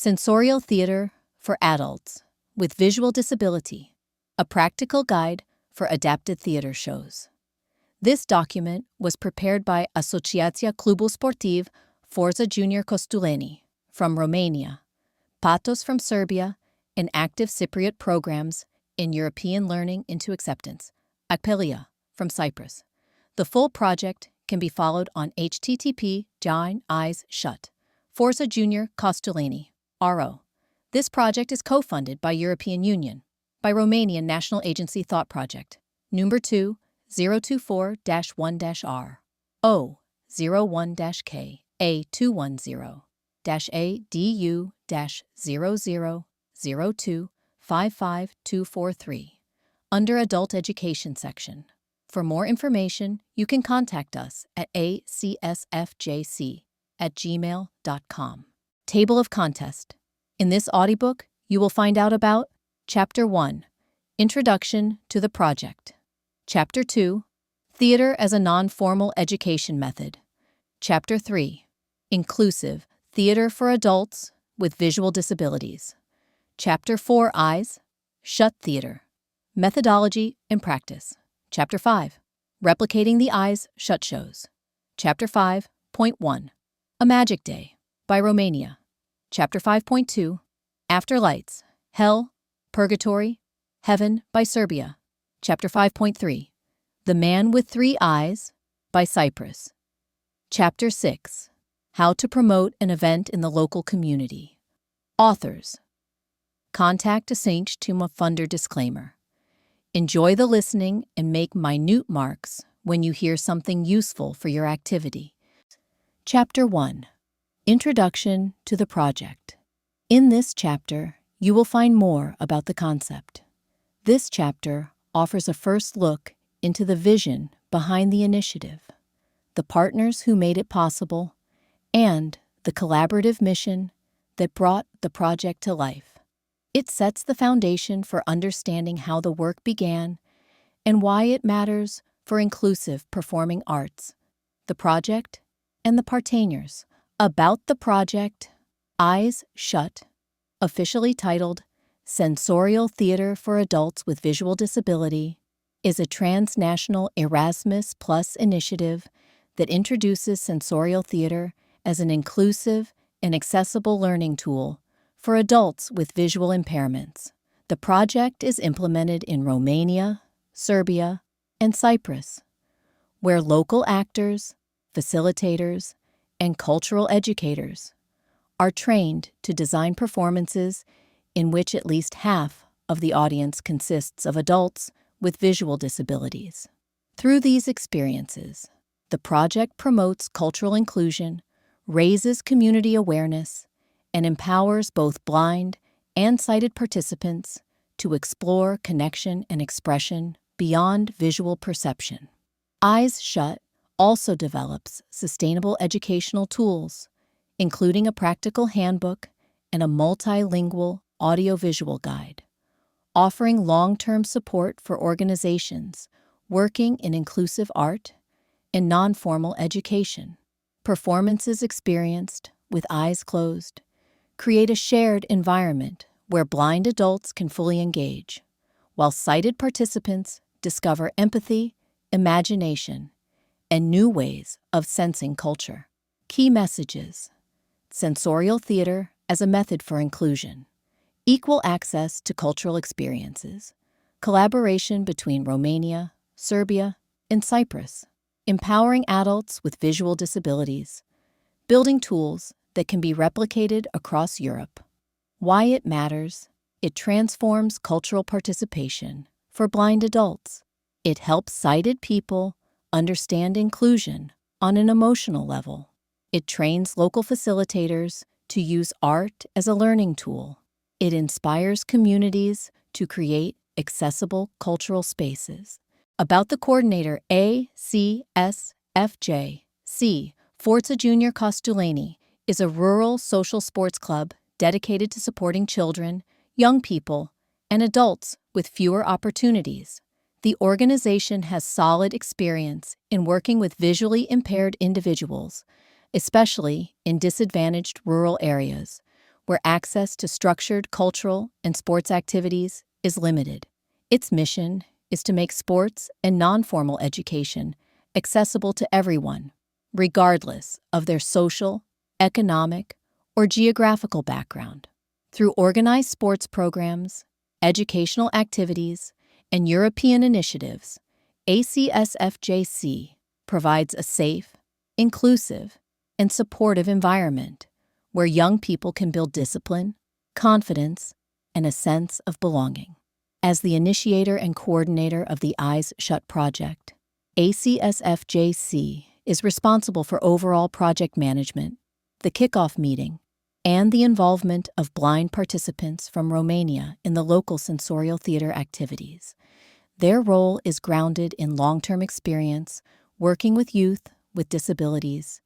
Sensorial Theater for Adults with Visual Disability, a practical guide for adapted theater shows. This document was prepared by Asociația Clubul Sportiv Forza Junior Costuleni from Romania, Patos from Serbia, and Active Cypriot Programs in European Learning into Acceptance, Acpelia from Cyprus. The full project can be followed on http://Eyes-Shu, Forza Junior Costuleni, RO. This project is co-funded by European Union, by Romanian National Agency Thought Project, number 2, 024-1-R, O01-K, A210-ADU-0002-55243, under Adult Education section. For more information, you can contact us at acsfjc@gmail.com. Table of Contest. In this audiobook, you will find out about Chapter 1, Introduction to the Project. Chapter 2, Theater as a Non-Formal Education Method. Chapter 3, Inclusive Theater for Adults with Visual Disabilities. Chapter 4, Eyes-Shu Theater, Methodology and Practice. Chapter 5, Replicating the Eyes-Shu Shows. Chapter 5.1, A Magic Day by Romania. Chapter 5.2, After Lights, Hell, Purgatory, Heaven by Serbia. Chapter 5.3, The Man with Three Eyes by Cyprus. Chapter 6, How to Promote an Event in the Local Community. Authors. Contact Async to Funder Disclaimer. Enjoy the listening and make minute marks when you hear something useful for your activity. Chapter 1, Introduction to the Project. In this chapter, you will find more about the concept. This chapter offers a first look into the vision behind the initiative, the partners who made it possible, and the collaborative mission that brought the project to life. It sets the foundation for understanding how the work began and why it matters for inclusive performing arts, the project, and the partainers. About the project, Eyes-Shu, officially titled Sensorial Theater for Adults with Visual Disability, is a transnational Erasmus Plus initiative that introduces sensorial theater as an inclusive and accessible learning tool for adults with visual impairments. The project is implemented in Romania, Serbia, and Cyprus, where local actors, facilitators, and cultural educators are trained to design performances in which at least half of the audience consists of adults with visual disabilities. Through these experiences, the project promotes cultural inclusion, raises community awareness, and empowers both blind and sighted participants to explore connection and expression beyond visual perception. Eyes-Shu also develops sustainable educational tools, including a practical handbook and a multilingual audiovisual guide, offering long-term support for organizations working in inclusive art and non-formal education. Performances experienced with eyes closed create a shared environment where blind adults can fully engage, while sighted participants discover empathy, imagination, and new ways of sensing culture. Key messages: sensorial theater as a method for inclusion, equal access to cultural experiences, collaboration between Romania, Serbia, and Cyprus, empowering adults with visual disabilities, building tools that can be replicated across Europe. Why it matters: it transforms cultural participation for blind adults. It helps sighted people understand inclusion on an emotional level. It trains local facilitators to use art as a learning tool. It inspires communities to create accessible cultural spaces. About the coordinator, ACSFJC, Forza Junior Costuleni is a rural social sports club dedicated to supporting children, young people, and adults with fewer opportunities. The organization has solid experience in working with visually impaired individuals, especially in disadvantaged rural areas, where access to structured cultural and sports activities is limited. Its mission is to make sports and non-formal education accessible to everyone, regardless of their social, economic, or geographical background. Through organized sports programs, educational activities, and European initiatives, ACSFJC provides a safe, inclusive, and supportive environment where young people can build discipline, confidence, and a sense of belonging. As the initiator and coordinator of the Eyes-Shu project, ACSFJC is responsible for overall project management, the kickoff meeting, and the involvement of blind participants from Romania in the local Sensorial Theater activities. Their role is grounded in long-term experience, working with youth with disabilities,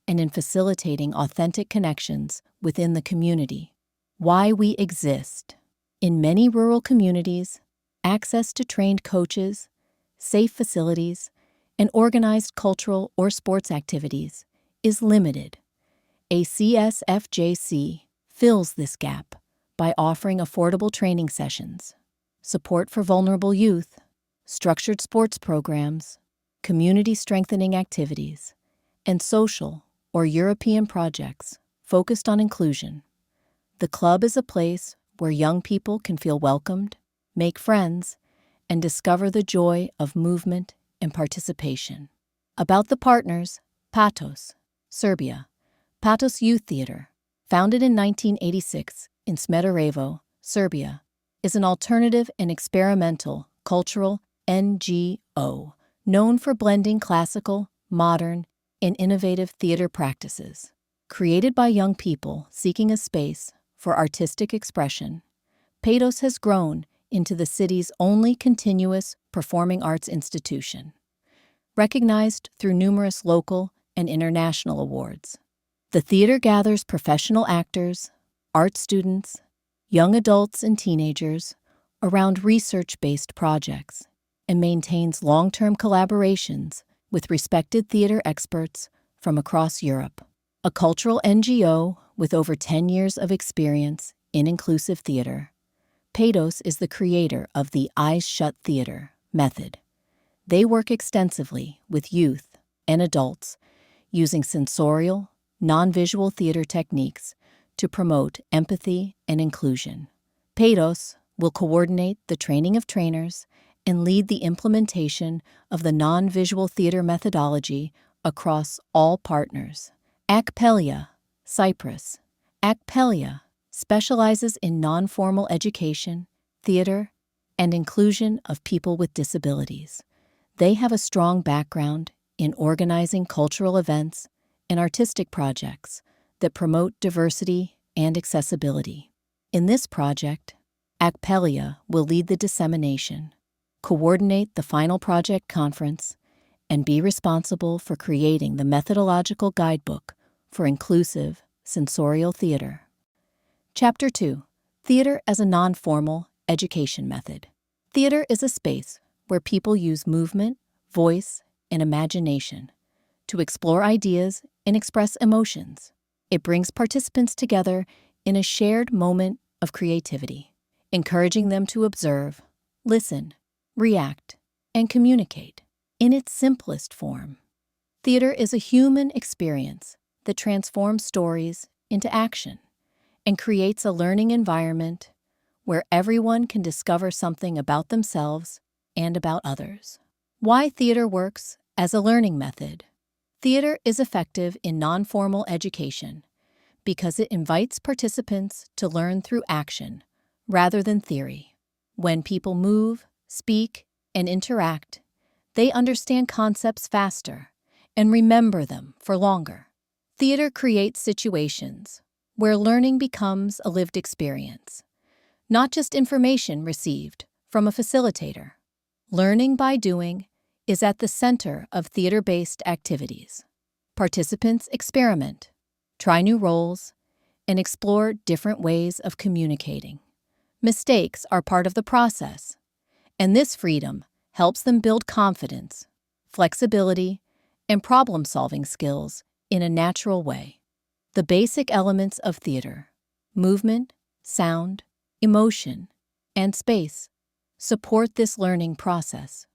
and in facilitating authentic connections within the community. Why we exist. In many rural communities, access to trained coaches, safe facilities, and organized cultural or sports activities is limited. ACSFJC fills this gap by offering affordable training sessions, support for vulnerable youth, structured sports programs, community strengthening activities, and social or European projects focused on inclusion. The club is a place where young people can feel welcomed, make friends, and discover the joy of movement and participation. About the partners, Patos, Serbia. Patos Youth Theater, founded in 1986 in Smederevo, Serbia, is an alternative and experimental cultural NGO known for blending classical, modern, and innovative theater practices. Created by young people seeking a space for artistic expression, Patos has grown into the city's only continuous performing arts institution, recognized through numerous local and international awards. The theater gathers professional actors, art students, young adults, and teenagers around research-based projects and maintains long-term collaborations with respected theater experts from across Europe. A cultural NGO with over 10 years of experience in inclusive theater, Patos is the creator of the Eyes-Shu Theater method. They work extensively with youth and adults using sensorial, non-visual theater techniques to promote empathy and inclusion. Patos will coordinate the training of trainers and lead the implementation of the non-visual theater methodology across all partners. Akpelia, Cyprus. Akpelia specializes in non-formal education, theater, and inclusion of people with disabilities. They have a strong background in organizing cultural events and artistic projects that promote diversity and accessibility. In this project, Akpelia will lead the dissemination, coordinate the final project conference, and be responsible for creating the methodological guidebook for inclusive sensorial theater. Chapter 2. Theater as a non-formal education method. Theater is a space where people use movement, voice, and imagination to explore ideas and express emotions. It brings participants together in a shared moment of creativity, encouraging them to observe, listen, react, and communicate. In its simplest form, theater is a human experience that transforms stories into action and creates a learning environment where everyone can discover something about themselves and about others. Why theater works as a learning method. Theater is effective in non-formal education because it invites participants to learn through action rather than theory. When people move, speak, and interact, they understand concepts faster and remember them for longer. Theater creates situations where learning becomes a lived experience, not just information received from a facilitator. Learning by doing is at the center of theater-based activities. Participants experiment, try new roles, and explore different ways of communicating. Mistakes are part of the process, and this freedom helps them build confidence, flexibility, and problem-solving skills in a natural way. The basic elements of theater. movement, sound, emotion, and space support this learning process.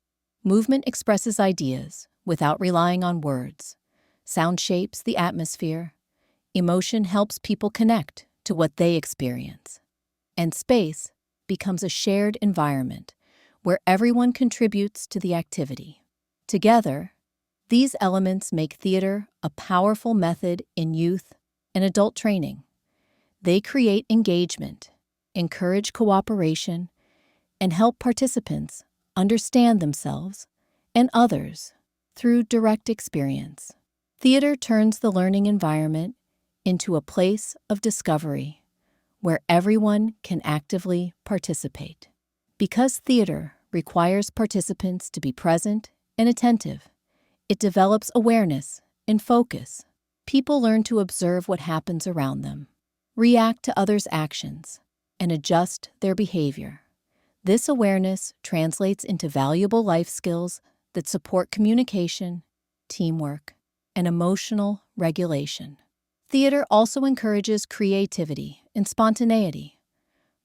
Movement expresses ideas without relying on words. Sound shapes the atmosphere. Emotion helps people connect to what they experience. And space becomes a shared environment where everyone contributes to the activity. Together, these elements make theater a powerful method in youth and adult training. They create engagement, encourage cooperation, and help participants understand themselves and others through direct experience. Theater turns the learning environment into a place of discovery where everyone can actively participate. Because theater requires participants to be present and attentive, it develops awareness and focus. People learn to observe what happens around them, react to others' actions, and adjust their behavior. This awareness translates into valuable life skills that support communication, teamwork, and emotional regulation. Theater also encourages creativity and spontaneity.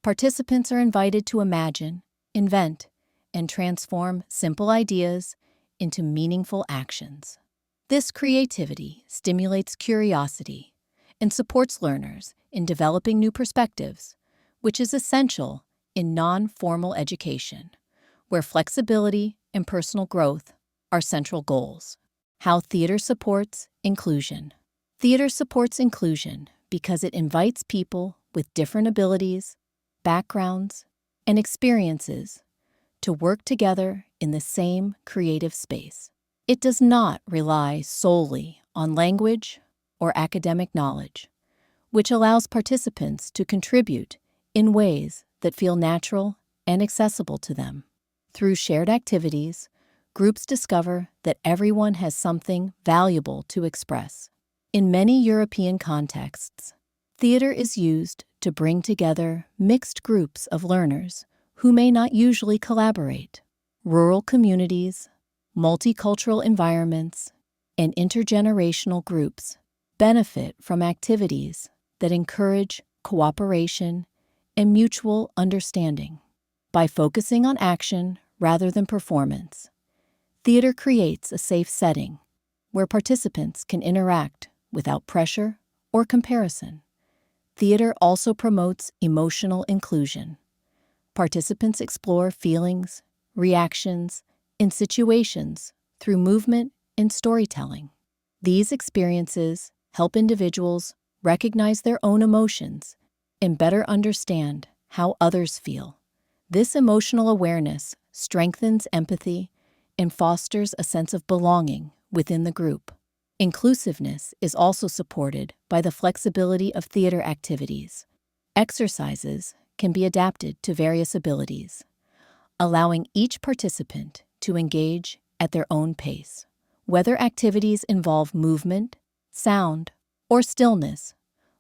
Participants are invited to imagine, invent, and transform simple ideas into meaningful actions. This creativity stimulates curiosity and supports learners in developing new perspectives, which is essential in non-formal education, where flexibility and personal growth are central goals. How theater supports inclusion. Theater supports inclusion because it invites people with different abilities, backgrounds, and experiences to work together in the same creative space. It does not rely solely on language or academic knowledge, which allows participants to contribute in ways that feel natural and accessible to them. Through shared activities, groups discover that everyone has something valuable to express. In many European contexts, theater is used to bring together mixed groups of learners who may not usually collaborate. Rural communities, multicultural environments, and intergenerational groups benefit from activities that encourage cooperation and mutual understanding. By focusing on action rather than performance, theater creates a safe setting where participants can interact without pressure or comparison. Theater also promotes emotional inclusion. Participants explore feelings, reactions, and situations through movement and storytelling. These experiences help individuals recognize their own emotions and better understand how others feel. This emotional awareness strengthens empathy and fosters a sense of belonging within the group. Inclusiveness is also supported by the flexibility of theater activities. Exercises can be adapted to various abilities, allowing each participant to engage at their own pace. Whether activities involve movement, sound, or stillness,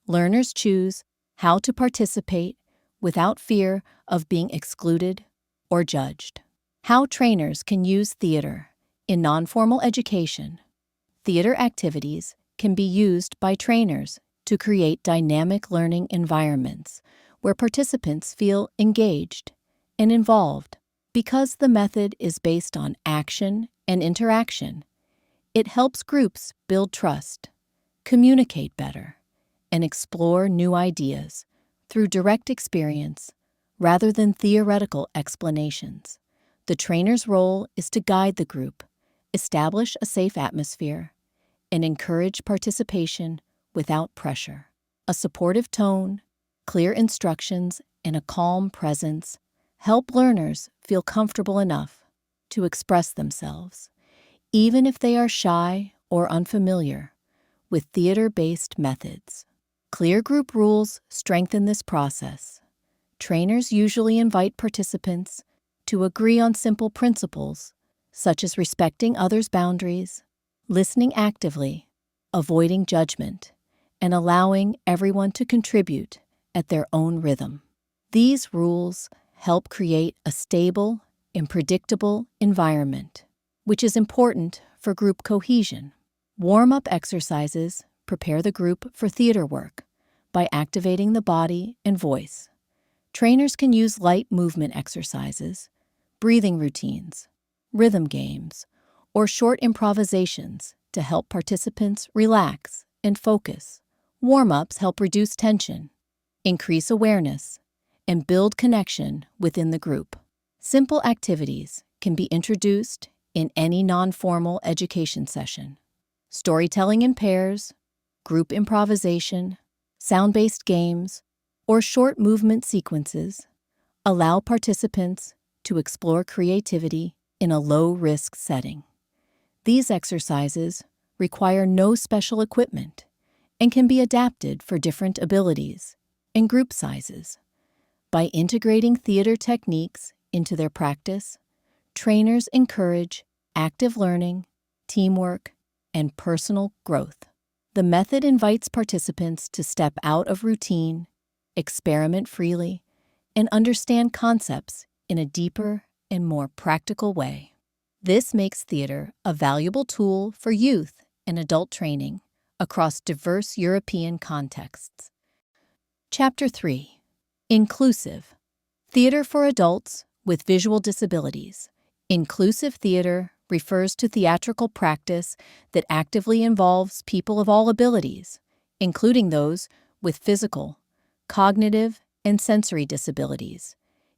learners choose how to participate without fear of being excluded or judged. How trainers can use theater in non-formal education. Theater activities can be used by trainers to create dynamic learning environments where participants feel engaged and involved. Because the method is based on action and interaction, it helps groups build trust, communicate better, and explore new ideas through direct experience rather than theoretical explanations. The trainer's role is to guide the group, establish a safe atmosphere, and encourage participation without pressure. A supportive tone, clear instructions, and a calm presence help learners feel comfortable enough to express themselves, even if they are shy or unfamiliar with theater-based methods. Clear group rules strengthen this process. Trainers usually invite participants to agree on simple principles, such as respecting others' boundaries, listening actively, avoiding judgment, and allowing everyone to contribute at their own rhythm. These rules help create a stable and predictable environment, which is important for group cohesion. Warm-up exercises prepare the group for theater work by activating the body and voice. Trainers can use light movement exercises, breathing routines, rhythm games, or short improvisations to help participants relax and focus. Warm-ups help reduce tension, increase awareness, and build connection within the group. Simple activities can be introduced in any non-formal education session. Storytelling in pairs, group improvisation, sound-based games, or short movement sequences allow participants to explore creativity in a low-risk setting. These exercises require no special equipment and can be adapted for different abilities and group sizes. By integrating theater techniques into their practice, trainers encourage active learning, teamwork, and personal growth. The method invites participants to step out of routine, experiment freely, and understand concepts in a deeper and more practical way. This makes theater a valuable tool for youth and adult training across diverse European contexts. Chapter 3. Inclusive. Theater for adults with visual disabilities. Inclusive theater refers to theatrical practice that actively involves people of all abilities, including those with physical, cognitive, and sensory disabilities,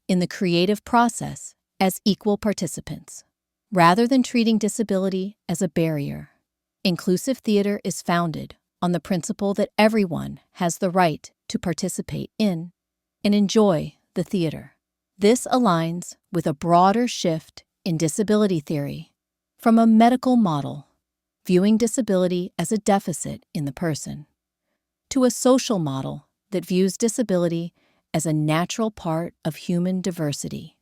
in the creative process as equal participants. Rather than treating disability as a barrier, inclusive theater is founded on the principle that everyone has the right to participate in and enjoy the theater. This aligns with a broader shift in disability theory from a medical model, viewing disability as a deficit in the person, to a social model that views disability as a natural part of human diversity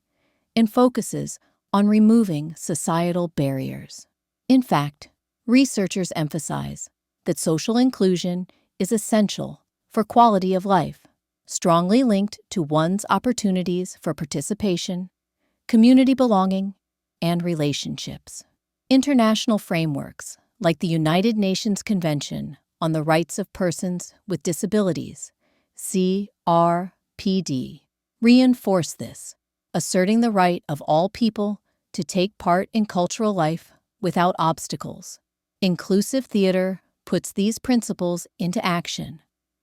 and focuses on removing societal barriers. In fact, researchers emphasize that social inclusion is essential for quality of life, strongly linked to one's opportunities for participation, community belonging, and relationships. International frameworks, like the United Nations Convention on the Rights of Persons with Disabilities, CRPD, reinforce this, asserting the right of all people to take part in cultural life without obstacles. Inclusive theater puts these principles into action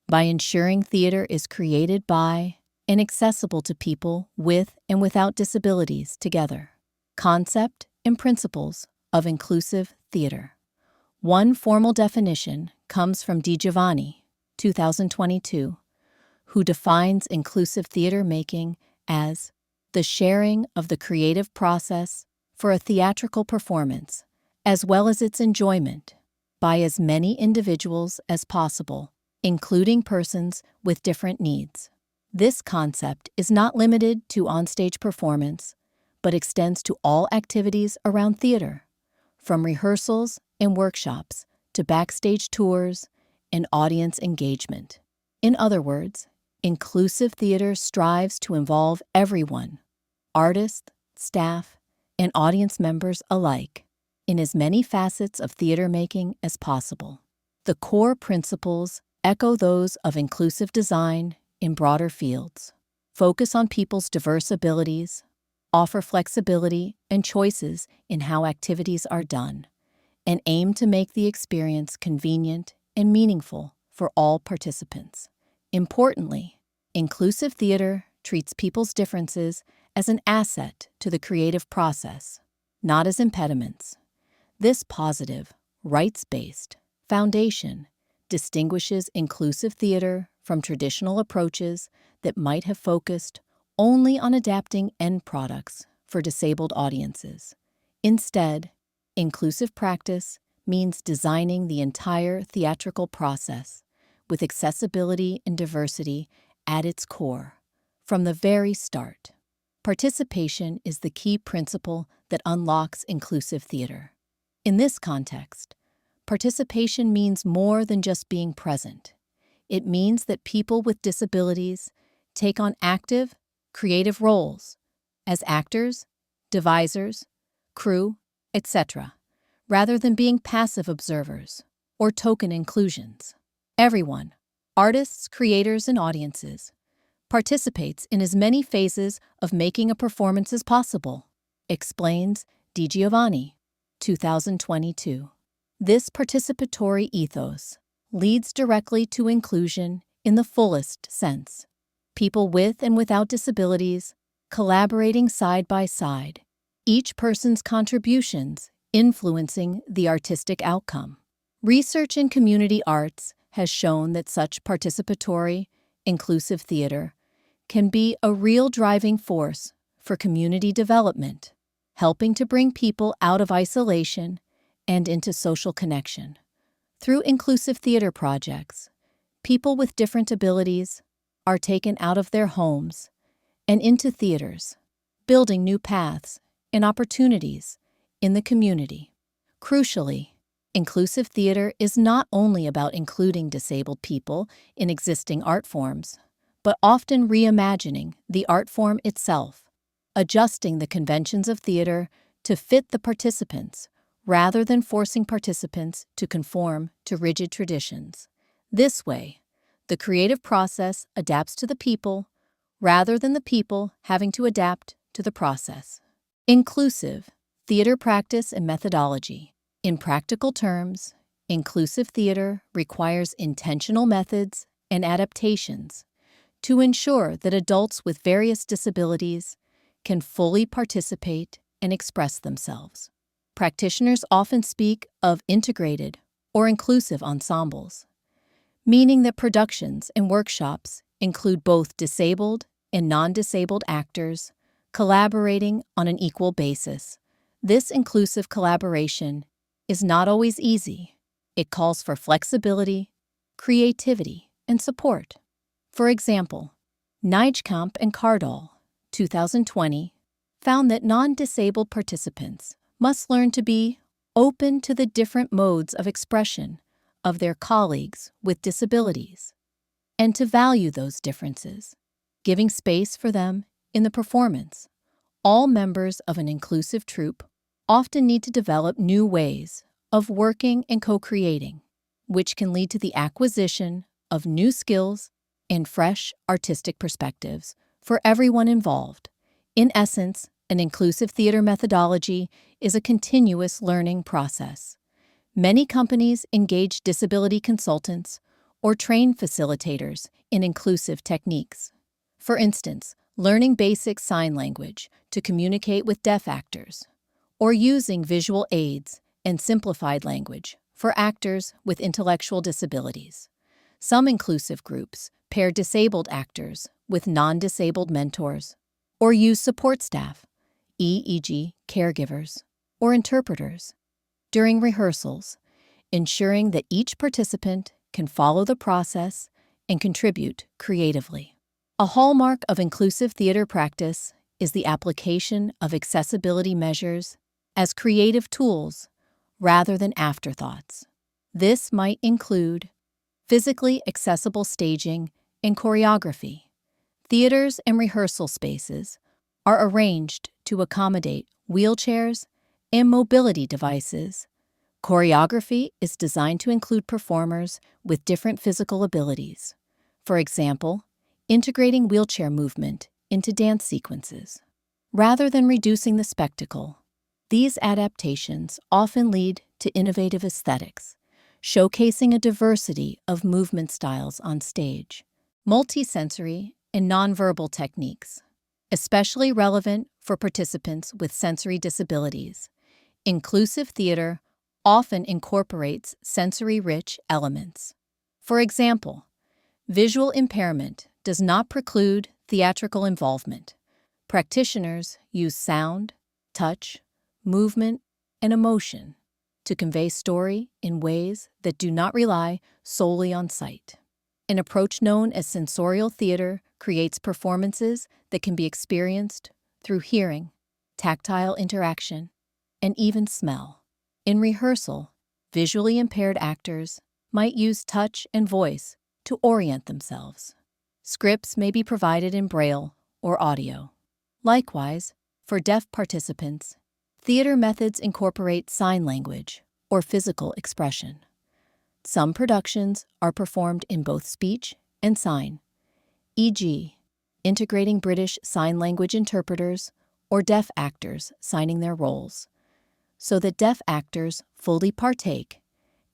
by ensuring theater is created by and accessible to people with and without disabilities together. Concept and principles of inclusive theater. One formal definition comes from Di Giovanni, 2022, who defines inclusive theater making as the sharing of the creative process for a theatrical performance, as well as its enjoyment, by as many individuals as possible, including persons with different needs. This concept is not limited to onstage performance, but extends to all activities around theater, from rehearsals and workshops to backstage tours and audience engagement. In other words, inclusive theater strives to involve everyone, artists, staff, and audience members alike, in as many facets of theater making as possible. The core principles echo those of inclusive design in broader fields, focus on people's diverse abilities, offer flexibility and choices in how activities are done, and aim to make the experience convenient and meaningful for all participants. Importantly, inclusive theater treats people's differences as an asset to the creative process, not as impediments. This positive, rights-based foundation distinguishes inclusive theater from traditional approaches that might have focused only on adapting end products for disabled audiences. Instead, inclusive practice means designing the entire theatrical process with accessibility and diversity at its core from the very start. Participation is the key principle that unlocks inclusive theater. In this context, participation means more than just being present. It means that people with disabilities take on active, creative roles as actors, devisers, crew, etc., rather than being passive observers or token inclusions. Everyone, artists, creators, and audiences, participates in as many phases of making a performance as possible, explains Di Giovanni, 2022. This participatory ethos leads directly to inclusion in the fullest sense. People with and without disabilities collaborating side by side, each person's contributions influencing the artistic outcome. Research in community arts has shown that such participatory, inclusive theater can be a real driving force for community development, helping to bring people out of isolation and into social connection. Through inclusive theater projects, people with different abilities are taken out of their homes and into theaters, building new paths and opportunities in the community. Crucially, inclusive theater is not only about including disabled people in existing art forms, but often reimagining the art form itself, adjusting the conventions of theater to fit the participants, rather than forcing participants to conform to rigid traditions. This way, the creative process adapts to the people, rather than the people having to adapt to the process. Inclusive theater practice and methodology. In practical terms, inclusive theater requires intentional methods and adaptations to ensure that adults with various disabilities can fully participate and express themselves. Practitioners often speak of integrated or inclusive ensembles, meaning that productions and workshops include both disabled and non-disabled actors collaborating on an equal basis. This inclusive collaboration is not always easy. It calls for flexibility, creativity, and support. For example, Nijkamp and Cardall, 2020, found that non-disabled participants must learn to be open to the different modes of expression of their colleagues with disabilities, and to value those differences, giving space for them in the performance. All members of an inclusive troupe often need to develop new ways of working and co-creating, which can lead to the acquisition of new skills and fresh artistic perspectives for everyone involved. In essence, an inclusive theater methodology is a continuous learning process. Many companies engage disability consultants or train facilitators in inclusive techniques. For instance, learning basic sign language to communicate with deaf actors, or using visual aids and simplified language for actors with intellectual disabilities. Some inclusive groups pair disabled actors with non-disabled mentors, or use support staff, e.g., caregivers or interpreters, during rehearsals, ensuring that each participant can follow the process and contribute creatively. A hallmark of inclusive theater practice is the application of accessibility measures as creative tools rather than afterthoughts. This might include physically accessible staging and choreography. Theaters and rehearsal spaces are arranged to accommodate wheelchairs and mobility devices. Choreography is designed to include performers with different physical abilities. For example, integrating wheelchair movement into dance sequences. Rather than reducing the spectacle, these adaptations often lead to innovative aesthetics, showcasing a diversity of movement styles on stage. Multisensory and nonverbal techniques, especially relevant for participants with sensory disabilities. Inclusive theater often incorporates sensory-rich elements. For example, visual impairment does not preclude theatrical involvement. Practitioners use sound, touch, movement, and emotion to convey story in ways that do not rely solely on sight. An approach known as sensorial theater creates performances that can be experienced through hearing, tactile interaction, and even smell. In rehearsal, visually impaired actors might use touch and voice to orient themselves. Scripts may be provided in Braille or audio. Likewise, for deaf participants, theater methods incorporate sign language or physical expression. Some productions are performed in both speech and sign, e.g., integrating British Sign Language interpreters or deaf actors signing their roles, so that deaf actors fully partake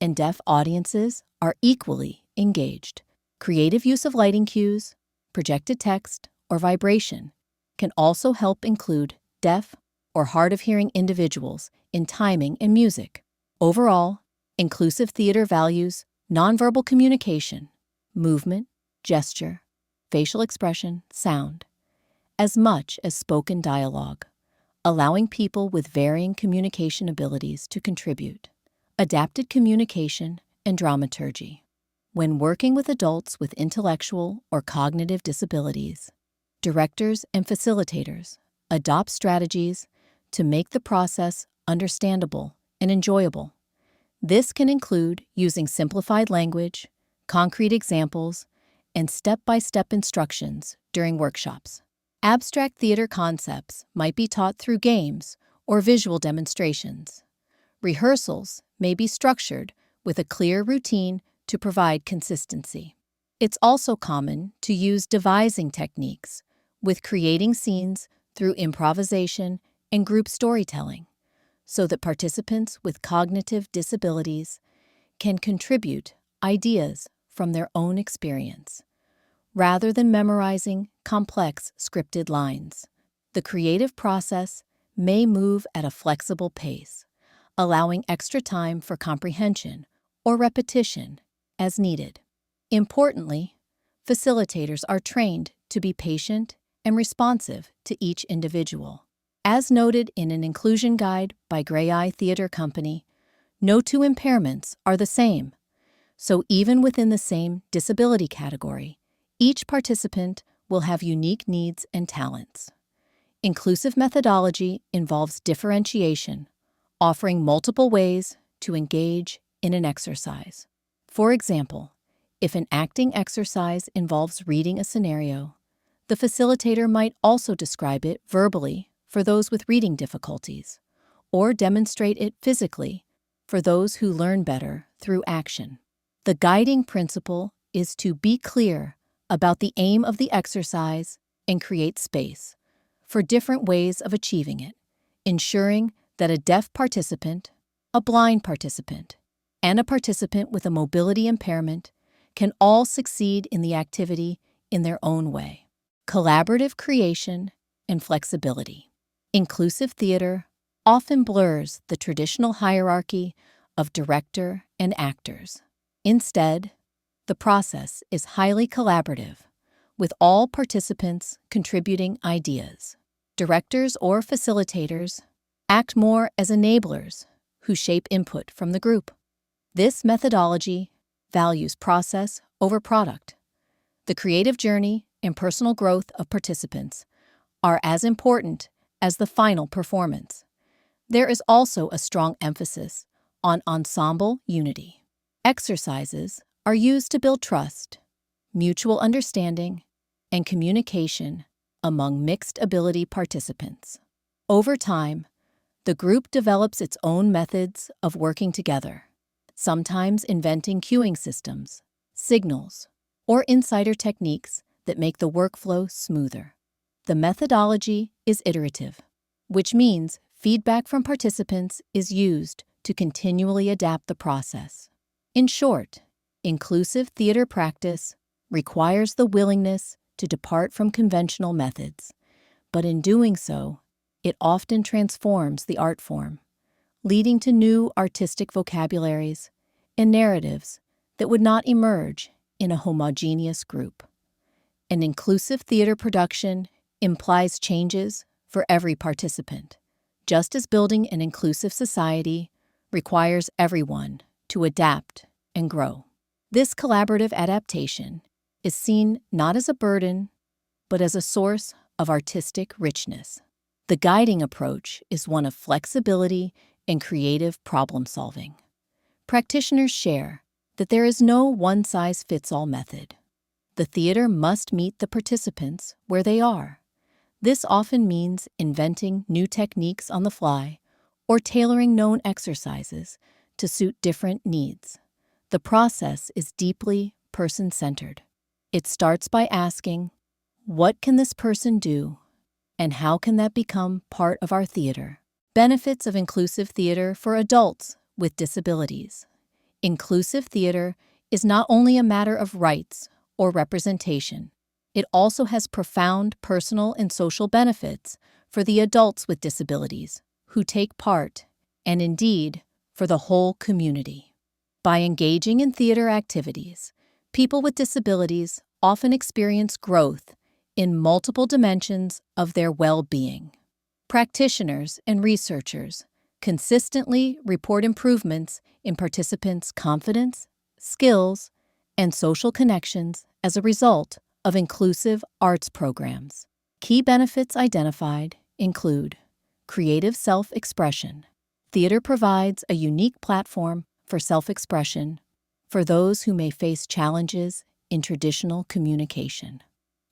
and deaf audiences are equally engaged. Creative use of lighting cues, projected text, or vibration can also help include deaf or hard-of-hearing individuals in timing and music. Overall, inclusive theater values nonverbal communication, movement, gesture, facial expression, sound, as much as spoken dialogue, allowing people with varying communication abilities to contribute. Adapted communication and dramaturgy. When working with adults with intellectual or cognitive disabilities, directors and facilitators adopt strategies to make the process understandable and enjoyable. This can include using simplified language, concrete examples, and step-by-step instructions during workshops. Abstract theater concepts might be taught through games or visual demonstrations. Rehearsals may be structured with a clear routine to provide consistency. It's also common to use devising techniques with creating scenes through improvisation and group storytelling, so that participants with cognitive disabilities can contribute ideas from their own experience, rather than memorizing complex scripted lines. The creative process may move at a flexible pace, allowing extra time for comprehension or repetition as needed. Importantly, facilitators are trained to be patient and responsive to each individual. As noted in an inclusion guide by Grey Eye Theatre Company, no two impairments are the same, so even within the same disability category, each participant will have unique needs and talents. Inclusive methodology involves differentiation, offering multiple ways to engage in an exercise. For example, if an acting exercise involves reading a scenario, the facilitator might also describe it verbally for those with reading difficulties, or demonstrate it physically for those who learn better through action. The guiding principle is to be clear about the aim of the exercise and create space for different ways of achieving it, ensuring that a deaf participant, a blind participant, and a participant with a mobility impairment can all succeed in the activity in their own way. Collaborative creation and flexibility. Inclusive theater often blurs the traditional hierarchy of director and actors. Instead, the process is highly collaborative, with all participants contributing ideas. Directors or facilitators act more as enablers who shape input from the group. This methodology values process over product. The creative journey and personal growth of participants are as important as the final performance. There is also a strong emphasis on ensemble unity. Exercises are used to build trust, mutual understanding, and communication among mixed ability participants. Over time, the group develops its own methods of working together, sometimes inventing cueing systems, signals, or insider techniques that make the workflow smoother. The methodology is iterative, which means feedback from participants is used to continually adapt the process. In short, inclusive theater practice requires the willingness to depart from conventional methods, but in doing so, it often transforms the art form, leading to new artistic vocabularies and narratives that would not emerge in a homogeneous group. An inclusive theater production implies changes for every participant, just as building an inclusive society requires everyone to adapt and grow. This collaborative adaptation is seen not as a burden, but as a source of artistic richness. The guiding approach is one of flexibility and creative problem-solving. Practitioners share that there is no one-size-fits-all method. The theater must meet the participants where they are. This often means inventing new techniques on the fly or tailoring known exercises to suit different needs. The process is deeply person-centered. It starts by asking, what can this person do, and how can that become part of our theater? Benefits of inclusive theater for adults with disabilities. Inclusive theater is not only a matter of rights or representation, it also has profound personal and social benefits for the adults with disabilities who take part, and indeed, for the whole community. By engaging in theater activities, people with disabilities often experience growth in multiple dimensions of their well-being. Practitioners and researchers consistently report improvements in participants' confidence, skills, and social connections as a result of inclusive arts programs. Key benefits identified include creative self-expression. Theater provides a unique platform for self-expression for those who may face challenges in traditional communication.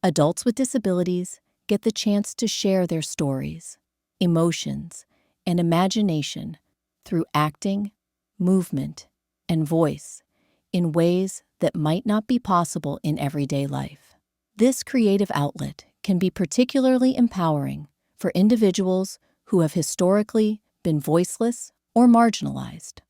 Adults with disabilities get the chance to share their stories, emotions, and imagination through acting, movement, and voice in ways that might not be possible in everyday life. This creative outlet can be particularly empowering for individuals who have historically been voiceless or marginalized.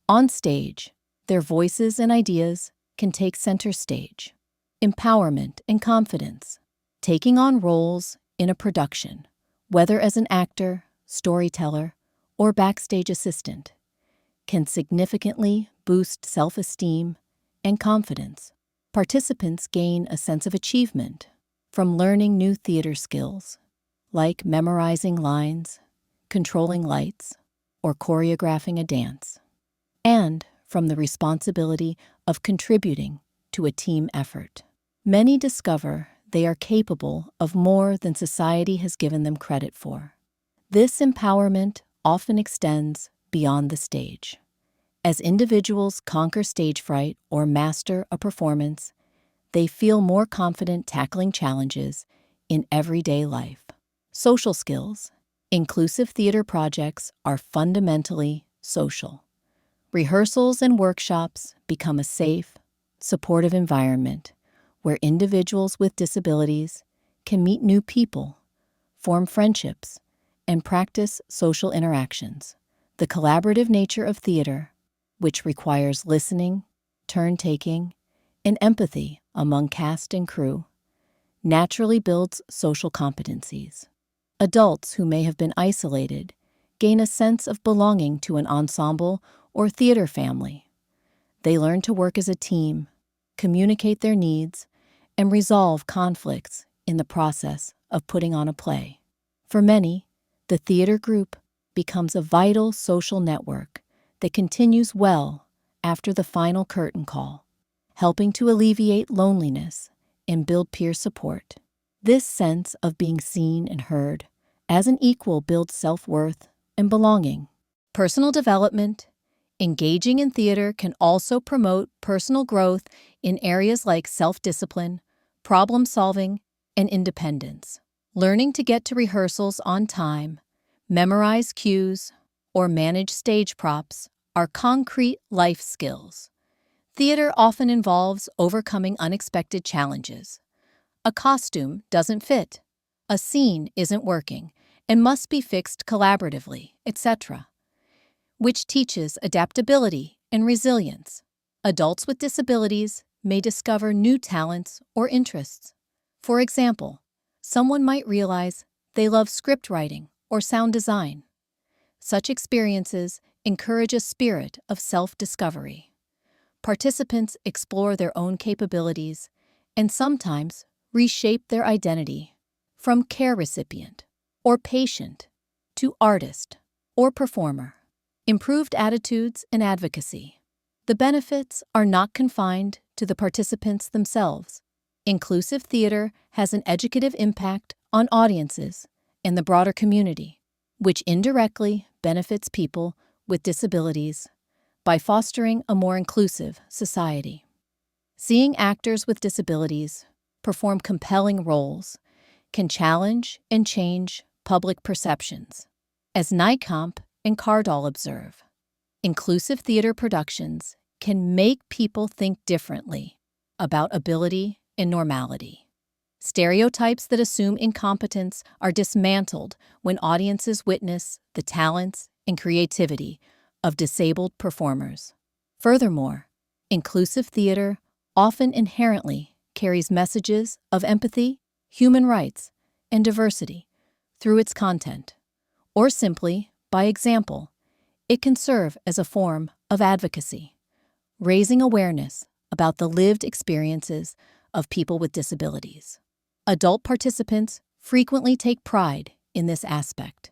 On stage, their voices and ideas can take center stage. Empowerment and confidence. Taking on roles in a production, whether as an actor, storyteller, or backstage assistant, can significantly boost self-esteem and confidence. Participants gain a sense of achievement from learning new theater skills, like memorizing lines, controlling lights, or choreographing a dance, and from the responsibility of contributing to a team effort. Many discover they are capable of more than society has given them credit for. This empowerment often extends beyond the stage. As individuals conquer stage fright or master a performance, they feel more confident tackling challenges in everyday life. Social skills. Inclusive theater projects are fundamentally social. Rehearsals and workshops become a safe, supportive environment where individuals with disabilities can meet new people, form friendships, and practice social interactions. The collaborative nature of theater, which requires listening, turn-taking, and empathy among cast and crew, naturally builds social competencies. Adults who may have been isolated gain a sense of belonging to an ensemble or theater family. They learn to work as a team, communicate their needs, and resolve conflicts in the process of putting on a play. For many, the theater group becomes a vital social network that continues well after the final curtain call, helping to alleviate loneliness and build peer support. This sense of being seen and heard as an equal builds self-worth and belonging. Personal development. Engaging in theater can also promote personal growth in areas like self-discipline, problem-solving, and independence. Learning to get to rehearsals on time, memorize cues, or manage stage props are concrete life skills. Theater often involves overcoming unexpected challenges. A costume doesn't fit, a scene isn't working, and must be fixed collaboratively, etc., which teaches adaptability and resilience. Adults with disabilities may discover new talents or interests. For example, someone might realize they love script writing or sound design. Such experiences encourage a spirit of self-discovery. Participants explore their own capabilities and sometimes reshape their identity from care recipient or patient to artist or performer. Improved attitudes and advocacy. The benefits are not confined to the participants themselves. Inclusive theater has an educative impact on audiences and the broader community, which indirectly benefits people with disabilities by fostering a more inclusive society. Seeing actors with disabilities perform compelling roles can challenge and change public perceptions. As Nykamp and Cardall observe, inclusive theater productions can make people think differently about ability and normality. Stereotypes that assume incompetence are dismantled when audiences witness the talents and creativity of disabled performers. Furthermore, inclusive theater often inherently carries messages of empathy, human rights, and diversity through its content. Or simply, by example, it can serve as a form of advocacy, raising awareness about the lived experiences of people with disabilities. Adult participants frequently take pride in this aspect.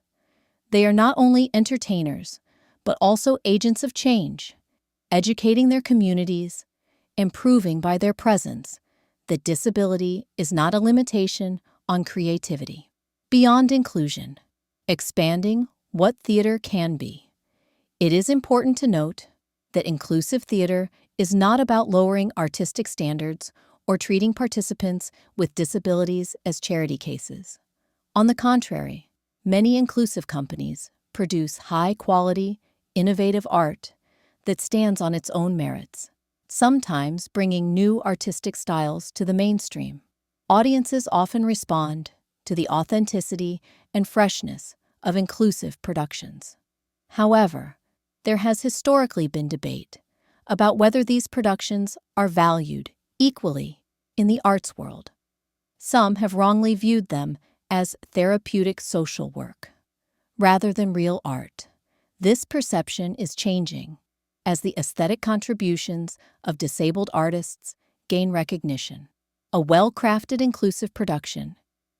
They are not only entertainers, but also agents of change, educating their communities and proving by their presence that disability is not a limitation on creativity. Beyond inclusion, expanding what theater can be. It is important to note that inclusive theater is not about lowering artistic standards or treating participants with disabilities as charity cases. On the contrary, many inclusive companies produce high-quality, innovative art that stands on its own merits, sometimes bringing new artistic styles to the mainstream. Audiences often respond to the authenticity and freshness of inclusive productions. However, there has historically been debate about whether these productions are valued equally in the arts world. Some have wrongly viewed them as therapeutic social work, rather than real art. This perception is changing as the aesthetic contributions of disabled artists gain recognition. A well-crafted inclusive production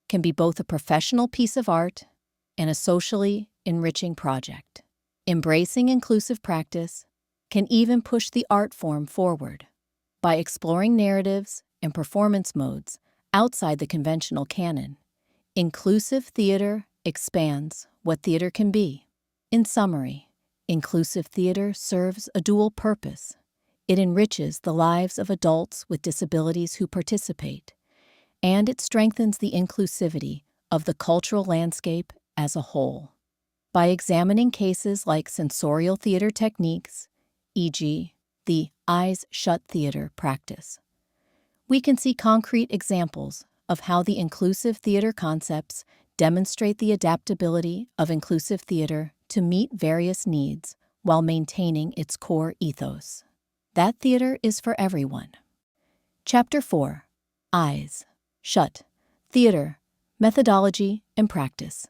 can be both a professional piece of art and a socially enriching project. Embracing inclusive practice can even push the art form forward by exploring narratives and performance modes outside the conventional canon. Inclusive theater expands what theater can be. In summary, inclusive theater serves a dual purpose. It enriches the lives of adults with disabilities who participate, and it strengthens the inclusivity of the cultural landscape as a whole. By examining cases like sensorial theater techniques, e.g., the eyes-shut theater practice, we can see concrete examples of how the inclusive theater concepts demonstrate the adaptability of inclusive theater to meet various needs while maintaining its core ethos. That theater is for everyone. Chapter 4. Eyes-Shut Theater, Methodology and Practice.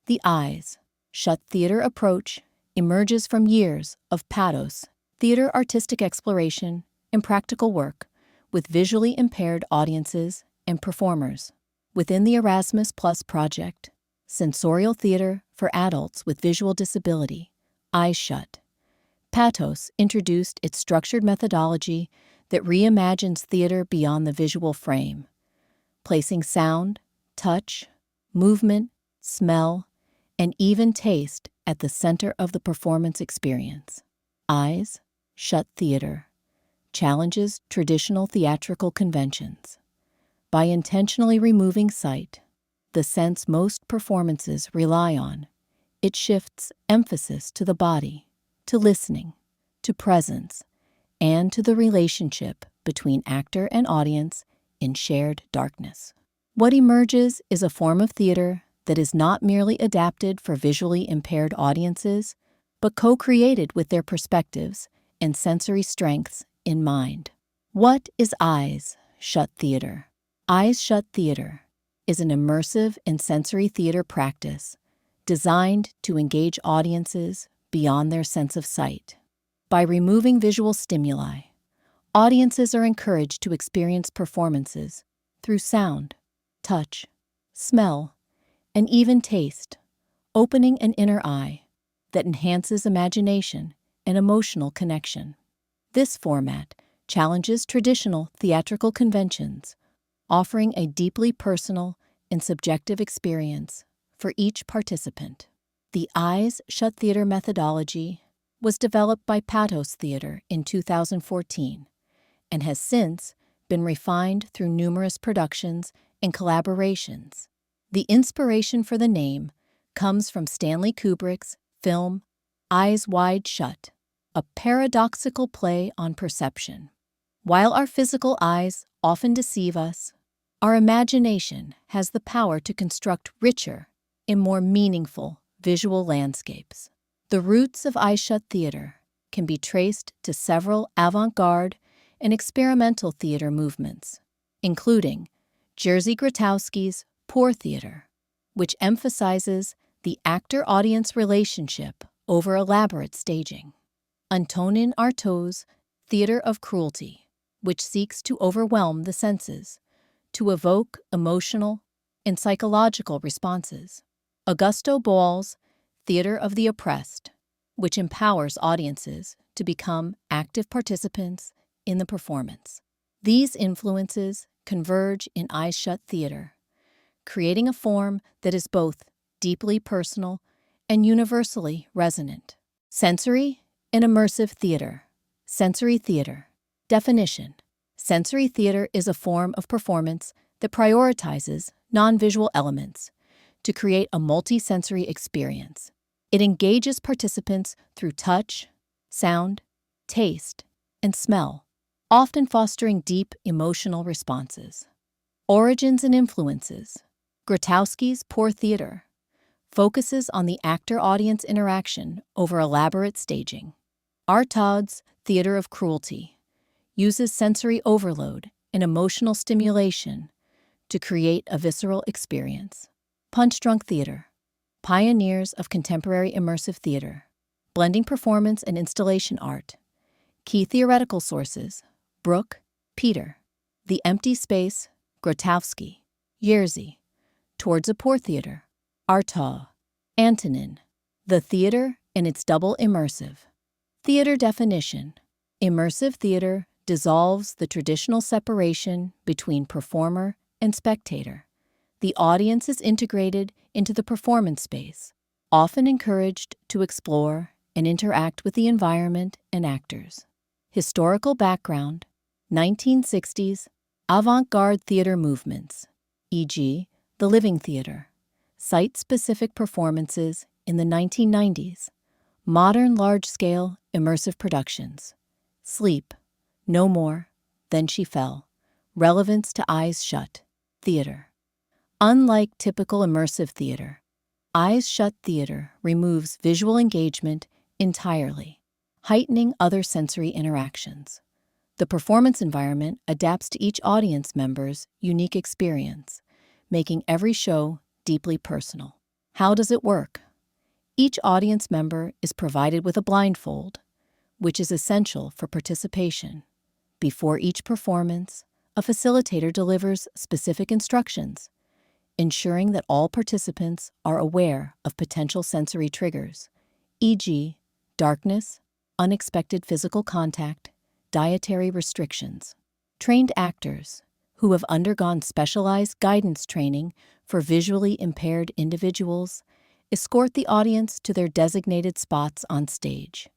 The eyes-shut theater approach emerges from years of pathos, theater artistic exploration, and practical work with visually impaired audiences and performers. Within the Erasmus Plus project, Sensorial Theater for Adults with Visual Disability, Eyes-Shut, Pathos introduced its structured methodology that reimagines theater beyond the visual frame, placing sound, touch, movement, smell, and even taste at the center of the performance experience. Eyes-Shut Theater challenges traditional theatrical conventions. By intentionally removing sight, the sense most performances rely on, it shifts emphasis to the body, to listening, to presence, and to the relationship between actor and audience in shared darkness. What emerges is a form of theater that is not merely adapted for visually impaired audiences, but co-created with their perspectives and sensory strengths in mind. What is Eyes-Shut Theater? Eyes-Shut Theater is an immersive and sensory theater practice designed to engage audiences beyond their sense of sight. By removing visual stimuli, audiences are encouraged to experience performances through sound, touch, smell, and even taste, opening an inner eye that enhances imagination and emotional connection. This format challenges traditional theatrical conventions, offering a deeply personal and subjective experience for each participant. The Eyes-Shut Theater methodology was developed by Pathos Theater in 2014 and has since been refined through numerous productions and collaborations. The inspiration for the name comes from Stanley Kubrick's film Eyes Wide Shut, a paradoxical play on perception. While our physical eyes often deceive us, our imagination has the power to construct richer and more meaningful visual landscapes. The roots of Eyes-Shu theater can be traced to several avant-garde and experimental theater movements, including Jerzy Grotowski's Pour theater, which emphasizes the actor-audience relationship over elaborate staging; Antonin Artaud's Theater of Cruelty, which seeks to overwhelm the senses to evoke emotional and psychological responses; Augusto Boal's Theater of the Oppressed, which empowers audiences to become active participants in the performance. These influences converge in Eyes-Shu theater, creating a form that is both deeply personal and universally resonant. Sensory and immersive theater. Sensory theater. Definition: sensory theater is a form of performance that prioritizes non-visual elements to create a multi-sensory experience. It engages participants through touch, sound, taste, and smell, often fostering deep emotional responses. Origins and influences. Grotowski's Pour theater focuses on the actor-audience interaction over elaborate staging. Artaud's Theater of Cruelty uses sensory overload and emotional stimulation to create a visceral experience. Punch-drunk theater, pioneers of contemporary immersive theater, blending performance and installation art. Key theoretical sources: Brooke, Peter. The Empty Space, Grotowski, Jerzy. Towards a Pour theater, Artaud, Antonin. The theater and its double immersive. Theater definition: immersive theater dissolves the traditional separation between performer and spectator. The audience is integrated into the performance space, often encouraged to explore and interact with the environment and actors. Historical background: 1960s avant-garde theater movements, e.g., the Living Theater, site-specific performances in the 1990s, modern large-scale immersive productions, Sleep, No More, Then She Fell, relevance to Eyes-Shu theater. Unlike typical immersive theater, Eyes-Shu theater removes visual engagement entirely, heightening other sensory interactions. The performance environment adapts to each audience member's unique experience, making every show deeply personal. How does it work? Each audience member is provided with a blindfold, which is essential for participation. Before each performance, a facilitator delivers specific instructions, ensuring that all participants are aware of potential sensory triggers, e.g., darkness, unexpected physical contact, dietary restrictions. Trained actors, who have undergone specialized guidance training for visually impaired individuals, escort the audience to their designated spots on stage.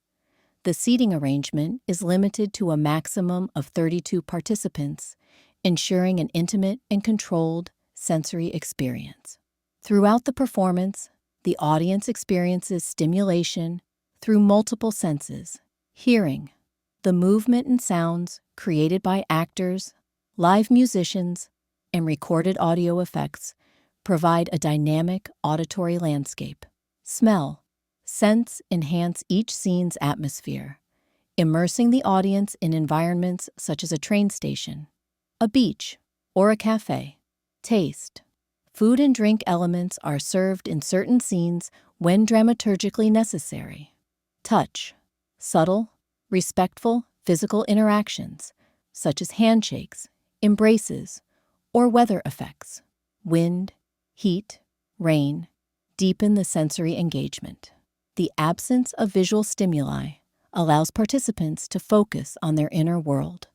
The seating arrangement is limited to a maximum of 32 participants, ensuring an intimate and controlled sensory experience. Throughout the performance, the audience experiences stimulation through multiple senses: hearing, the movement and sounds created by actors, live musicians, and recorded audio effects provide a dynamic auditory landscape. Smell, scents enhance each scene's atmosphere, immersing the audience in environments such as a train station, a beach, or a cafe. Taste, food and drink elements are served in certain scenes when dramaturgically necessary. Touch, subtle, respectful physical interactions, such as handshakes, embraces, or weather effects. Wind, heat, rain, deepen the sensory engagement. The absence of visual stimuli allows participants to focus on their inner world,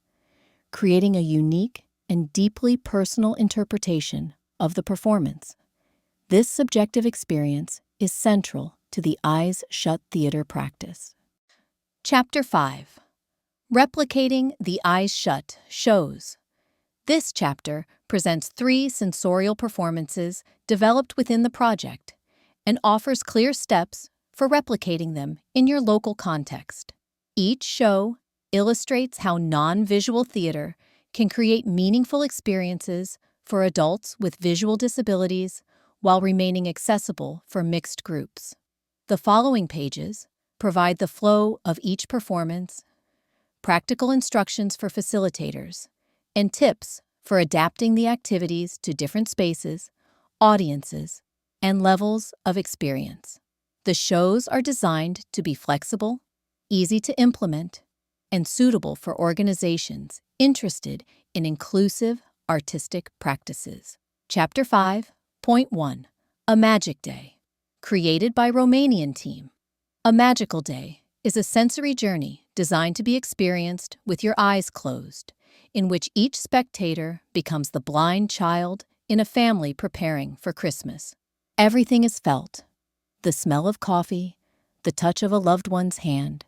creating a unique and deeply personal interpretation of the performance. This subjective experience is central to the Eyes-Shu theater practice. Chapter 5. Replicating the Eyes-Shu shows. This chapter presents 3 sensorial performances developed within the project and offers clear steps for replicating them in your local context. Each show illustrates how non-visual theater can create meaningful experiences for adults with visual disabilities while remaining accessible for mixed groups. The following pages provide the flow of each performance, practical instructions for facilitators, and tips for adapting the activities to different spaces, audiences, and levels of experience. The shows are designed to be flexible, easy to implement, and suitable for organizations interested in inclusive artistic practices. Chapter 5.1 A Magic Day. Created by Romanian team. A magical day is a sensory journey designed to be experienced with your eyes closed, in which each spectator becomes the blind child in a family preparing for Christmas. Everything is felt: the smell of coffee, the touch of a loved one's hand,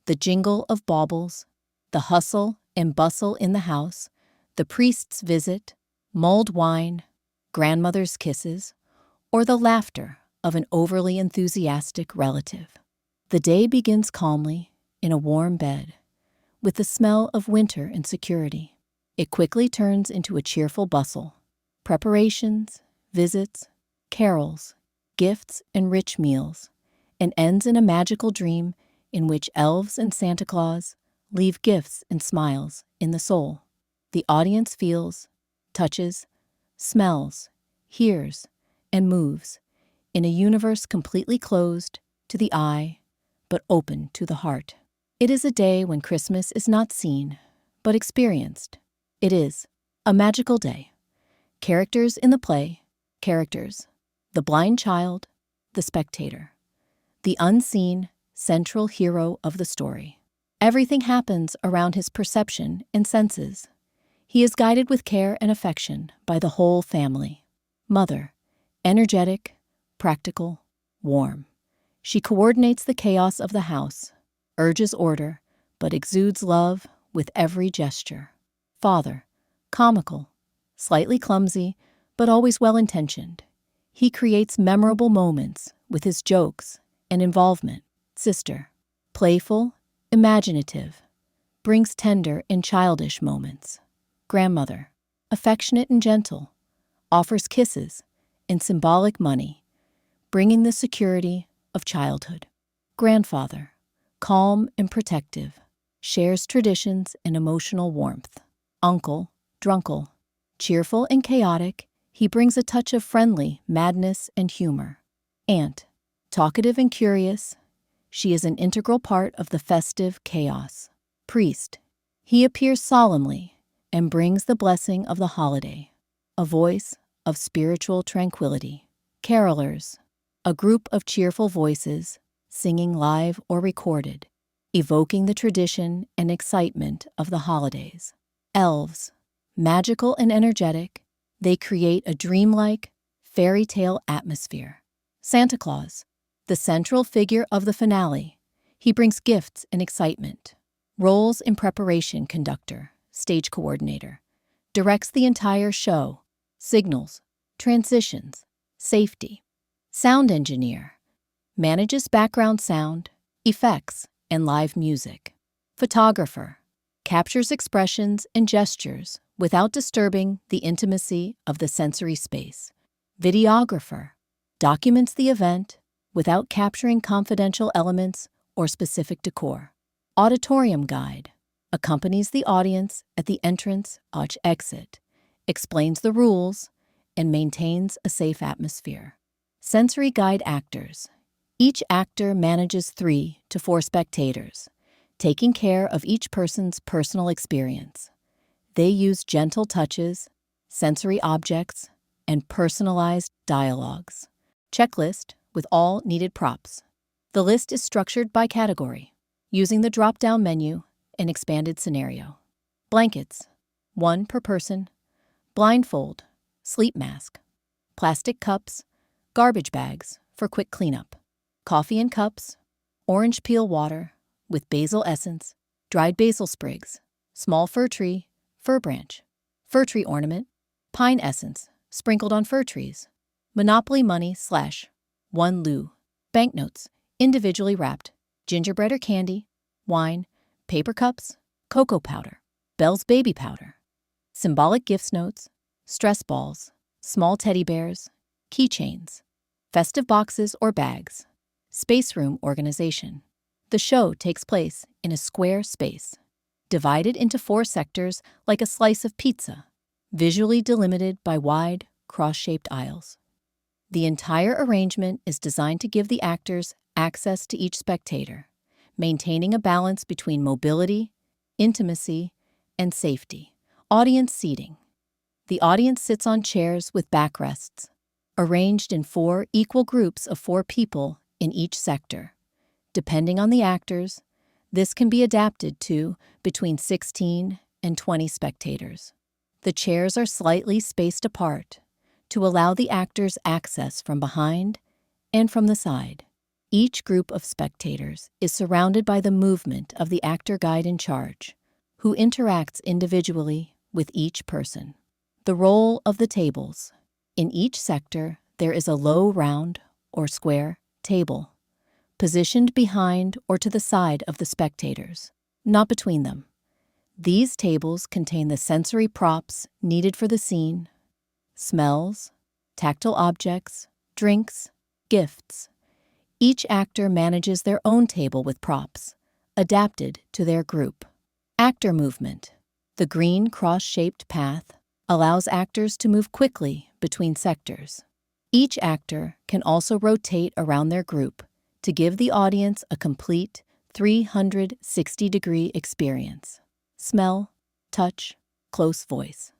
the jingle of baubles, the hustle and bustle in the house, the priest's visit, mulled wine, grandmother's kisses, or the laughter of an overly enthusiastic relative. The day begins calmly in a warm bed, with the smell of winter and security. It quickly turns into a cheerful bustle: preparations, visits, carols, gifts, and rich meals, and ends in a magical dream in which elves and Santa Claus leave gifts and smiles in the soul. The audience feels, touches, smells, hears, and moves in a universe completely closed to the eye but open to the heart. It is a day when Christmas is not seen, but experienced. It is a magical day. Characters in the play, characters: the blind child, the spectator, the unseen, central hero of the story. Everything happens around his perception and senses. He is guided with care and affection by the whole family. Mother: energetic, practical, warm. She coordinates the chaos of the house, urges order, but exudes love with every gesture. Father: comical, slightly clumsy, but always well-intentioned. He creates memorable moments with his jokes and involvement. Sister: playful, imaginative, brings tender and childish moments. Grandmother: affectionate and gentle, offers kisses and symbolic money, bringing the security of childhood. Grandfather: calm and protective, shares traditions and emotional warmth. Uncle: drunkle, cheerful and chaotic, he brings a touch of friendly madness and humor. Aunt: talkative and curious, she is an integral part of the festive chaos. Priest: he appears solemnly and brings the blessing of the holiday, a voice of spiritual tranquility. Carolers: a group of cheerful voices, singing live or recorded, evoking the tradition and excitement of the holidays. Elves: magical and energetic, they create a dreamlike, fairy tale atmosphere. Santa Claus: the central figure of the finale, he brings gifts and excitement. Roles in preparation: conductor, stage coordinator, directs the entire show, signals, transitions, safety. Sound engineer: manages background sound, effects, and live music. Photographer: captures expressions and gestures without disturbing the intimacy of the sensory space. Videographer: documents the event without capturing confidential elements or specific decor. Auditorium guide: accompanies the audience at the entrance/exit, explains the rules, and maintains a safe atmosphere. Sensory guide actors: each actor manages 3 to 4 spectators, taking care of each person's personal experience. They use gentle touches, sensory objects, and personalized dialogues. Checklist with all needed props. The list is structured by category, using the drop-down menu and expanded scenario. Blankets: 1 per person. Blindfold, sleep mask. Plastic cups, garbage bags for quick cleanup. Coffee in cups, orange peel water with basil essence, dried basil sprigs, small fir tree, fir branch, fir tree ornament, pine essence sprinkled on fir trees, Monopoly money /1 leu, banknotes, individually wrapped, gingerbread or candy, wine, paper cups, cocoa powder, Belle's baby powder, symbolic gifts notes, stress balls, small teddy bears, keychains, festive boxes or bags, space room organization. The show takes place in a square space, divided into 4 sectors like a slice of pizza, visually delimited by wide, cross-shaped aisles. The entire arrangement is designed to give the actors access to each spectator, maintaining a balance between mobility, intimacy, and safety. Audience seating. The audience sits on chairs with backrests, arranged in 4 equal groups of 4 people in each sector. Depending on the actors, this can be adapted to between 16 and 20 spectators. The chairs are slightly spaced apart to allow the actors access from behind and from the side. Each group of spectators is surrounded by the movement of the actor guide in charge, who interacts individually with each person. The role of the tables. In each sector, there is a low round or square table, positioned behind or to the side of the spectators, not between them. These tables contain the sensory props needed for the scene: smells, tactile objects, drinks, gifts. Each actor manages their own table with props, adapted to their group. Actor movement. The green cross-shaped path allows actors to move quickly between sectors. Each actor can also rotate around their group to give the audience a complete 360-degree experience. Smell, touch, close voice.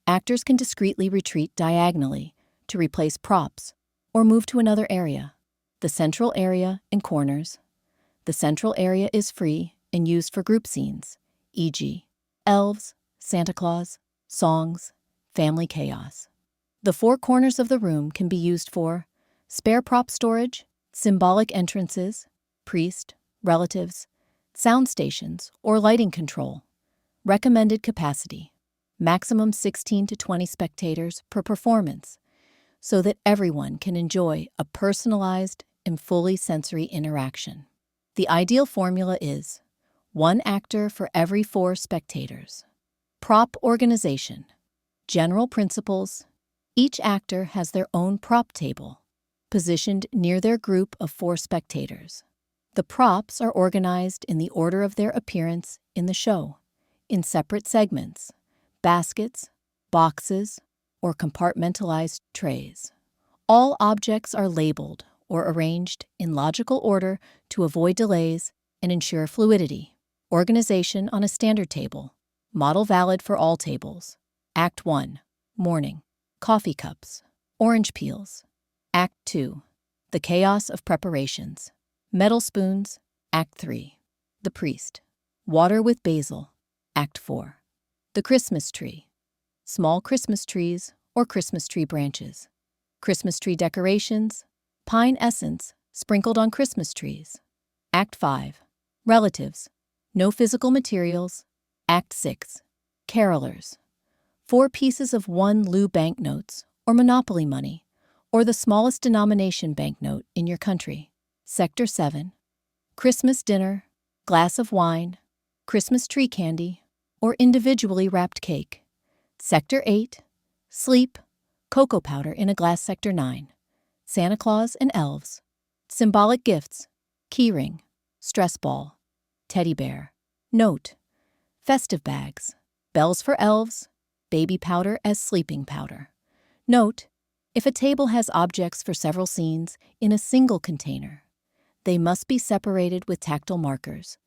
Actors can discreetly retreat diagonally to replace props or move to another area. The central area and corners. The central area is free and used for group scenes, e.g., elves, Santa Claus, songs, family chaos. The 4 corners of the room can be used for spare prop storage, symbolic entrances, priest, relatives, sound stations, or lighting control. Recommended capacity: maximum 16 to 20 spectators per performance, so that everyone can enjoy a personalized and fully sensory interaction. The ideal formula is 1 actor for every 4 spectators. Prop organization. General principles. Each actor has their own prop table, positioned near their group of 4 spectators. The props are organized in the order of their appearance in the show, in separate segments, baskets, boxes, or compartmentalized trays. All objects are labeled or arranged in logical order to avoid delays and ensure fluidity. Organization on a standard table. Model valid for all tables. Act 1. Morning. Coffee cups. Orange peels. Act 2. The chaos of preparations. Metal spoons. Act 3. The priest. Water with basil. Act 4. The Christmas tree. Small Christmas trees or Christmas tree branches. Christmas tree decorations. Pine essence sprinkled on Christmas trees. Act 5. Relatives. No physical materials. Act 6. Carolers. 4 pieces of 1 Lou banknotes or Monopoly money, or the smallest denomination banknote in your country. Sector 7. Christmas dinner, glass of wine, Christmas tree candy, or individually wrapped cake. Sector 8. Sleep, cocoa powder in a glass. Sector 9. Santa Claus and elves. Symbolic gifts, keyring, stress ball, teddy bear. Note: festive bags, bells for elves, baby powder as sleeping powder. Note: if a table has objects for several scenes in a single container, they must be separated with tactile markers,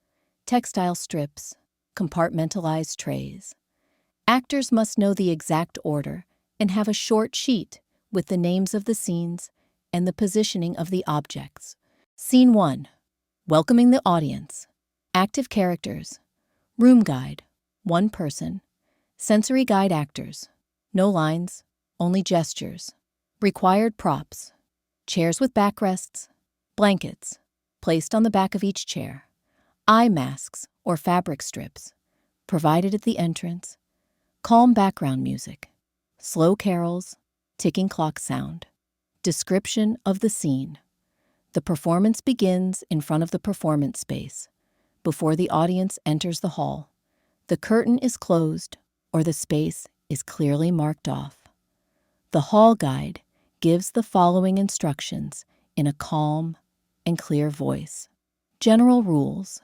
textile strips, compartmentalized trays. Actors must know the exact order and have a short sheet with the names of the scenes and the positioning of the objects. Scene 1. Welcoming the audience. Active characters. Room guide, 1 person. Sensory guide actors. No lines, only gestures. Required props. Chairs with backrests. Blankets, placed on the back of each chair. Eye masks or fabric strips, provided at the entrance. Calm background music. Slow carols, ticking clock sound. Description of the scene. The performance begins in front of the performance space, before the audience enters the hall. The curtain is closed or the space is clearly marked off. The hall guide gives the following instructions in a calm and clear voice. General rules.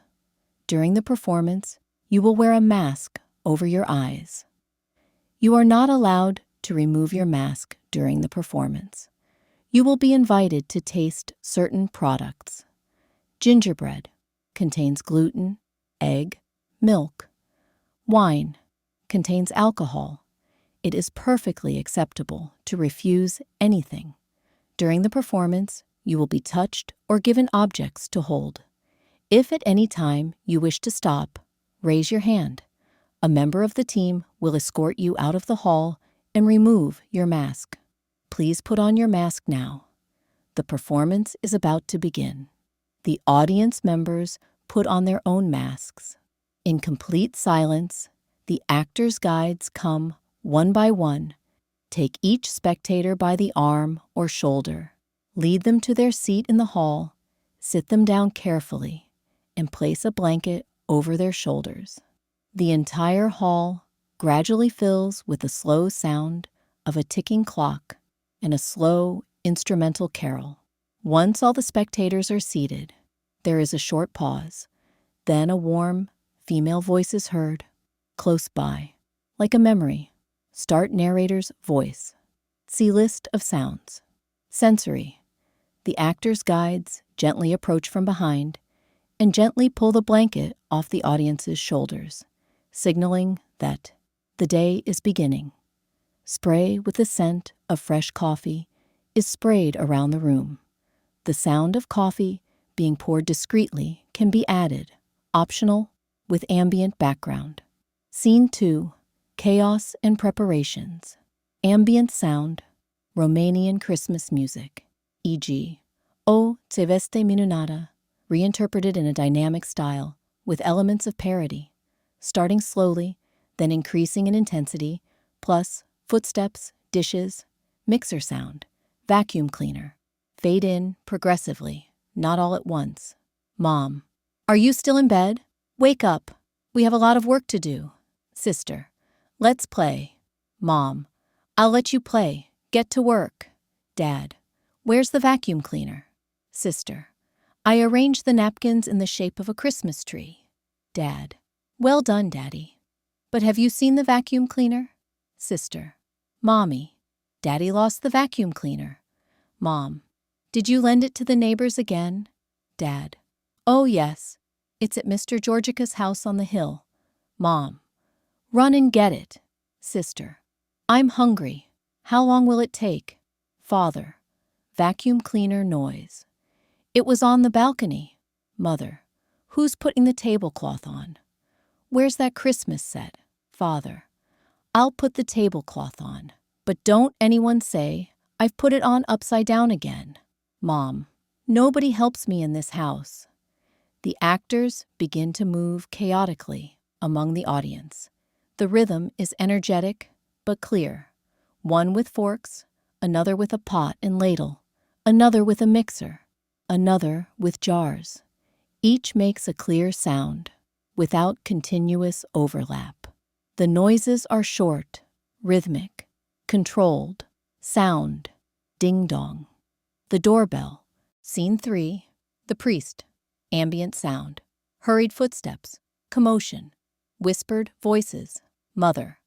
During the performance, you will wear a mask over your eyes. You are not allowed to remove your mask during the performance. You will be invited to taste certain products. Gingerbread contains gluten, egg, milk. Wine contains alcohol. It is perfectly acceptable to refuse anything. During the performance, you will be touched or given objects to hold. If at any time you wish to stop, raise your hand. A member of the team will escort you out of the hall and remove your mask. Please put on your mask now. The performance is about to begin. The audience members put on their own masks. In complete silence, the actors' guides come one by one, take each spectator by the arm or shoulder, lead them to their seat in the hall, sit them down carefully, and place a blanket over their shoulders. The entire hall gradually fills with the slow sound of a ticking clock and a slow instrumental carol. Once all the spectators are seated, there is a short pause. Then a warm female voice is heard, close by, like a memory. Start narrator's voice. See list of sounds. Sensory. The actor's guides gently approach from behind and gently pull the blanket off the audience's shoulders, signaling that the day is beginning. Spray with the scent of fresh coffee is sprayed around the room. The sound of coffee being poured discreetly can be added, optional, with ambient background. Scene 2. Chaos and preparations. Ambient sound. Romanian Christmas music, e.g. O Ce Veste Minunată, reinterpreted in a dynamic style with elements of parody, starting slowly, then increasing in intensity, plus footsteps, dishes, mixer sound, vacuum cleaner. Fade in progressively, not all at once. Mom. Are you still in bed? Wake up. We have a lot of work to do. Sister. Let's play. Mom. I'll let you play. Get to work. Dad. Where's the vacuum cleaner? Sister. I arranged the napkins in the shape of a Christmas tree. Dad. Well done, Daddy. But have you seen the vacuum cleaner? Sister. Mommy. Daddy lost the vacuum cleaner. Mom. Did you lend it to the neighbors again? Dad. Oh, yes. It's at Mr. Georgica's house on the hill. Mom. Run and get it. Sister. I'm hungry. How long will it take? Father. Vacuum cleaner noise. It was on the balcony. Mother. Who's putting the tablecloth on? Where's that Christmas set? Father. I'll put the tablecloth on, but don't anyone say I've put it on upside down again. Mom. Nobody helps me in this house. The actors begin to move chaotically among the audience. The rhythm is energetic but clear. One with forks, another with a pot and ladle, another with a mixer, another with jars. Each makes a clear sound, without continuous overlap. The noises are short, rhythmic, controlled, sound, ding-dong. The doorbell. Scene 3. The priest. Ambient sound. Hurried footsteps. Commotion. Whispered voices. Mother.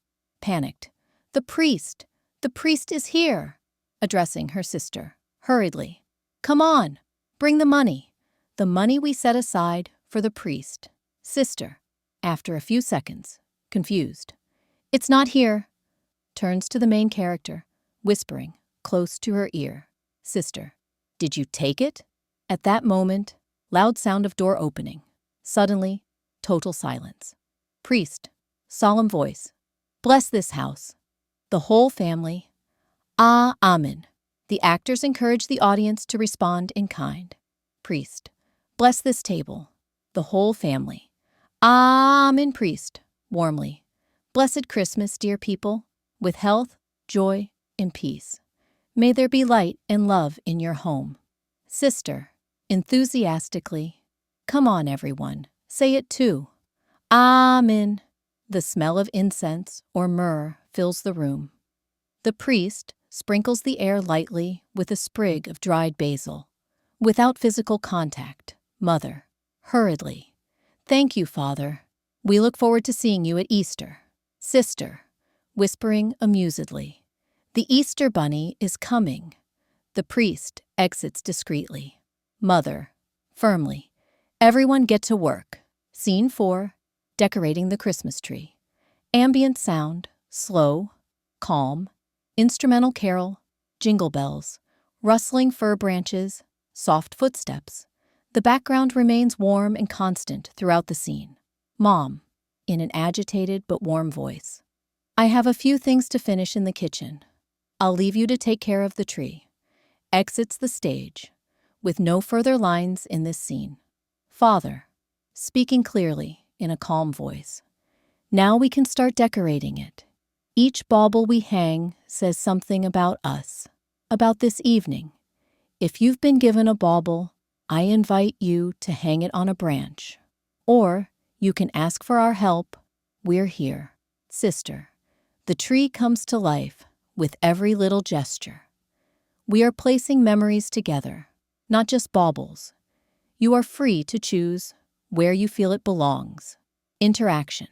Panicked. The priest! The priest is here! Addressing her sister. Hurriedly. Come on! Bring the money. The money we set aside for the priest. Sister. After a few seconds. Confused. It's not here. Turns to the main character, whispering, close to her ear. Sister. Did you take it? At that moment, loud sound of door opening. Suddenly, total silence. Priest. Solemn voice. Bless this house. The whole family. Amen. The actors encourage the audience to respond in kind. Priest. Bless this table. The whole family. Amen. Priest. Warmly. Blessed Christmas, dear people, with health, joy, and peace. May there be light and love in your home. Sister. Enthusiastically. Come on, everyone. Say it too. Amen. The smell of incense or myrrh fills the room. The priest sprinkles the air lightly with a sprig of dried basil. Without physical contact, Mother, hurriedly. Thank you, Father. We look forward to seeing you at Easter. Sister, whispering amusedly. The Easter bunny is coming. The priest exits discreetly. Mother, firmly. Everyone get to work. Scene 4, decorating the Christmas tree. Ambient sound, slow, calm. Instrumental carol, jingle bells, rustling fir branches, soft footsteps. The background remains warm and constant throughout the scene. Mom, in an agitated but warm voice. I have a few things to finish in the kitchen. I'll leave you to take care of the tree. Exits the stage, with no further lines in this scene. Father, speaking clearly in a calm voice. Now we can start decorating it. Each bauble we hang says something about us, about this evening. If you've been given a bauble, I invite you to hang it on a branch. Or you can ask for our help. We're here. Sister, the tree comes to life with every little gesture. We are placing memories together, not just baubles. You are free to choose where you feel it belongs. Interaction.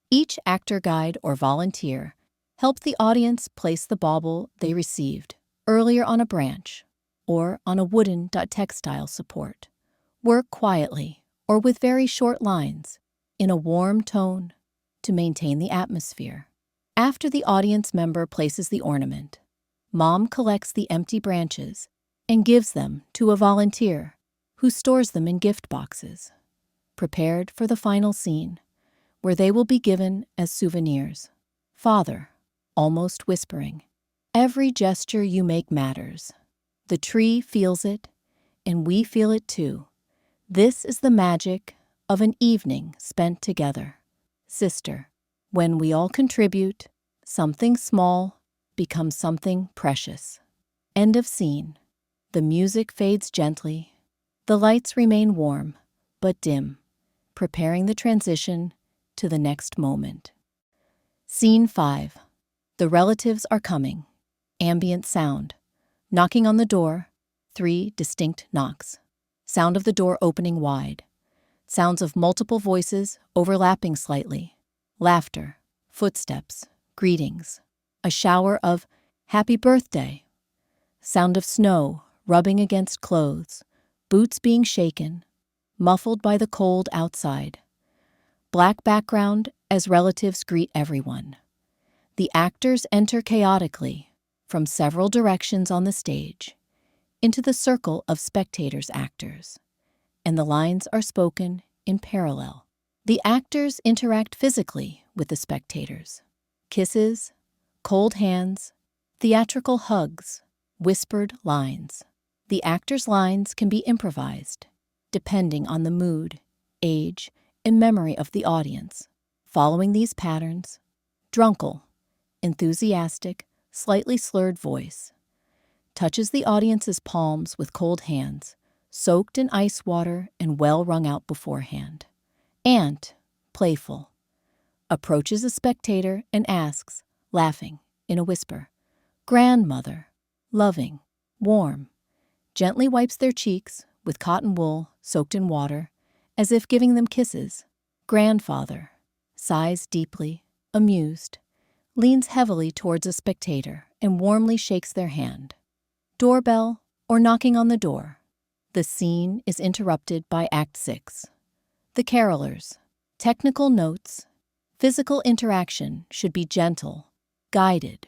Each actor, guide, or volunteer help the audience place the bauble they received earlier on a branch or on a wooden textile support. Work quietly or with very short lines in a warm tone to maintain the atmosphere. After the audience member places the ornament, Mom collects the empty branches and gives them to a volunteer who stores them in gift boxes, prepared for the final scene, where they will be given as souvenirs. Father, almost whispering, every gesture you make matters. The tree feels it, and we feel it too. This is the magic of an evening spent together. Sister, when we all contribute, something small becomes something precious. End of scene. The music fades gently. The lights remain warm, but dim, preparing the transition to the next moment. Scene 5. The relatives are coming. Ambient sound. Knocking on the door. 3 distinct knocks. Sound of the door opening wide. Sounds of multiple voices overlapping slightly. Laughter. Footsteps. Greetings. A shower of "Happy birthday." Sound of snow rubbing against clothes. Boots being shaken. Muffled by the cold outside. Black background as relatives greet everyone. The actors enter chaotically from several directions on the stage into the circle of spectators actors, and the lines are spoken in parallel. The actors interact physically with the spectators. Kisses, cold hands, theatrical hugs, whispered lines. The actors' lines can be improvised, depending on the mood, age, and memory of the audience. Following these patterns, Drunkle, enthusiastic, slightly slurred voice, touches the audience's palms with cold hands, soaked in ice water and well wrung out beforehand. Aunt, playful, approaches a spectator and asks, laughing, in a whisper, Grandmother, loving, warm, gently wipes their cheeks with cotton wool soaked in water, as if giving them kisses. Grandfather, sighs deeply, amused, leans heavily towards a spectator and warmly shakes their hand. Doorbell or knocking on the door. The scene is interrupted by Act 6. The carolers. Technical notes. Physical interaction should be gentle, guided,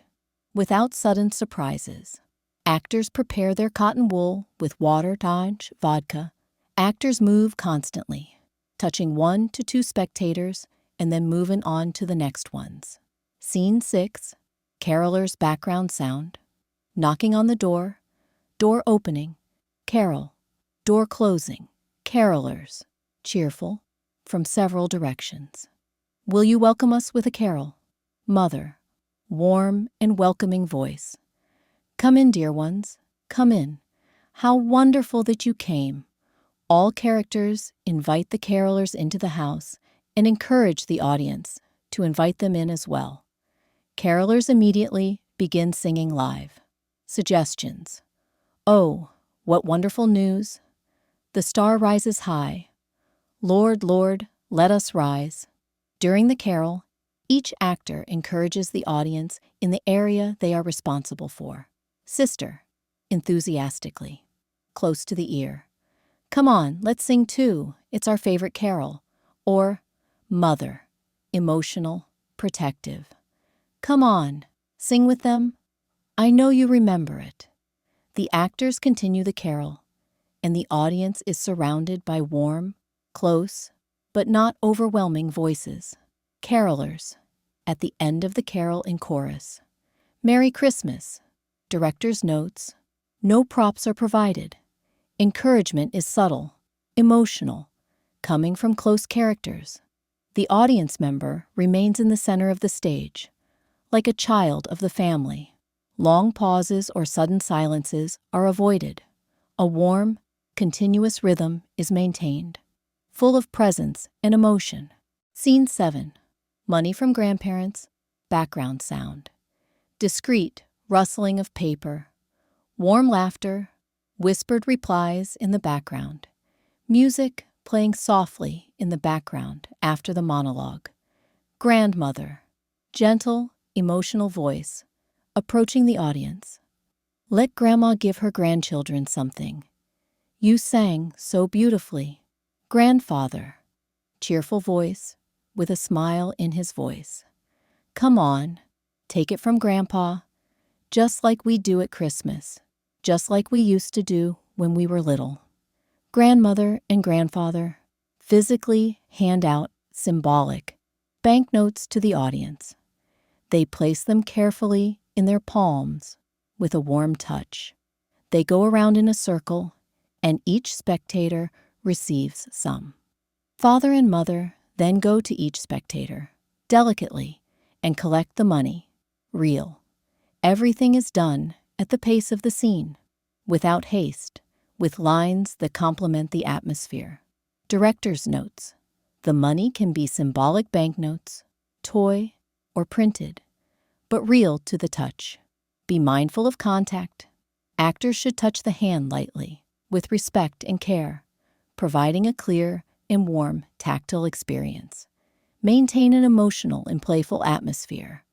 without sudden surprises. Actors prepare their cotton wool with water, vodka. Actors move constantly, touching 1 to 2 spectators and then moving on to the next ones. Scene 6. Carolers' background sound. Knocking on the door. Door opening. Carol. Door closing. Carolers. Cheerful. From several directions. Will you welcome us with a carol? Mother. Warm and welcoming voice. Come in, dear ones. Come in. How wonderful that you came. All characters invite the carolers into the house and encourage the audience to invite them in as well. Carolers immediately begin singing live. Suggestions. Oh, what wonderful news! The star rises high. Lord, Lord, let us rise. During the carol, each actor encourages the audience in the area they are responsible for. Sister, enthusiastically, close to the ear. Come on, let's sing too. It's our favorite carol. Or mother, emotional, protective. Come on, sing with them. I know you remember it. The actors continue the carol, and the audience is surrounded by warm, close, but not overwhelming voices. Carolers, at the end of the carol in chorus. Merry Christmas. Director's notes. No props are provided. Encouragement is subtle, emotional, coming from close characters. The audience member remains in the center of the stage, like a child of the family. Long pauses or sudden silences are avoided. A warm, continuous rhythm is maintained, full of presence and emotion. Scene 7. Money from grandparents, background sound. Discreet rustling of paper, warm laughter, whispered replies in the background. Music playing softly in the background after the monologue. Grandmother, gentle, emotional voice, approaching the audience. Let Grandma give her grandchildren something. You sang so beautifully. Grandfather, cheerful voice, with a smile in his voice. Come on, take it from Grandpa, just like we do at Christmas, just like we used to do when we were little. Grandmother and grandfather physically hand out symbolic banknotes to the audience. They place them carefully in their palms with a warm touch. They go around in a circle, and each spectator receives some. Father and mother then go to each spectator, delicately, and collect the money. Real. Everything is done at the pace of the scene, without haste, with lines that complement the atmosphere. Director's notes. The money can be symbolic banknotes, toy, or printed, but real to the touch. Be mindful of contact. Actors should touch the hand lightly, with respect and care, providing a clear and warm tactile experience. Maintain an emotional and playful atmosphere,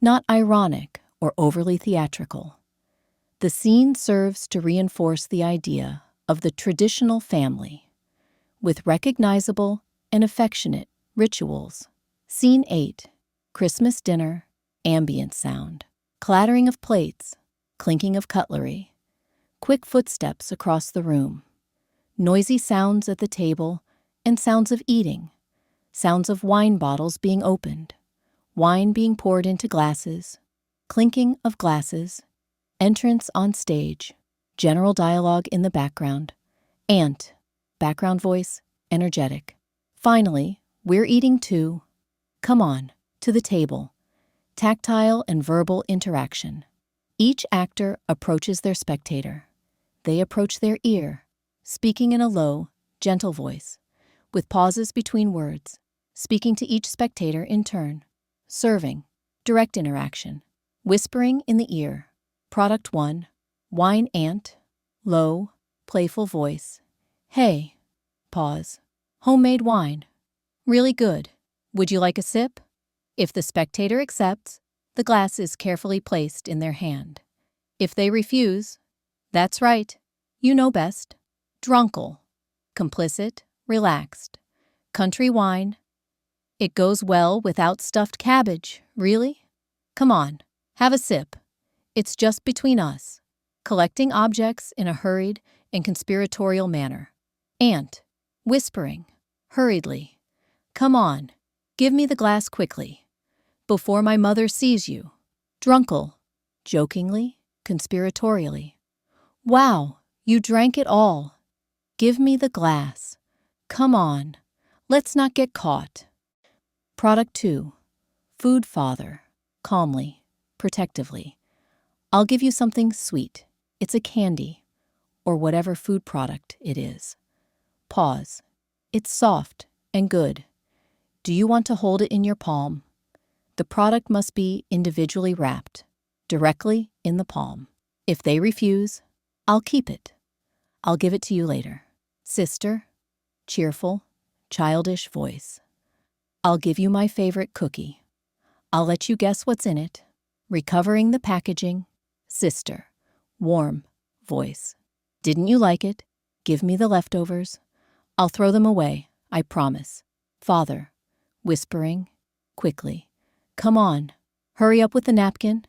not ironic or overly theatrical. The scene serves to reinforce the idea of the traditional family, with recognizable and affectionate rituals. Scene 8. Christmas dinner, ambient sound, clattering of plates, clinking of cutlery, quick footsteps across the room, noisy sounds at the table and sounds of eating, sounds of wine bottles being opened, wine being poured into glasses, clinking of glasses, entrance on stage, general dialogue in the background, aunt, background voice, energetic. Finally, we're eating too. Come on, to the table. Tactile and verbal interaction. Each actor approaches their spectator. They approach their ear, speaking in a low, gentle voice, with pauses between words, speaking to each spectator in turn. Serving, direct interaction, whispering in the ear. Product 1, wine aunt, low, playful voice. Hey, pause. Homemade wine. Really good. Would you like a sip? If the spectator accepts, the glass is carefully placed in their hand. If they refuse, that's right, you know best. Drunkle, complicit, relaxed. Country wine. It goes well without stuffed cabbage, really? Come on, have a sip. It's just between us. Collecting objects in a hurried and conspiratorial manner. Aunt, whispering, hurriedly. Come on, give me the glass quickly, before my mother sees you. Drunkle, jokingly, conspiratorially. Wow, you drank it all. Give me the glass. Come on, let's not get caught. Product 2, food father, calmly, protectively. I'll give you something sweet. It's a candy, or whatever food product it is. Pause. It's soft and good. Do you want to hold it in your palm? The product must be individually wrapped, directly in the palm. If they refuse, I'll keep it. I'll give it to you later. Sister, cheerful, childish voice. I'll give you my favorite cookie. I'll let you guess what's in it. Recovering the packaging. Sister, warm voice. Didn't you like it? Give me the leftovers. I'll throw them away, I promise. Father, whispering, quickly. Come on, hurry up with the napkin.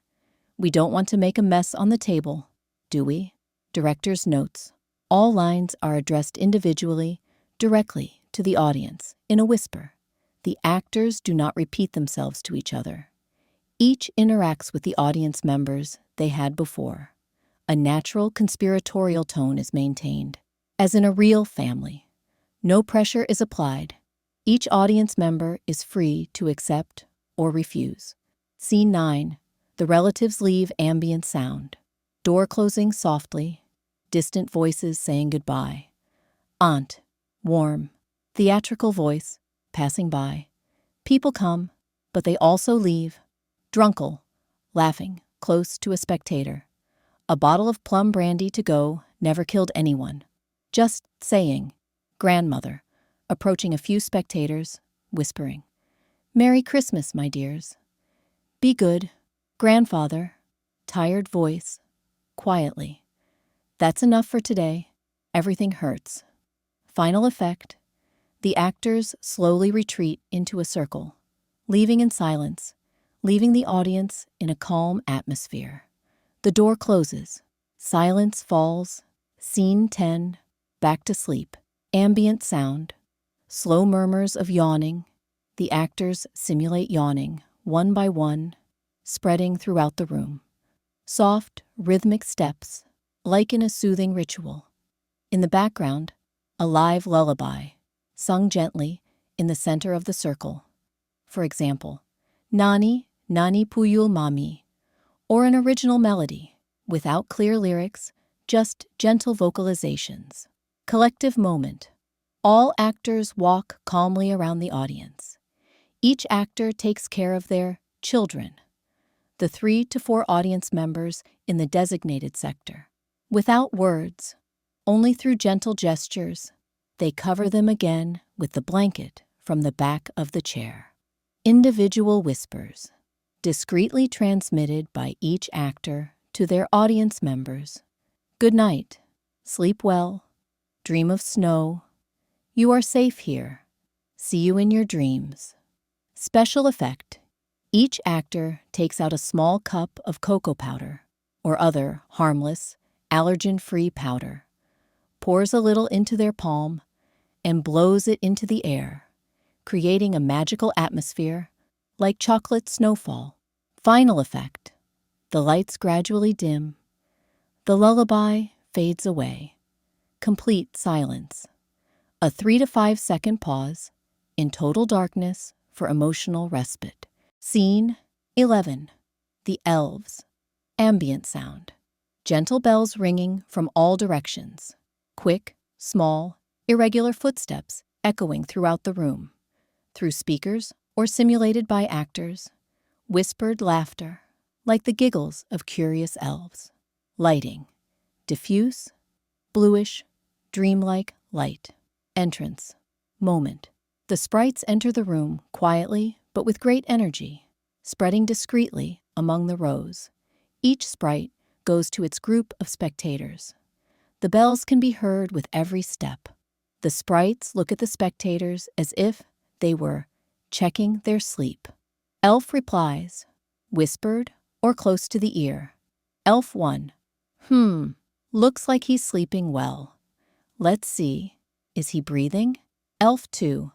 We don't want to make a mess on the table, do we? Director's notes. All lines are addressed individually, directly to the audience, in a whisper. The actors do not repeat themselves to each other. Each interacts with the audience members they had before. A natural conspiratorial tone is maintained, as in a real family. No pressure is applied. Each audience member is free to accept or refuse. Scene 9. The relatives leave ambient sound. Door closing softly. Distant voices saying goodbye. Aunt, warm, theatrical voice, passing by. People come, but they also leave. Drunkle, laughing, close to a spectator. A bottle of plum brandy to go never killed anyone. Just saying. Grandmother, approaching a few spectators, whispering. Merry Christmas, my dears. Be good. Grandfather, tired voice, quietly. That's enough for today. Everything hurts. Final effect. The actors slowly retreat into a circle, leaving in silence, leaving the audience in a calm atmosphere. The door closes. Silence falls. Scene 10. Back to sleep. Ambient sound. Slow murmurs of yawning. The actors simulate yawning, one by one, spreading throughout the room. Soft, rhythmic steps, like in a soothing ritual. In the background, a live lullaby, sung gently in the center of the circle. For example, Nani, Nani Puyul Mami, or an original melody, without clear lyrics, just gentle vocalizations. Collective moment. All actors walk calmly around the audience. Each actor takes care of their children, the 3 to 4 audience members in the designated sector. Without words, only through gentle gestures, they cover them again with the blanket from the back of the chair. Individual whispers, discreetly transmitted by each actor to their audience members. Good night. Sleep well. Dream of snow. You are safe here. See you in your dreams. Special effect. Each actor takes out a small cup of cocoa powder or other harmless, allergen-free powder, pours a little into their palm, and blows it into the air, creating a magical atmosphere like chocolate snowfall. Final effect. The lights gradually dim. The lullaby fades away. Complete silence. A 3 to 5 second pause in total darkness for emotional respite. Scene 11. The elves. Ambient sound. Gentle bells ringing from all directions. Quick, small, irregular footsteps echoing throughout the room. Through speakers or simulated by actors. Whispered laughter, like the giggles of curious elves. Lighting. Diffuse, bluish, dreamlike light. Entrance. Moment. The sprites enter the room quietly but with great energy, spreading discreetly among the rows. Each sprite goes to its group of spectators. The bells can be heard with every step. The sprites look at the spectators as if they were checking their sleep. Elf replies, whispered or close to the ear. Elf 1. Looks like he's sleeping well. Let's see. Is he breathing? Elf 2.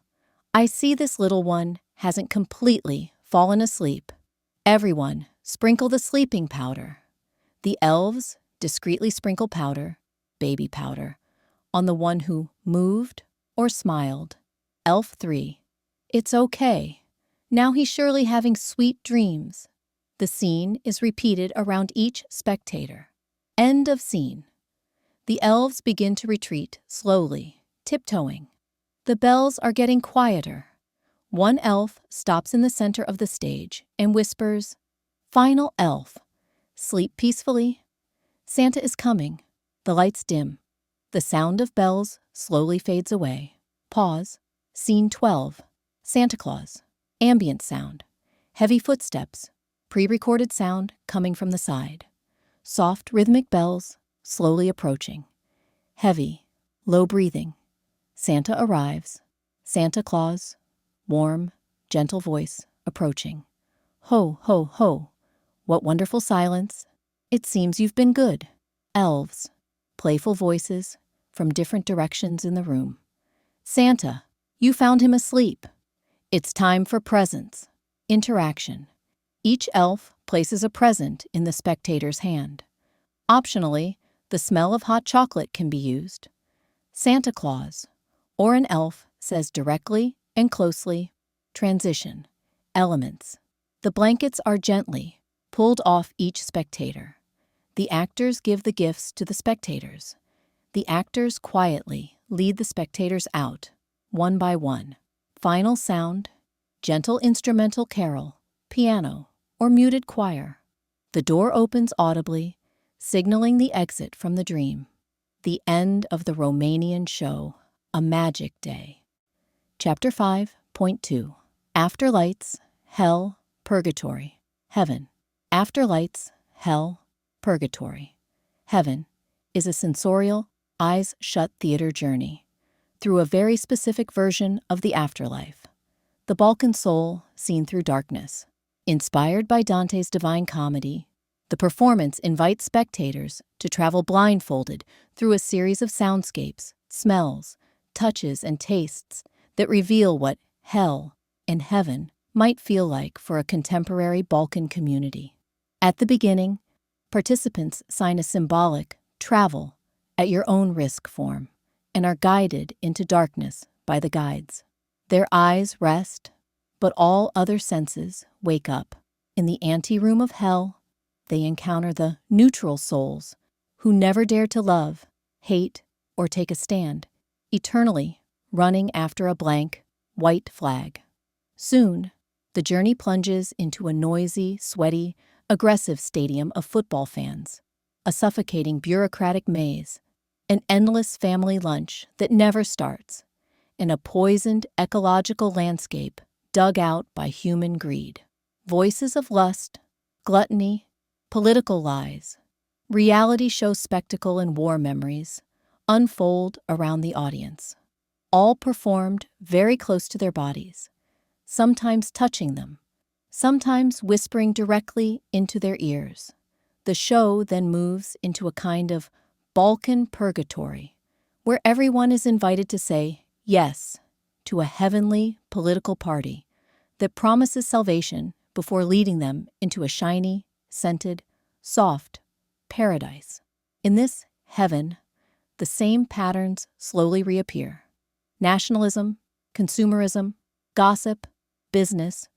I see this little one hasn't completely fallen asleep. Everyone, sprinkle the sleeping powder. The elves discreetly sprinkle powder, baby powder, on the one who moved or smiled. Elf 3. It's okay. Now he's surely having sweet dreams. The scene is repeated around each spectator. End of scene. The elves begin to retreat slowly, Tiptoeing. The bells are getting quieter. One elf stops in the center of the stage and whispers, "Final elf, sleep peacefully. Santa is coming." The lights dim. The sound of bells slowly fades away. Pause. Scene 12. Santa Claus. Ambient sound. Heavy footsteps. Pre-recorded sound coming from the side. Soft, rhythmic bells slowly approaching. Heavy, low breathing. Santa arrives. Santa Claus. Warm, gentle voice approaching. Ho, ho, ho. What wonderful silence. It seems you've been good. Elves. Playful voices from different directions in the room. Santa, you found him asleep. It's time for presents. Interaction. Each elf places a present in the spectator's hand. Optionally, the smell of hot chocolate can be used. Santa Claus, or an elf, says directly and closely. Transition. Elements. The blankets are gently pulled off each spectator. The actors give the gifts to the spectators. The actors quietly lead the spectators out, one by one. Final sound. Gentle instrumental carol, piano, or muted choir. The door opens audibly, signaling the exit from the dream. The end of the Romanian show, a magic day. Chapter 5.2. After lights, hell, purgatory, heaven. After lights, hell, purgatory, heaven is a sensorial, eyes-shut theater journey through a very specific version of the afterlife. The Balkan soul seen through darkness. Inspired by Dante's Divine Comedy, the performance invites spectators to travel blindfolded through a series of soundscapes, smells, touches, and tastes that reveal what hell and heaven might feel like for a contemporary Balkan community. At the beginning, participants sign a symbolic travel at your own risk form and are guided into darkness by the guides. Their eyes rest, but all other senses wake up. In the anteroom of hell, they encounter the neutral souls who never dare to love, hate, or take a stand, eternally running after a blank, white flag. Soon, the journey plunges into a noisy, sweaty, aggressive stadium of football fans, a suffocating bureaucratic maze, an endless family lunch that never starts, and a poisoned ecological landscape dug out by human greed. Voices of lust, gluttony, political lies, reality show spectacle and war memories unfold around the audience, all performed very close to their bodies, sometimes touching them, sometimes whispering directly into their ears. The show then moves into a kind of Balkan purgatory, where everyone is invited to say yes to a heavenly political party that promises salvation before leading them into a shiny, scented, soft paradise. In this heaven, the same patterns slowly reappear. Nationalism, consumerism, gossip, business,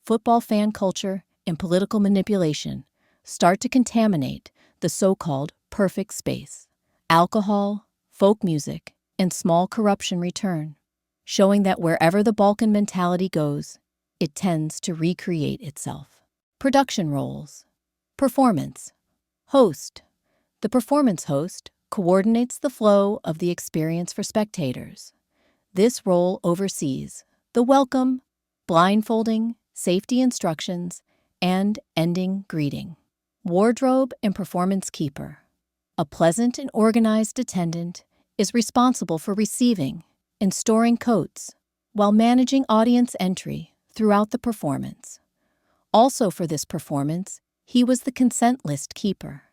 football fan culture, and political manipulation start to contaminate the so-called perfect space. Alcohol, folk music, and small corruption return, showing that wherever the Balkan mentality goes, it tends to recreate itself. Production roles. Performance. Host. The performance host coordinates the flow of the experience for spectators. This role oversees the welcome, blindfolding, safety instructions, and ending greeting. Wardrobe and performance keeper. A pleasant and organized attendant is responsible for receiving and storing coats while managing audience entry throughout the performance. Also for this performance, he was the consent list keeper,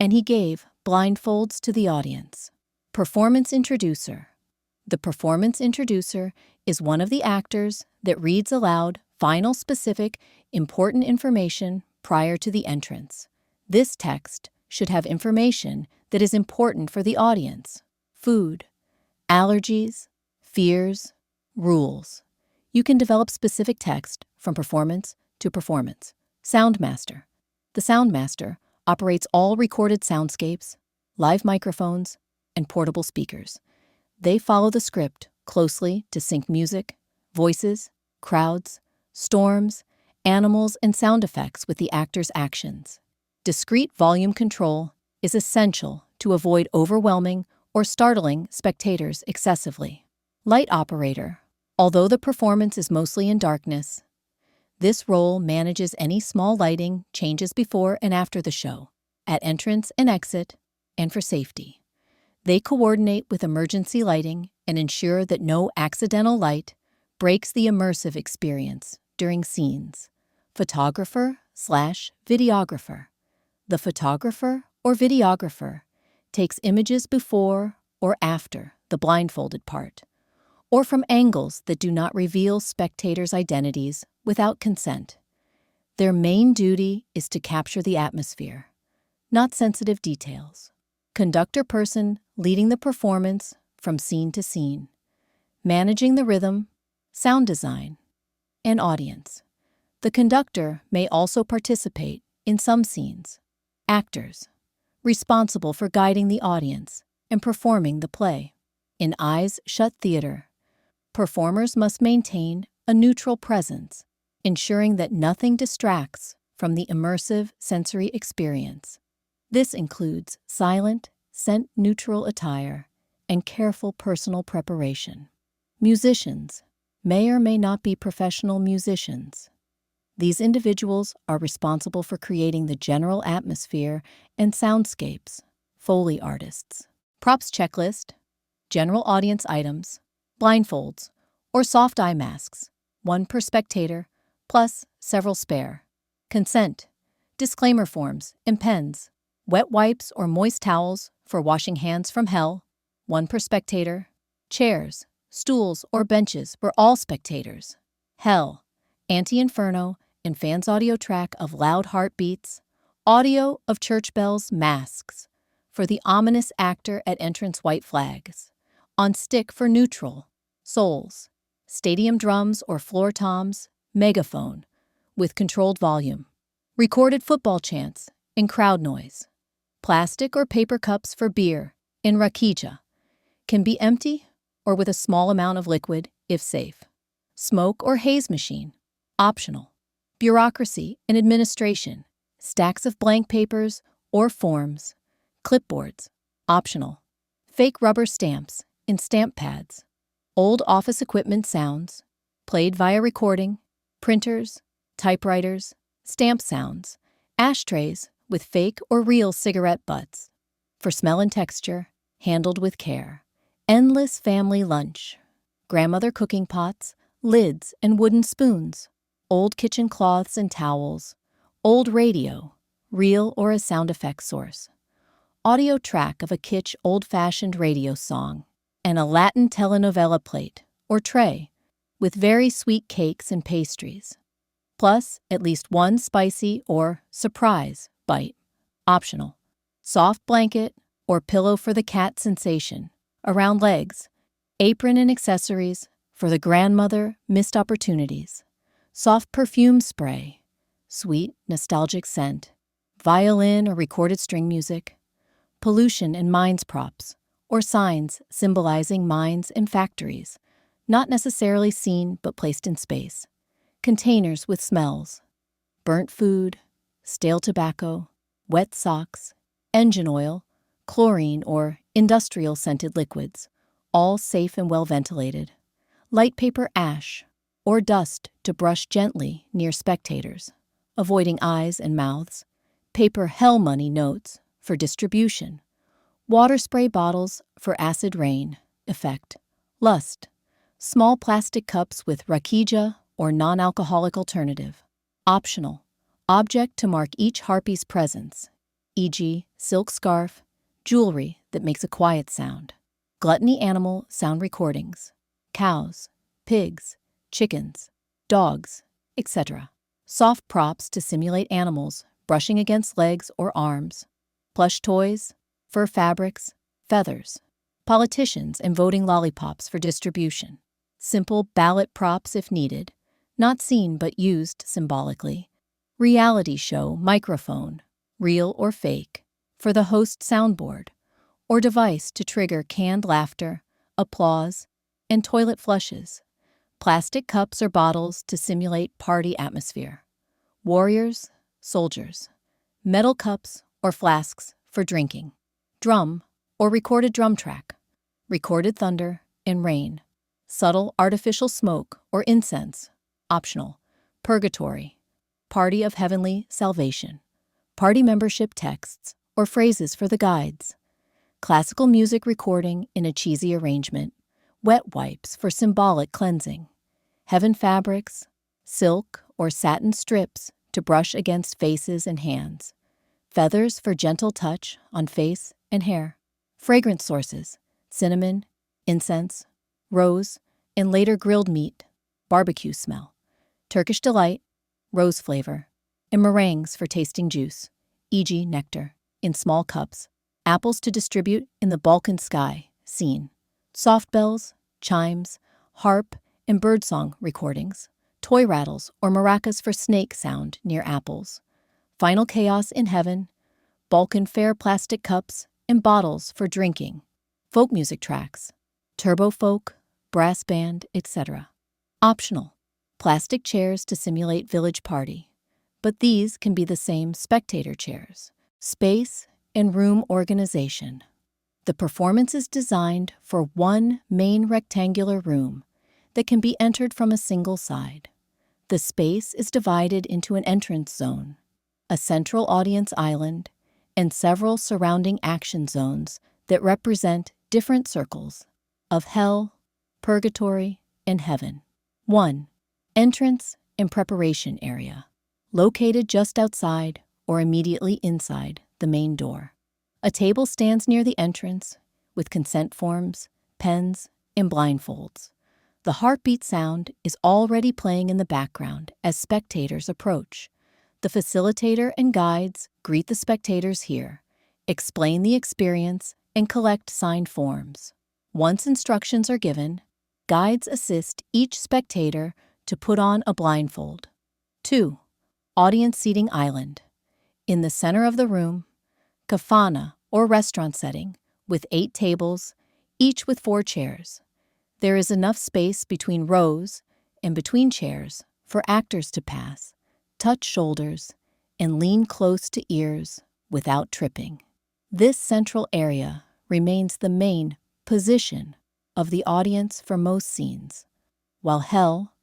and he gave blindfolds to the audience. Performance introducer. The performance introducer is one of the actors that reads aloud final specific, important information prior to the entrance. This text should have information that is important for the audience: food, allergies, fears, rules. You can develop specific text from performance to performance. Soundmaster. The Soundmaster operates all recorded soundscapes, live microphones, and portable speakers. They follow the script closely to sync music, voices, crowds, storms, animals, and sound effects with the actor's actions. Discrete volume control is essential to avoid overwhelming or startling spectators excessively. Light operator. Although the performance is mostly in darkness, this role manages any small lighting changes before and after the show, at entrance and exit, and for safety. They coordinate with emergency lighting and ensure that no accidental light breaks the immersive experience during scenes. Photographer/videographer. The photographer or videographer takes images before or after the blindfolded part, or from angles that do not reveal spectators' identities without consent. Their main duty is to capture the atmosphere, not sensitive details. Conductor person leading the performance from scene to scene, managing the rhythm, sound design, and audience. The conductor may also participate in some scenes. Actors, responsible for guiding the audience and performing the play. In Eyes-Shu Theater, performers must maintain a neutral presence, ensuring that nothing distracts from the immersive sensory experience. This includes silent, scent-neutral attire and careful personal preparation. Musicians may or may not be professional musicians. These individuals are responsible for creating the general atmosphere and soundscapes. Foley artists. Props checklist, general audience items, blindfolds, or soft eye masks, one per spectator, plus several spare. Consent, disclaimer forms and pens, wet wipes or moist towels for washing hands from hell, one per spectator. Chairs, stools, or benches for all spectators. Hell, anti-inferno, and fans' audio track of loud heartbeats, audio of church bells, masks, for the ominous actor at entrance white flags, on stick for neutral, souls, stadium drums or floor toms, megaphone, with controlled volume, recorded football chants and crowd noise, plastic or paper cups for beer in rakija, can be empty or with a small amount of liquid if safe. Smoke or haze machine, optional. Bureaucracy and administration, stacks of blank papers or forms, clipboards, optional. Fake rubber stamps and stamp pads, old office equipment sounds, played via recording, printers, typewriters, stamp sounds, ashtrays with fake or real cigarette butts. For smell and texture, handled with care. Endless family lunch, grandmother cooking pots, lids and wooden spoons, old kitchen cloths and towels, old radio, real or a sound effect source, audio track of a kitsch old-fashioned radio song, and a Latin telenovela plate or tray with very sweet cakes and pastries, plus at least one spicy or surprise bite, optional. Soft blanket or pillow for the cat sensation, around legs, apron and accessories for the grandmother missed opportunities, soft perfume spray, sweet nostalgic scent, violin or recorded string music, pollution and mines props, or signs symbolizing mines and factories, not necessarily seen but placed in space, containers with smells, burnt food, stale tobacco, wet socks, engine oil, chlorine or industrial scented liquids, all safe and well ventilated, light paper ash, or dust to brush gently near spectators, avoiding eyes and mouths, paper hell money notes for distribution, water spray bottles for acid rain effect, lust, small plastic cups with rakija or non-alcoholic alternative, optional, object to mark each harpy's presence, e.g. silk scarf, jewelry that makes a quiet sound, gluttony animal sound recordings, cows, pigs, chickens, dogs, etc. Soft props to simulate animals brushing against legs or arms, plush toys, fur fabrics, feathers, politicians and voting lollipops for distribution, simple ballot props if needed, not seen but used symbolically, reality show microphone, real or fake, for the host soundboard, or device to trigger canned laughter, applause, and toilet flushes. Plastic cups or bottles to simulate party atmosphere. Warriors, soldiers. Metal cups or flasks for drinking. Drum or recorded drum track. Recorded thunder and rain. Subtle artificial smoke or incense. Optional. Purgatory. Party of heavenly salvation. Party membership texts or phrases for the guides. Classical music recording in a cheesy arrangement. Wet wipes for symbolic cleansing. Heaven fabrics, silk or satin strips to brush against faces and hands. Feathers for gentle touch on face and hair. Fragrance sources, cinnamon, incense, rose, and later grilled meat, barbecue smell. Turkish delight, rose flavor, and meringues for tasting juice, e.g. nectar, in small cups. Apples to distribute in the Balkan sky, scene. Soft bells, chimes, harp, and birdsong recordings. Toy rattles or maracas for snake sound near apples. Final chaos in heaven. Balkan fair plastic cups and bottles for drinking. Folk music tracks. Turbo folk, brass band, etc. Optional. Plastic chairs to simulate village party. But these can be the same spectator chairs. Space and room organization. The performance is designed for one main rectangular room that can be entered from a single side. The space is divided into an entrance zone, a central audience island, and several surrounding action zones that represent different circles of hell, purgatory, and heaven. 1. Entrance and preparation area, located just outside or immediately inside the main door. A table stands near the entrance with consent forms, pens, and blindfolds. The heartbeat sound is already playing in the background as spectators approach. The facilitator and guides greet the spectators here, explain the experience, and collect signed forms. Once instructions are given, guides assist each spectator to put on a blindfold. 2. Audience seating island. In the center of the room, kafana or restaurant setting with 8 tables, each with 4 chairs. There is enough space between rows and between chairs for actors to pass, touch shoulders, and lean close to ears without tripping. This central area remains the main position of the audience for most scenes, while hell,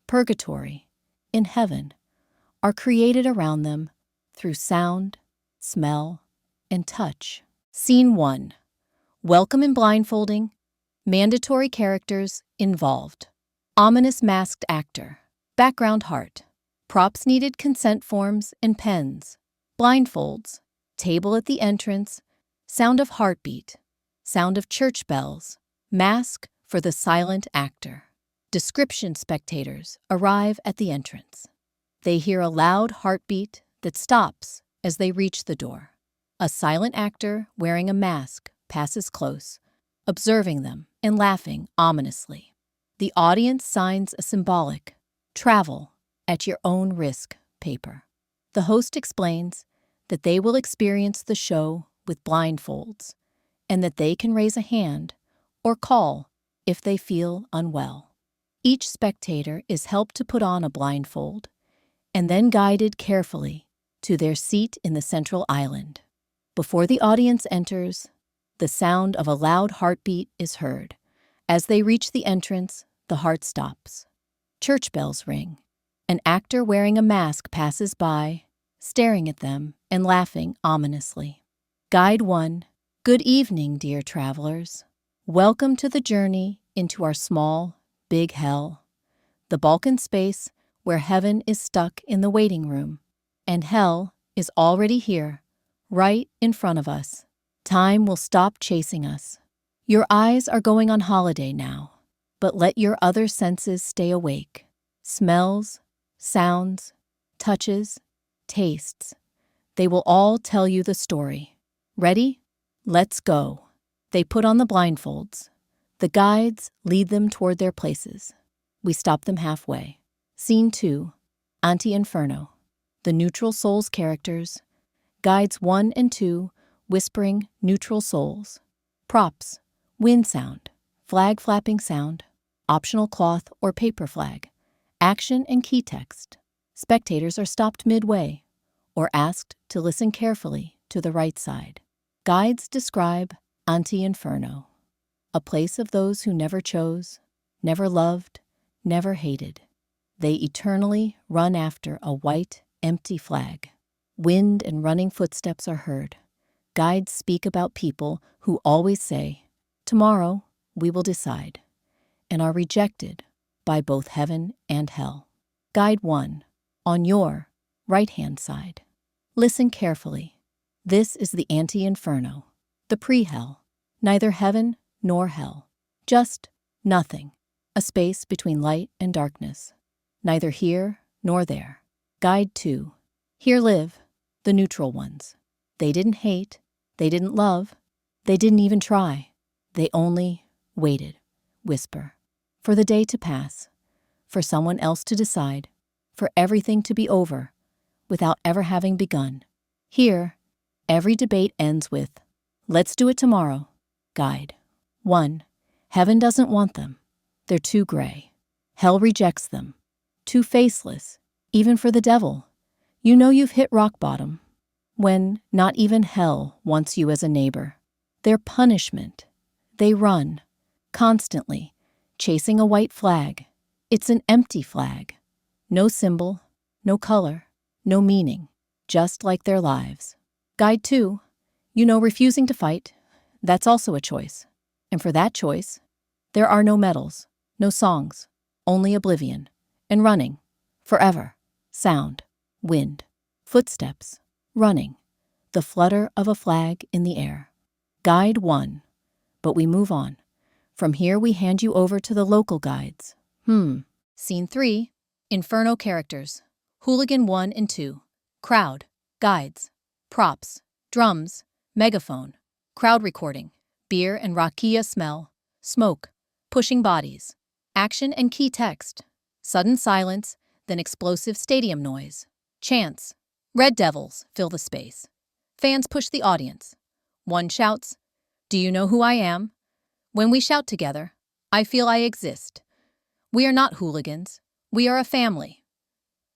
purgatory, and heaven are created around them through sound, smell, and touch. Scene 1. Welcome and blindfolding. Mandatory characters involved. Ominous masked actor. Background heart. Props needed consent forms and pens. Blindfolds. Table at the entrance. Sound of heartbeat. Sound of church bells. Mask for the silent actor. Description: spectators arrive at the entrance. They hear a loud heartbeat that stops as they reach the door. A silent actor wearing a mask passes close, observing them and laughing ominously. The audience signs a symbolic "travel at your own risk" paper. The host explains that they will experience the show with blindfolds and that they can raise a hand or call if they feel unwell. Each spectator is helped to put on a blindfold and then guided carefully to their seat in the central island. Before the audience enters, the sound of a loud heartbeat is heard. As they reach the entrance, the heart stops. Church bells ring. An actor wearing a mask passes by, staring at them and laughing ominously. Guide 1. Good evening, dear travelers. Welcome to the journey into our small, big hell, the Balkan space where heaven is stuck in the waiting room, and hell is already here, right in front of us. Time will stop chasing us. Your eyes are going on holiday now, but let your other senses stay awake. Smells, sounds, touches, tastes. They will all tell you the story. Ready? Let's go. They put on the blindfolds. The guides lead them toward their places. We stop them halfway. Scene 2. Anti-Inferno. The neutral souls characters. Guides 1 and 2 whispering neutral souls. Props. Wind sound. flag flapping sound, optional cloth or paper flag, action and key text. Spectators are stopped midway or asked to listen carefully to the right side. Guides describe Anti-Inferno, a place of those who never chose, never loved, never hated. They eternally run after a white, empty flag. Wind and running footsteps are heard. Guides speak about people who always say, "Tomorrow we will decide," and are rejected by both heaven and hell. Guide 1, on your right-hand side. Listen carefully. This is the Anti-Inferno, the pre-hell, neither heaven nor hell, just nothing, a space between light and darkness, neither here nor there. Guide 2, here live the neutral ones. They didn't hate, they didn't love, they didn't even try. They only waited, whisper, for the day to pass, for someone else to decide, for everything to be over, without ever having begun. Here, every debate ends with, "Let's do it tomorrow." Guide 1, heaven doesn't want them. They're too gray. Hell rejects them. Too faceless, even for the devil. You know you've hit rock bottom when not even hell wants you as a neighbor. Their punishment. They run, constantly, chasing a white flag. It's an empty flag. No symbol, no color, no meaning, just like their lives. Guide 2, you know refusing to fight, that's also a choice. And for that choice, there are no medals, no songs, only oblivion, and running, forever, sound, wind, footsteps, running, the flutter of a flag in the air. Guide 1, but we move on. From here we hand you over to the local guides. Scene 3, Inferno characters, Hooligan 1 and 2, crowd, guides, props, drums, megaphone, crowd recording, beer and rakia smell, smoke, pushing bodies, action and key text, sudden silence, then explosive stadium noise, chants, red devils fill the space. Fans push the audience. One shouts, "Do you know who I am?" When we shout together, I feel I exist. We are not hooligans. We are a family.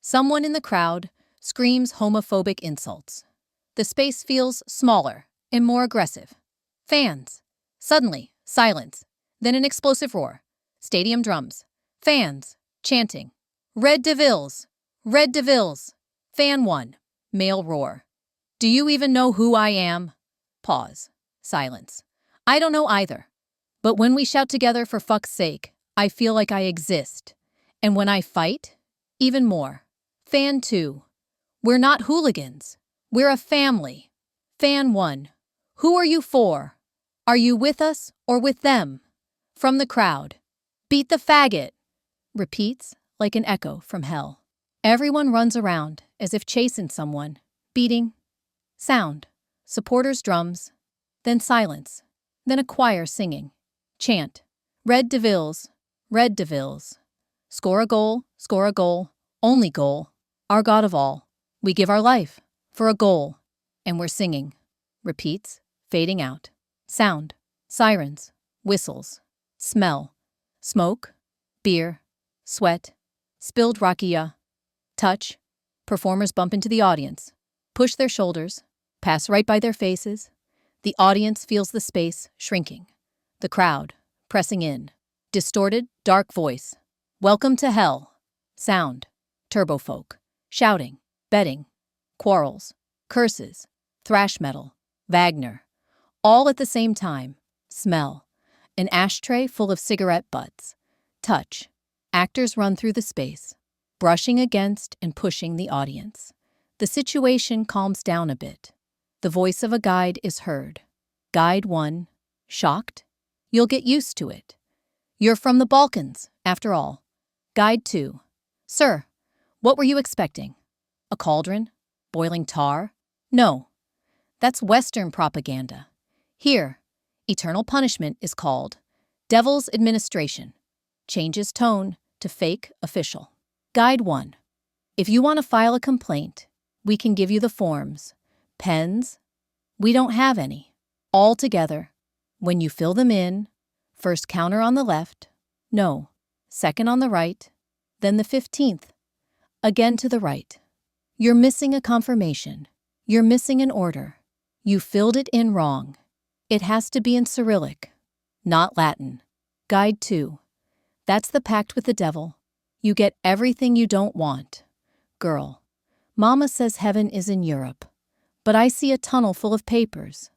Someone in the crowd screams homophobic insults. The space feels smaller and more aggressive. Fans. Suddenly, silence, then an explosive roar. Stadium drums. Fans, chanting. "Red Devils! Red Devils!" Fan 1, male roar. "Do you even know who I am?" Pause. Silence. "I don't know either. But when we shout together for fuck's sake, I feel like I exist. And when I fight, even more." Fan 2, "We're not hooligans. We're a family." Fan 1, "Who are you for? Are you with us or with them?" From the crowd, "Beat the faggot!" Repeats like an echo from hell. Everyone runs around as if chasing someone, beating. Sound, supporters' drums, then silence, then a choir singing. Chant, "Red Devils, Red Devils." Score a goal, only goal, our God of all. We give our life for a goal, and we're singing. Repeats, fading out. Sound, sirens, whistles, smell, smoke, beer, sweat, spilled rakia, touch, performers bump into the audience, push their shoulders, pass right by their faces. The audience feels the space shrinking. The crowd, pressing in. Distorted, dark voice. "Welcome to hell." Sound, turbofolk, shouting, betting, quarrels, curses, thrash metal, Wagner. All at the same time. Smell, an ashtray full of cigarette butts. Touch, actors run through the space, brushing against and pushing the audience. The situation calms down a bit. The voice of a guide is heard. Guide 1, shocked? You'll get used to it. You're from the Balkans, after all. Guide 2, sir, what were you expecting? A cauldron? Boiling tar? No, that's Western propaganda. Here, eternal punishment is called Devil's Administration. Changes tone to fake official. Guide 1, if you want to file a complaint, we can give you the forms. Pens? We don't have any. All together, when you fill them in, First counter on the left. No. Second on the right. Then the 15th. Again to the right. You're missing a confirmation. You're missing an order. You filled it in wrong. It has to be in Cyrillic, not Latin. Guide 2. That's the pact with the devil. You get everything you don't want. Girl, Mama says heaven is in Europe, but I see a tunnel full of papers.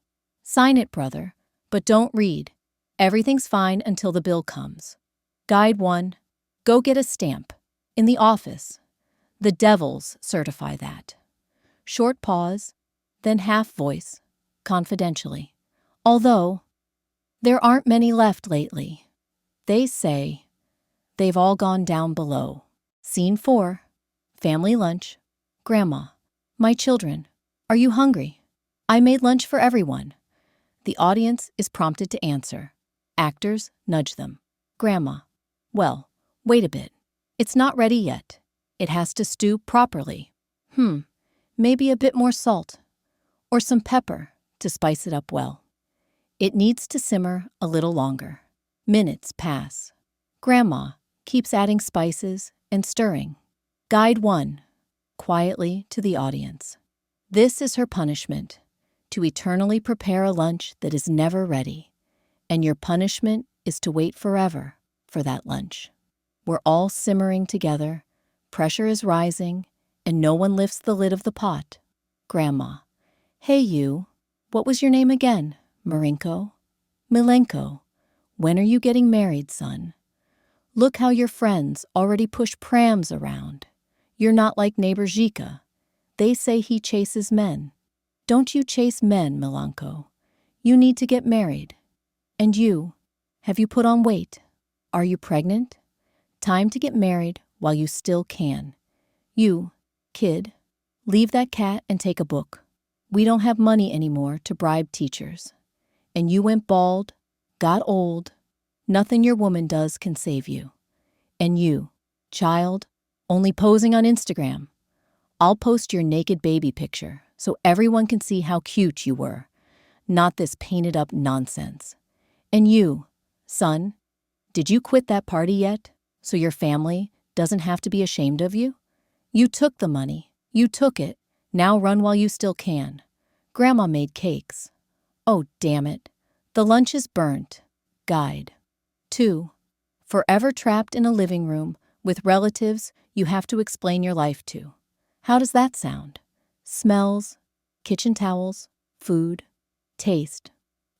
Sign it, brother, but don't read. Everything's fine until the bill comes. Guide 1. Go get a stamp. In the office. The devils certify that. Short pause, then half voice, confidentially. Although, there aren't many left lately. They say they've all gone down below. Scene 4. Family lunch. Grandma. My children. Are you hungry? I made lunch for everyone. The audience is prompted to answer. Actors nudge them. Grandma. Well, wait a bit. It's not ready yet. It has to stew properly. Maybe a bit more salt. Or some pepper to spice it up well. It needs to simmer a little longer. Minutes pass. Grandma keeps adding spices and stirring. Guide 1. Quietly to the audience. This is her punishment, to eternally prepare a lunch that is never ready. And your punishment is to wait forever for that lunch. We're all simmering together, pressure is rising, and no one lifts the lid of the pot. Grandma. Hey you, what was your name again? Marinko? Milenko. When are you getting married, son? Look how your friends already push prams around. You're not like neighbor Zhika. They say he chases men. Don't you chase men, Milanko. You need to get married. And you, have you put on weight? Are you pregnant? Time to get married while you still can. You, kid, leave that cat and take a book. We don't have money anymore to bribe teachers. And you went bald, got old. Nothing your woman does can save you. And you, child, only posing on Instagram. I'll post your naked baby picture so everyone can see how cute you were, not this painted-up nonsense. And you, son, did you quit that party yet, so your family doesn't have to be ashamed of you? You took the money. You took it. Now run while you still can. Grandma made cakes. Oh, damn it. The lunch is burnt. Guide. 2. Forever trapped in a living room with relatives you have to explain your life to. How does that sound? Smells, kitchen towels, food, taste,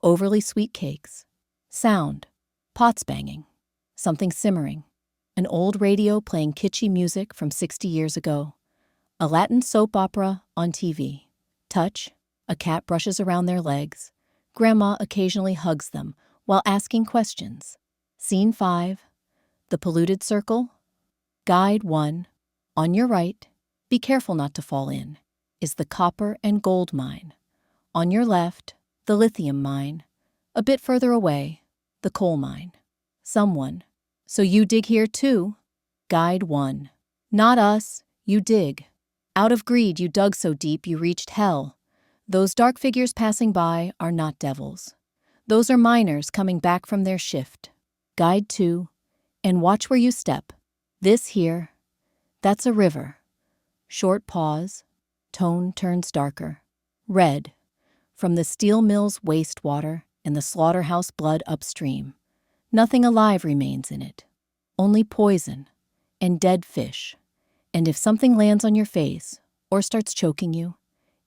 overly sweet cakes, sound, pots banging, something simmering, an old radio playing kitschy music from 60 years ago, a Latin soap opera on TV, touch, a cat brushes around their legs, grandma occasionally hugs them while asking questions. Scene 5, the polluted circle. Guide 1, on your right, be careful not to fall in, is the copper and gold mine. On your left, the lithium mine. A bit further away, the coal mine. Someone. So you dig here too? Guide 1. Not us, you dig. Out of greed you dug so deep you reached hell. Those dark figures passing by are not devils. Those are miners coming back from their shift. Guide 2. And watch where you step. This here, that's a river. Short pause. Tone turns darker. Red. From the steel mill's wastewater and the slaughterhouse blood upstream. Nothing alive remains in it. Only poison and dead fish. And if something lands on your face or starts choking you,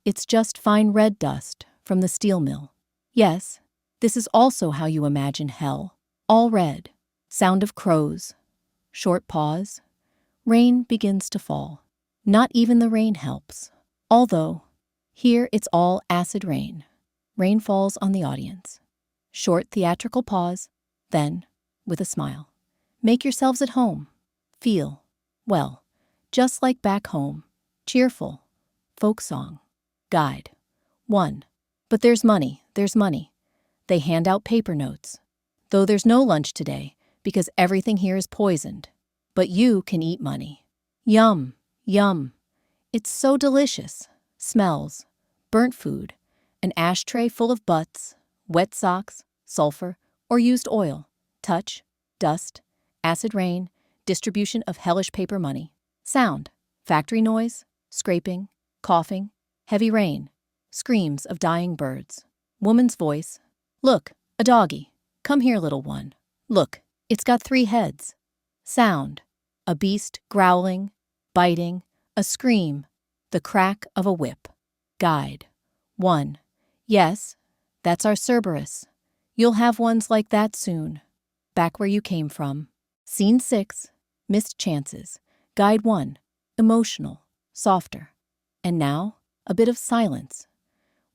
it's just fine red dust from the steel mill. Yes, this is also how you imagine hell. All red. Sound of crows. Short pause. Rain begins to fall. Not even the rain helps. Although, here it's all acid rain. Rain falls on the audience. Short theatrical pause. Then, with a smile. Make yourselves at home. Feel, well, just like back home. Cheerful. Folk song. Guide. 1. But there's money, there's money. They hand out paper notes. Though there's no lunch today, because everything here is poisoned. But you can eat money. Yum, yum. It's so delicious. Smells. Burnt food. An ashtray full of butts, wet socks, sulfur, or used oil. Touch, dust, acid rain, distribution of hellish paper money. Sound, factory noise, scraping, coughing, heavy rain, screams of dying birds. Woman's voice. Look, a doggy. Come here, little one. Look, it's got 3 heads. Sound, a beast growling, biting, a scream, the crack of a whip. Guide. 1. Yes, that's our Cerberus. You'll have ones like that soon. Back where you came from. Scene 6. Missed chances. Guide 1. Emotional, softer. And now, a bit of silence.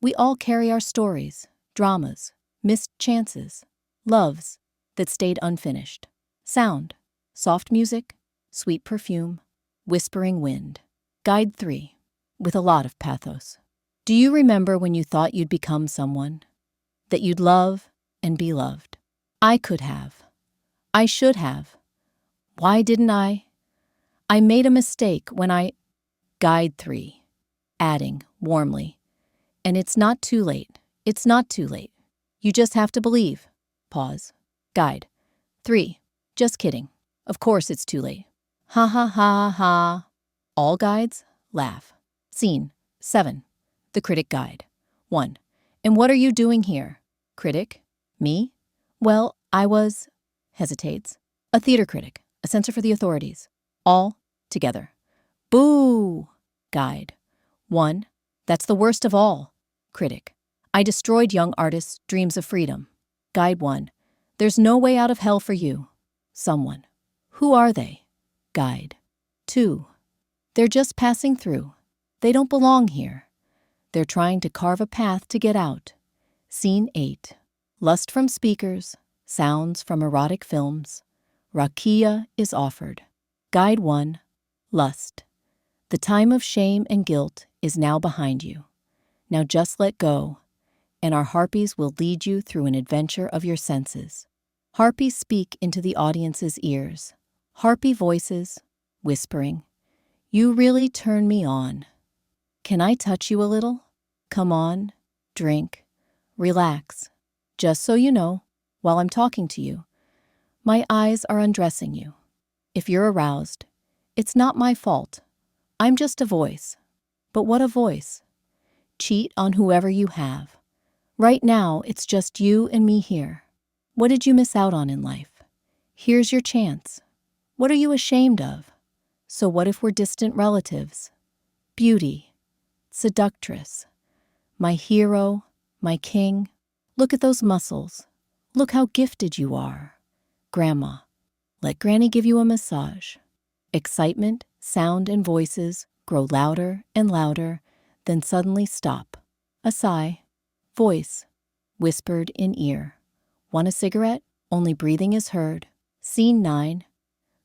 We all carry our stories, dramas, missed chances, loves that stayed unfinished. Sound, soft music, sweet perfume, whispering wind. Guide 3. With a lot of pathos. Do you remember when you thought you'd become someone? That you'd love and be loved? I could have. I should have. Why didn't I? I made a mistake when I... Guide 3. Adding, warmly. And it's not too late. It's not too late. You just have to believe. Pause. Guide 3. Just kidding. Of course it's too late. Ha ha ha ha. All guides laugh. Scene 7. The Critic Guide. 1. And what are you doing here? Critic? Me? Well, I was... Hesitates. A theater critic. A censor for the authorities. All together. Boo! Guide. 1. That's the worst of all. Critic. I destroyed young artists' dreams of freedom. Guide 1. There's no way out of hell for you. Someone. Who are they? Guide. 2. They're just passing through. They don't belong here. They're trying to carve a path to get out. Scene 8. Lust from speakers, sounds from erotic films. Rakia is offered. Guide 1. Lust. The time of shame and guilt is now behind you. Now just let go, and our harpies will lead you through an adventure of your senses. Harpies speak into the audience's ears. Harpy voices, whispering, "You really turn me on. Can I touch you a little? Come on, drink, relax. Just so you know, while I'm talking to you, my eyes are undressing you. If you're aroused, it's not my fault. I'm just a voice. But what a voice. Cheat on whoever you have. Right now, it's just you and me here. What did you miss out on in life? Here's your chance. What are you ashamed of? So what if we're distant relatives? Beauty, seductress, my hero, my king. Look at those muscles. Look how gifted you are. Grandma, let Granny give you a massage. Excitement, sound, and voices grow louder and louder, then suddenly stop. A sigh. Voice, whispered in ear. Want a cigarette? Only breathing is heard. Scene 9.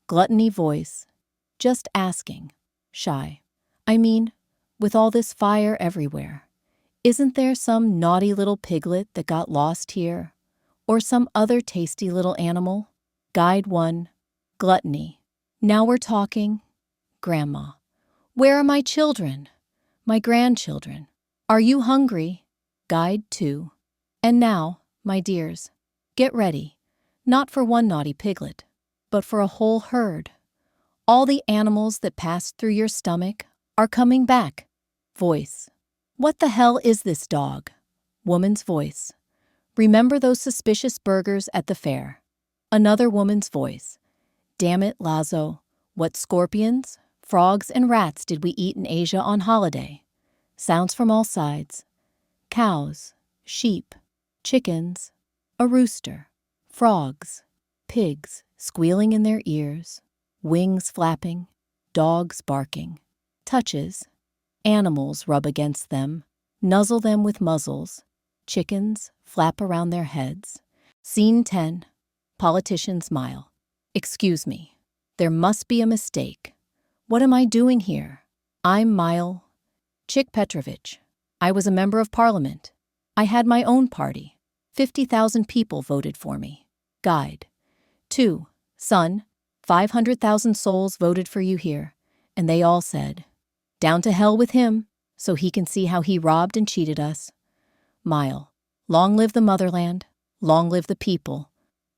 Gluttony voice. Just asking. Shy. I mean, with all this fire everywhere, isn't there some naughty little piglet that got lost here? Or some other tasty little animal? Guide 1. Gluttony. Now we're talking. Grandma. Where are my children? My grandchildren? Are you hungry? Guide 2. And now, my dears, get ready, not for one naughty piglet, but for a whole herd. All the animals that passed through your stomach are coming back. Voice. What the hell is this dog? Woman's voice. Remember those suspicious burgers at the fair? Another woman's voice. Damn it, Lazo. What scorpions, frogs, and rats did we eat in Asia on holiday? Sounds from all sides. Cows, sheep, chickens, a rooster, frogs, pigs squealing in their ears, wings flapping, dogs barking. Touches. Animals rub against them, nuzzle them with muzzles. Chickens flap around their heads. Scene 10. Politician smile. Excuse me. There must be a mistake. What am I doing here? I'm Mile Chick Petrovich. I was a member of parliament. I had my own party. 50,000 people voted for me. Guide. 2. Son, 500,000 souls voted for you here, and they all said, down to hell with him, so he can see how he robbed and cheated us. Mile. Long live the motherland. Long live the people.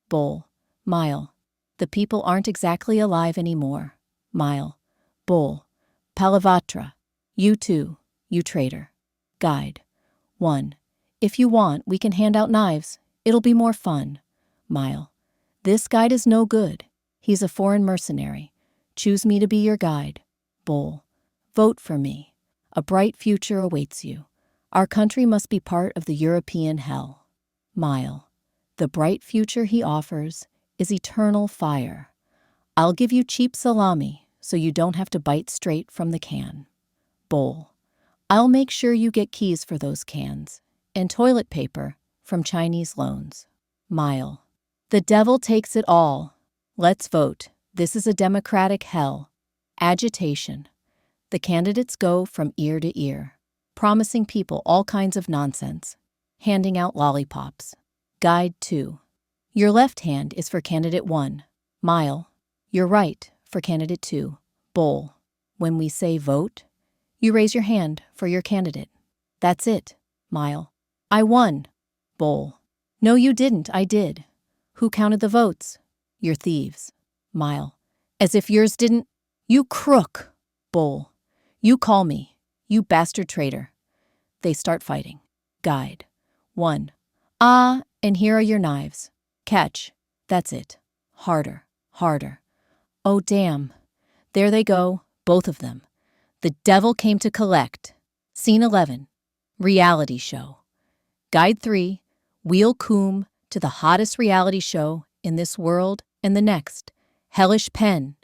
Bull. Mile. The people aren't exactly alive anymore. Mile. Bull. Palavatra. You too, you traitor. Guide. 1. If you want, we can hand out knives. It'll be more fun. Mile. This guide is no good. He's a foreign mercenary. Choose me to be your guide. Bull. Vote for me. A bright future awaits you. Our country must be part of the European hell. Mile. The bright future he offers is eternal fire. I'll give you cheap salami so you don't have to bite straight from the can. Bull. I'll make sure you get keys for those cans and toilet paper from Chinese loans. Mile. The devil takes it all. Let's vote. This is a democratic hell. Agitation. The candidates go from ear to ear, promising people all kinds of nonsense, handing out lollipops. Guide 2. Your left hand is for candidate 1. Mile. Your right for candidate 2. Bull. When we say vote, you raise your hand for your candidate. That's it. Mile. I won. Bull. No, you didn't. I did. Who counted the votes? You're thieves. Mile. As if yours didn't. You crook. Bull. You call me. You bastard traitor. They start fighting. Guide. 1. Ah, and here are your knives. Catch. That's it. Harder. Harder. Oh, damn. There they go, both of them. The devil came to collect. Scene 11. Reality show. Guide 3. Wheel Coombe to the hottest reality show in this world and the next. Hellish pen.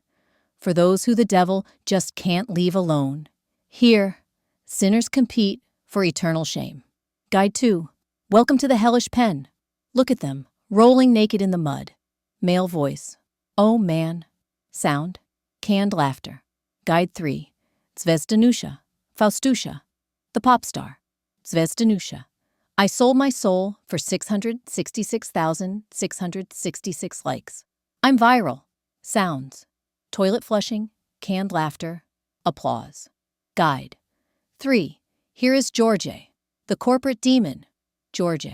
For those who the devil just can't leave alone. Here, sinners compete for eternal shame. Guide 2. Welcome to the hellish pen. Look at them, rolling naked in the mud. Male voice. Oh, man. Sound. Canned laughter. Guide 3. Zvezdanusha. Faustusha. The pop star. Zvezdanusha. I sold my soul for 666,666 likes. I'm viral. Sounds. Toilet flushing, canned laughter, applause. Guide. 3. Here is George, the corporate demon. George.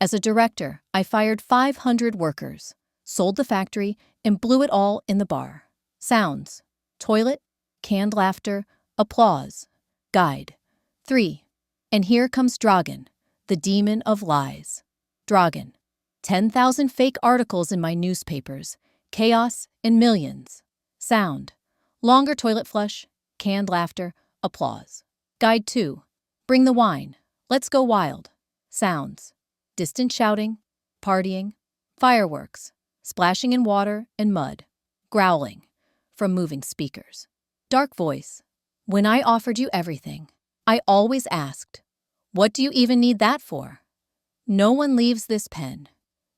As a director, I fired 500 workers, sold the factory, and blew it all in the bar. Sounds. Toilet, canned laughter, applause. Guide. 3. And here comes Dragan, the demon of lies. Dragan. 10,000 fake articles in my newspapers, chaos and millions. Sound. Longer toilet flush, canned laughter, applause. Guide 2. Bring the wine. Let's go wild. Sounds. Distant shouting, partying, fireworks, splashing in water and mud, growling from moving speakers. Dark voice. When I offered you everything, I always asked, what do you even need that for? No one leaves this pen.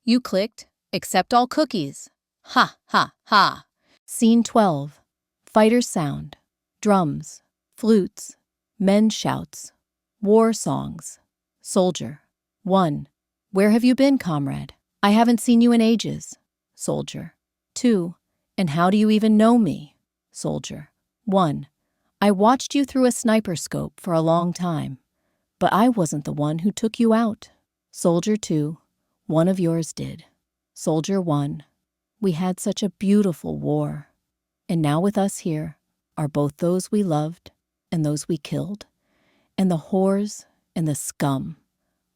You clicked, accept all cookies. Ha, ha, ha. Scene 12. Fighters sound. Drums, flutes, men's shouts, war songs. Soldier. 1. Where have you been, comrade? I haven't seen you in ages. Soldier. 2. And how do you even know me? Soldier. 1. I watched you through a sniper scope for a long time, but I wasn't the one who took you out. Soldier 2. One of yours did. Soldier 1. We had such a beautiful war. And now with us here are both those we loved and those we killed, and the whores and the scum.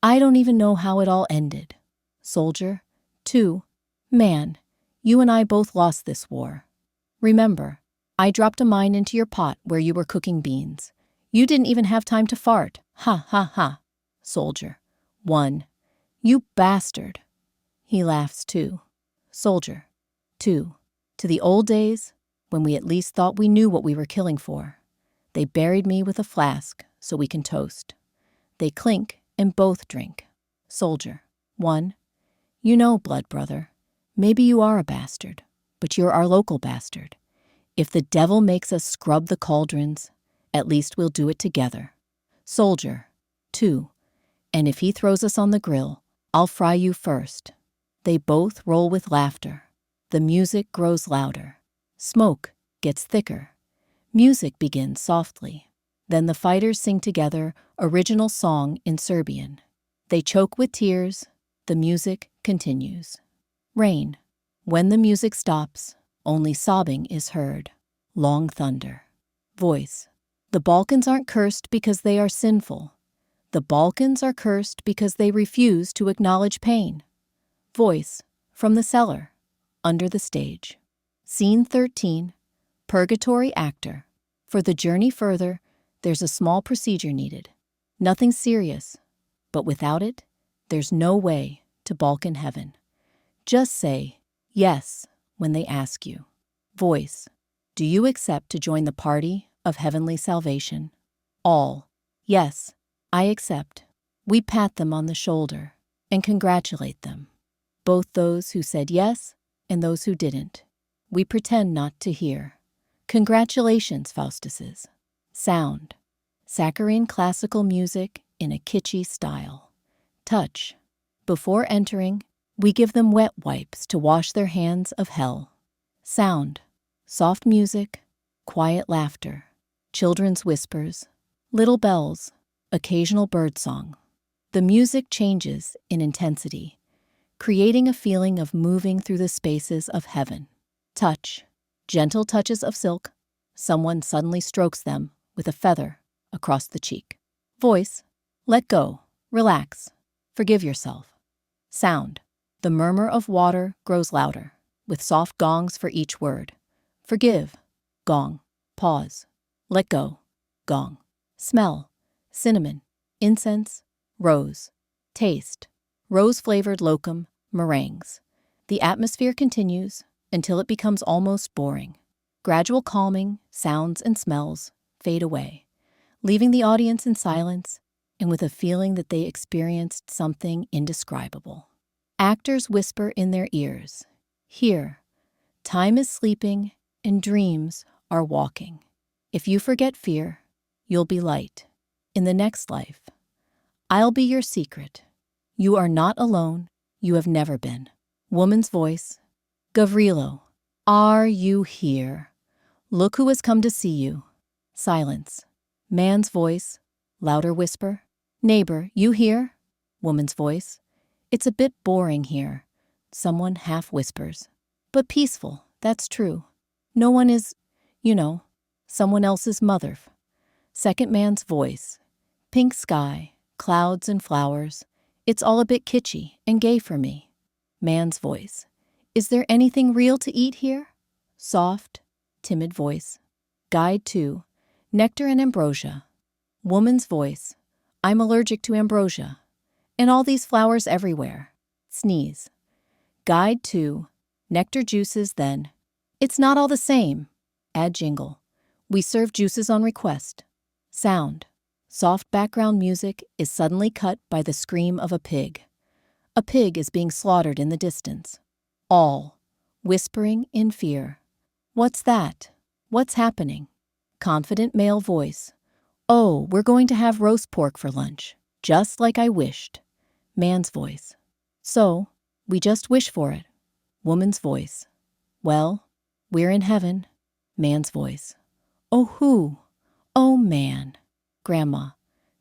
I don't even know how it all ended. Soldier 2. Man, you and I both lost this war. Remember, I dropped a mine into your pot where you were cooking beans. You didn't even have time to fart. Ha, ha, ha. Soldier 1. You bastard. He laughs too. Soldier 2. To the old days, when we at least thought we knew what we were killing for. They buried me with a flask so we can toast. They clink and both drink. Soldier 1. You know, blood brother, maybe you are a bastard, but you're our local bastard. If the devil makes us scrub the cauldrons, at least we'll do it together. Soldier 2. And if he throws us on the grill, I'll fry you first. They both roll with laughter. The music grows louder. Smoke gets thicker. Music begins softly. Then the fighters sing together original song in Serbian. They choke with tears. The music continues. Rain. When the music stops, only sobbing is heard. Long thunder. Voice. The Balkans aren't cursed because they are sinful. The Balkans are cursed because they refuse to acknowledge pain. Voice. From the cellar. Under the stage. Scene 13. Purgatory actor. For the journey further, there's a small procedure needed. Nothing serious, but without it, there's no way to Balkan heaven. Just say yes when they ask you. Voice. Do you accept to join the party of heavenly salvation? All. Yes, I accept. We pat them on the shoulder and congratulate them. Both those who said yes and those who didn't. We pretend not to hear. Congratulations, Faustuses. Sound. Saccharine classical music in a kitschy style. Touch. Before entering, we give them wet wipes to wash their hands of hell. Sound. Soft music, quiet laughter, children's whispers, little bells, occasional birdsong. The music changes in intensity, creating a feeling of moving through the spaces of heaven. Touch. Gentle touches of silk. Someone suddenly strokes them with a feather across the cheek. Voice. Let go. Relax. Forgive yourself. Sound. The murmur of water grows louder, with soft gongs for each word. Forgive. Gong. Pause. Let go. Gong. Smell. Cinnamon. Incense. Rose. Taste. Rose-flavored locum, meringues. The atmosphere continues until it becomes almost boring. Gradual calming, sounds and smells fade away, leaving the audience in silence and with a feeling that they experienced something indescribable. Actors whisper in their ears, "Here, time is sleeping and dreams are walking. If you forget fear, you'll be light. In the next life, I'll be your secret. You are not alone. You have never been." Woman's voice. Gavrilo, are you here? Look who has come to see you. Silence. Man's voice. Louder whisper. Neighbor, you here? Woman's voice. It's a bit boring here. Someone half whispers. But peaceful, that's true. No one is, someone else's mother. Second man's voice. Pink sky, clouds and flowers. It's all a bit kitschy and gay for me. Man's voice. Is there anything real to eat here? Soft, timid voice. Guide to nectar and ambrosia. Woman's voice. I'm allergic to ambrosia. And all these flowers everywhere. Sneeze. Guide to nectar juices then. It's not all the same. Add jingle. We serve juices on request. Sound. Soft background music is suddenly cut by the scream of a pig. A pig is being slaughtered in the distance. All. Whispering in fear. What's that? What's happening? Confident male voice. Oh, we're going to have roast pork for lunch, just like I wished. Man's voice. So, we just wish for it. Woman's voice. Well, we're in heaven. Man's voice. Oh, who? Oh, man. Grandma.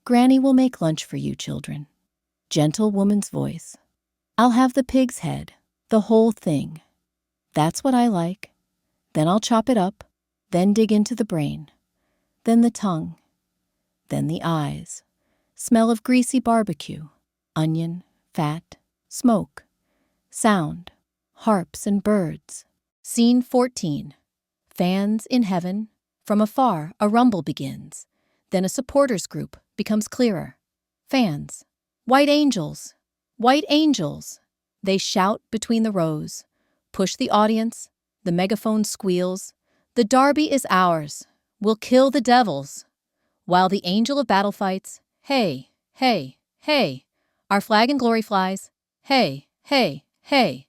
Granny will make lunch for you, children. Gentle woman's voice. I'll have the pig's head, the whole thing. That's what I like. Then I'll chop it up, then dig into the brain, then the tongue, then the eyes. Smell of greasy barbecue, onion, fat, smoke, sound, harps and birds. Scene 14. Fans in heaven. From afar, a rumble begins. Then a supporters group becomes clearer. Fans. White angels! White angels! They shout between the rows. Push the audience. The megaphone squeals. The derby is ours. We'll kill the devils. While the angel of battle fights, hey, hey, hey. Our flag and glory flies, hey, hey, hey.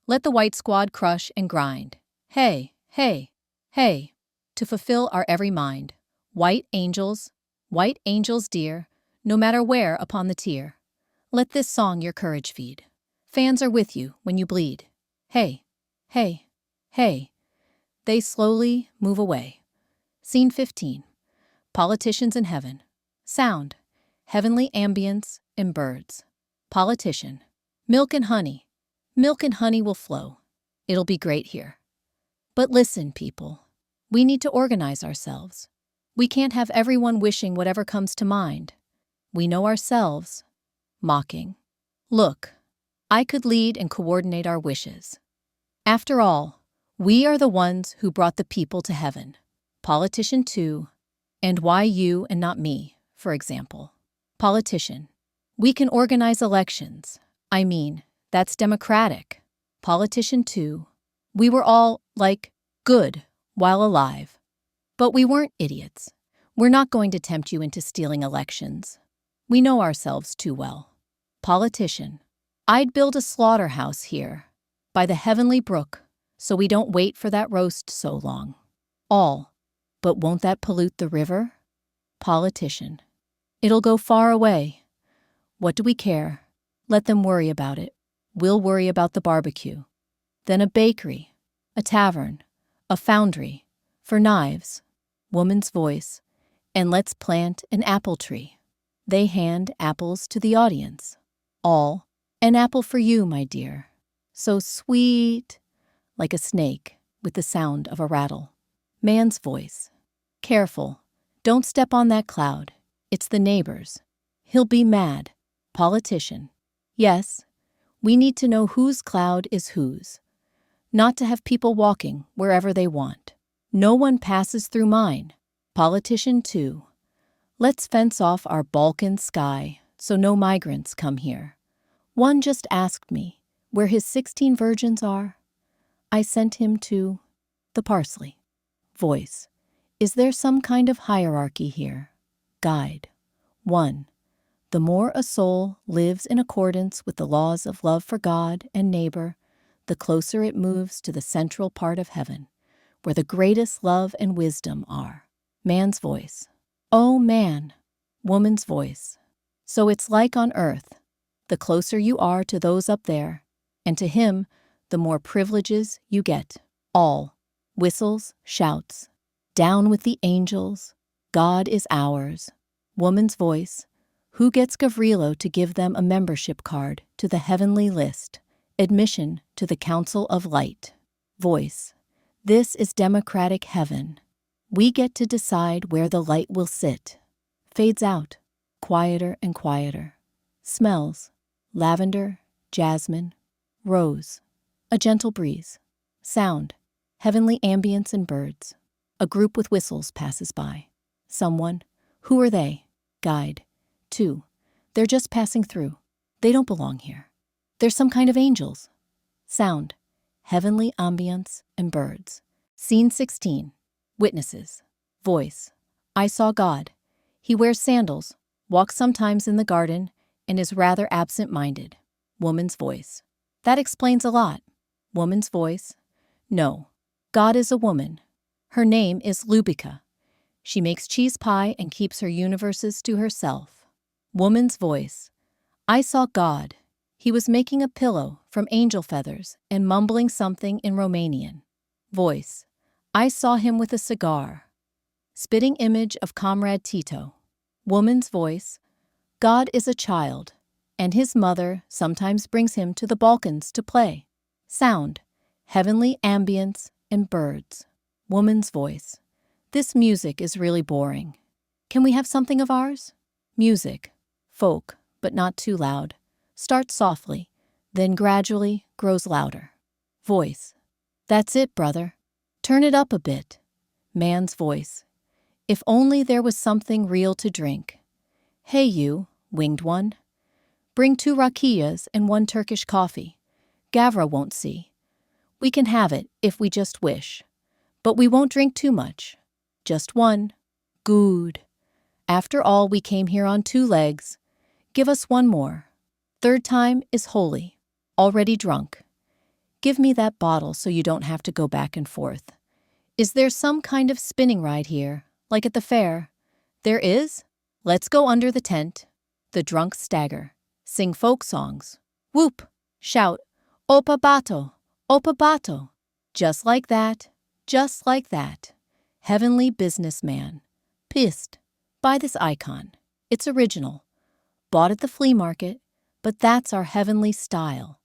Let the white squad crush and grind, hey, hey, hey. To fulfill our every mind. White angels dear, no matter where upon the tier. Let this song your courage feed. Fans are with you when you bleed. Hey, hey, hey. They slowly move away. Scene 15. Politicians in heaven. Sound. Heavenly ambience and birds. Politician. Milk and honey. Milk and honey will flow. It'll be great here. But listen, people. We need to organize ourselves. We can't have everyone wishing whatever comes to mind. We know ourselves. Mocking. Look, I could lead and coordinate our wishes. After all, we are the ones who brought the people to heaven. Politician 2. And why you and not me, for example? Politician. We can organize elections. I mean, that's democratic. Politician 2. We were all, good while alive. But we weren't idiots. We're not going to tempt you into stealing elections. We know ourselves too well. Politician. I'd build a slaughterhouse here, by the heavenly brook, so we don't wait for that roast so long. All. But won't that pollute the river? Politician. It'll go far away. What do we care? Let them worry about it. We'll worry about the barbecue. Then a bakery, a tavern, a foundry, for knives. Woman's voice. And let's plant an apple tree. They hand apples to the audience. All. An apple for you, my dear. So sweet. Like a snake, with the sound of a rattle. Man's voice. Careful. Don't step on that cloud. It's the neighbor's. He'll be mad. Politician. Yes, we need to know whose cloud is whose. Not to have people walking wherever they want. No one passes through mine. Politician 2. Let's fence off our Balkan sky so no migrants come here. One just asked me where his 16 virgins are. I sent him to the parsley. Voice. Is there some kind of hierarchy here? Guide. 1. The more a soul lives in accordance with the laws of love for God and neighbor, the closer it moves to the central part of heaven, where the greatest love and wisdom are. Man's voice. Oh, man. Woman's voice. So it's like on earth. The closer you are to those up there, and to him, the more privileges you get. All. Whistles, shouts. Down with the angels. God is ours. Woman's voice. Who gets Gavrilo to give them a membership card to the heavenly list? Admission to the Council of Light. Voice. This is democratic heaven. We get to decide where the light will sit. Fades out. Quieter and quieter. Smells. Lavender, jasmine, rose. A gentle breeze. Sound. Heavenly ambience and birds. A group with whistles passes by. Someone. Who are they? Guide. 2. They're just passing through. They don't belong here. They're some kind of angels. Sound. Heavenly ambience and birds. Scene 16. Witnesses. Voice. I saw God. He wears sandals, walks sometimes in the garden, and is rather absent-minded. Woman's voice. That explains a lot. Woman's voice. No. God is a woman. Her name is Lubika. She makes cheese pie and keeps her universes to herself. Woman's voice. I saw God. He was making a pillow from angel feathers and mumbling something in Romanian. Voice. I saw him with a cigar. Spitting image of Comrade Tito. Woman's voice. God is a child, and his mother sometimes brings him to the Balkans to play. Sound. Heavenly ambience and birds. Woman's voice. This music is really boring. Can we have something of ours? Music. Folk, but not too loud. Starts softly, then gradually grows louder. Voice. That's it, brother. Turn it up a bit. Man's voice. If only there was something real to drink. Hey you, winged one. Bring 2 rakiyas and 1 Turkish coffee. Gavra won't see. We can have it if we just wish. But we won't drink too much. Just 1. Good. After all, we came here on 2 legs. Give us 1 more. 3rd time is holy. Already drunk. Give me that bottle so you don't have to go back and forth. Is there some kind of spinning ride here, like at the fair? There is? Let's go under the tent. The drunks stagger. Sing folk songs. Whoop. Shout. Opa bato. Opa bato. Just like that. Just like that. Heavenly businessman. Pissed. Buy this icon. It's original. Bought at the flea market, but that's our heavenly style.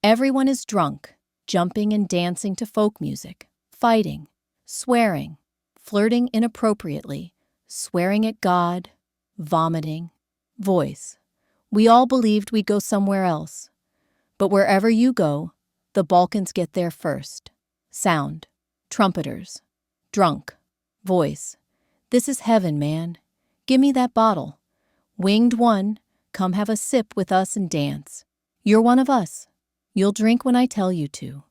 Everyone is drunk. jumping and dancing to folk music, fighting, swearing, flirting inappropriately, swearing at God, vomiting, voice. We all believed we'd go somewhere else. But wherever you go, the Balkans get there first. Sound, trumpeters, drunk, voice. This is heaven, man. Give me that bottle. Winged one, come have a sip with us and dance. You're one of us. You'll drink when I tell you to.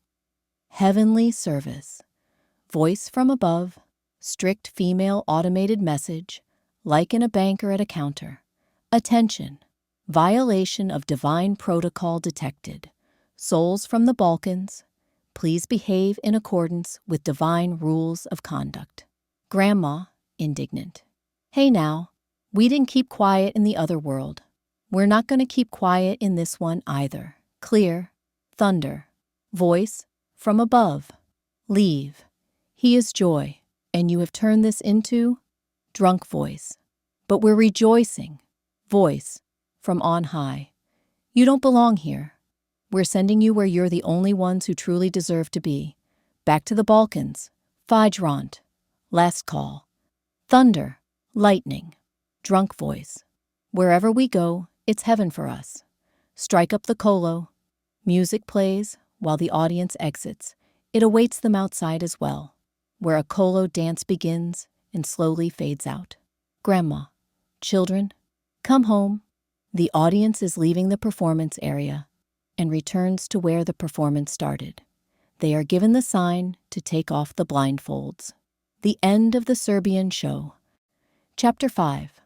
Heavenly service. Voice from above, strict female automated message, like in a banker at a counter. Attention. Violation of divine protocol detected. Souls from the Balkans, please behave in accordance with divine rules of conduct. Grandma, indignant. Hey now, we didn't keep quiet in the other world. We're not going to keep quiet in this one either. Clear, thunder, voice, from above. Leave. He is joy, and you have turned this into drunk voice. But we're rejoicing. Voice, from on high. You don't belong here. We're sending you where you're the only ones who truly deserve to be. Back to the Balkans. Fajrant. Last call. Thunder. Lightning. Drunk voice. Wherever we go, it's heaven for us. Strike up the colo. Music plays while the audience exits. It awaits them outside as well, where a colo dance begins and slowly fades out. Grandma. Children, come home. The audience is leaving the performance area and returns to where the performance started. They are given the sign to take off the blindfolds. The end of the Serbian show. Chapter 5.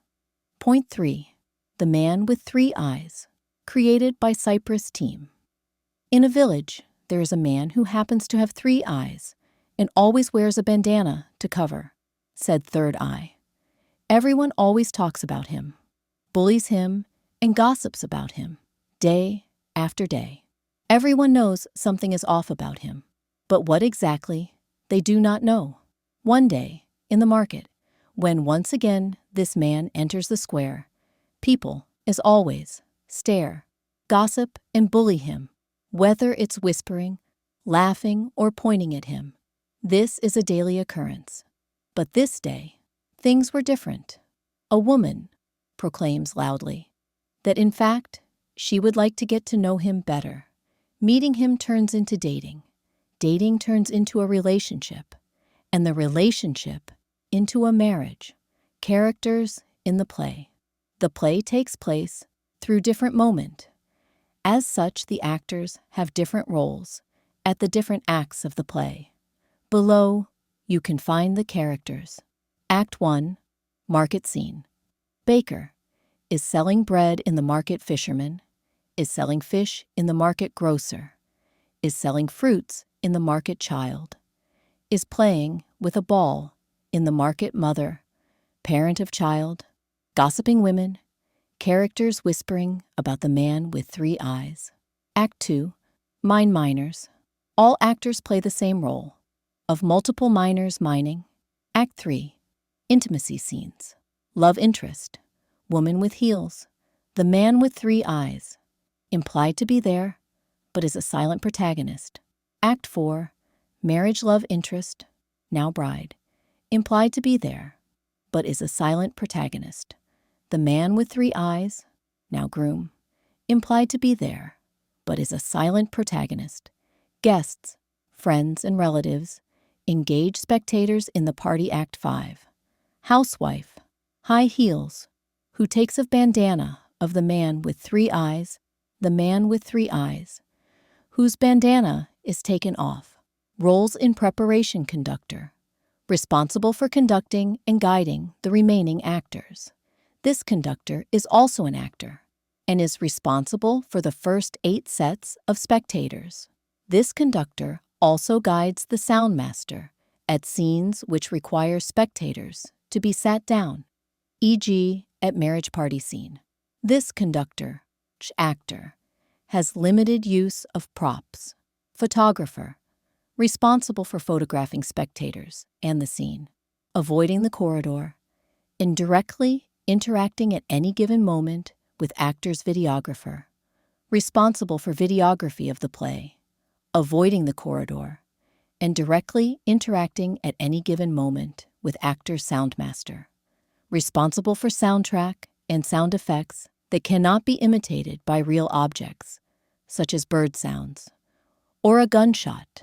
Point 3. The Man with Three Eyes. Created by Cyprus Team. In a village, there is a man who happens to have 3 eyes and always wears a bandana to cover, said Third Eye. Everyone always talks about him, bullies him, and gossips about him, day after day. Everyone knows something is off about him, but what exactly, they do not know. One day, in the market, when once again this man enters the square, people, as always, stare, gossip, and bully him, whether it's whispering, laughing, or pointing at him. This is a daily occurrence. But this day, things were different. A woman proclaims loudly that in fact, she would like to get to know him better. Meeting him turns into dating. Dating turns into a relationship. And the relationship into a marriage. Characters in the play. The play takes place through different moment. As such, the actors have different roles at the different acts of the play. Below, you can find the characters. Act 1, Market Scene. Baker is selling bread in the market. Fisherman is selling fish in the market. Grocer is selling fruits in the market. Child is playing with a ball in the market. Mother, parent of child, gossiping women, characters whispering about the man with 3 eyes. Act 2, Mine Miners. All actors play the same role of multiple miners mining. Act 3, Intimacy Scenes. Love interest, woman with heels, the man with 3 eyes, implied to be there, but is a silent protagonist. Act 4, Marriage love interest, now bride, implied to be there, but is a silent protagonist. The man with 3 eyes, now groom, implied to be there, but is a silent protagonist. Guests, friends and relatives, engage spectators in the party. Act 5. Housewife, high heels, who takes a bandana of the man with 3 eyes, the man with 3 eyes, whose bandana is taken off. Roles in preparation. Conductor, responsible for conducting and guiding the remaining actors. This conductor is also an actor and is responsible for the first 8 sets of spectators. This conductor also guides the sound master at scenes which require spectators to be sat down, e.g. at marriage party scene. This conductor, actor, has limited use of props. Photographer, responsible for photographing spectators and the scene, avoiding the corridor, and directly interacting at any given moment with actor's videographer, responsible for videography of the play. avoiding the corridor, and directly interacting at any given moment with actor's soundmaster, responsible for soundtrack and sound effects that cannot be imitated by real objects, such as bird sounds, or a gunshot,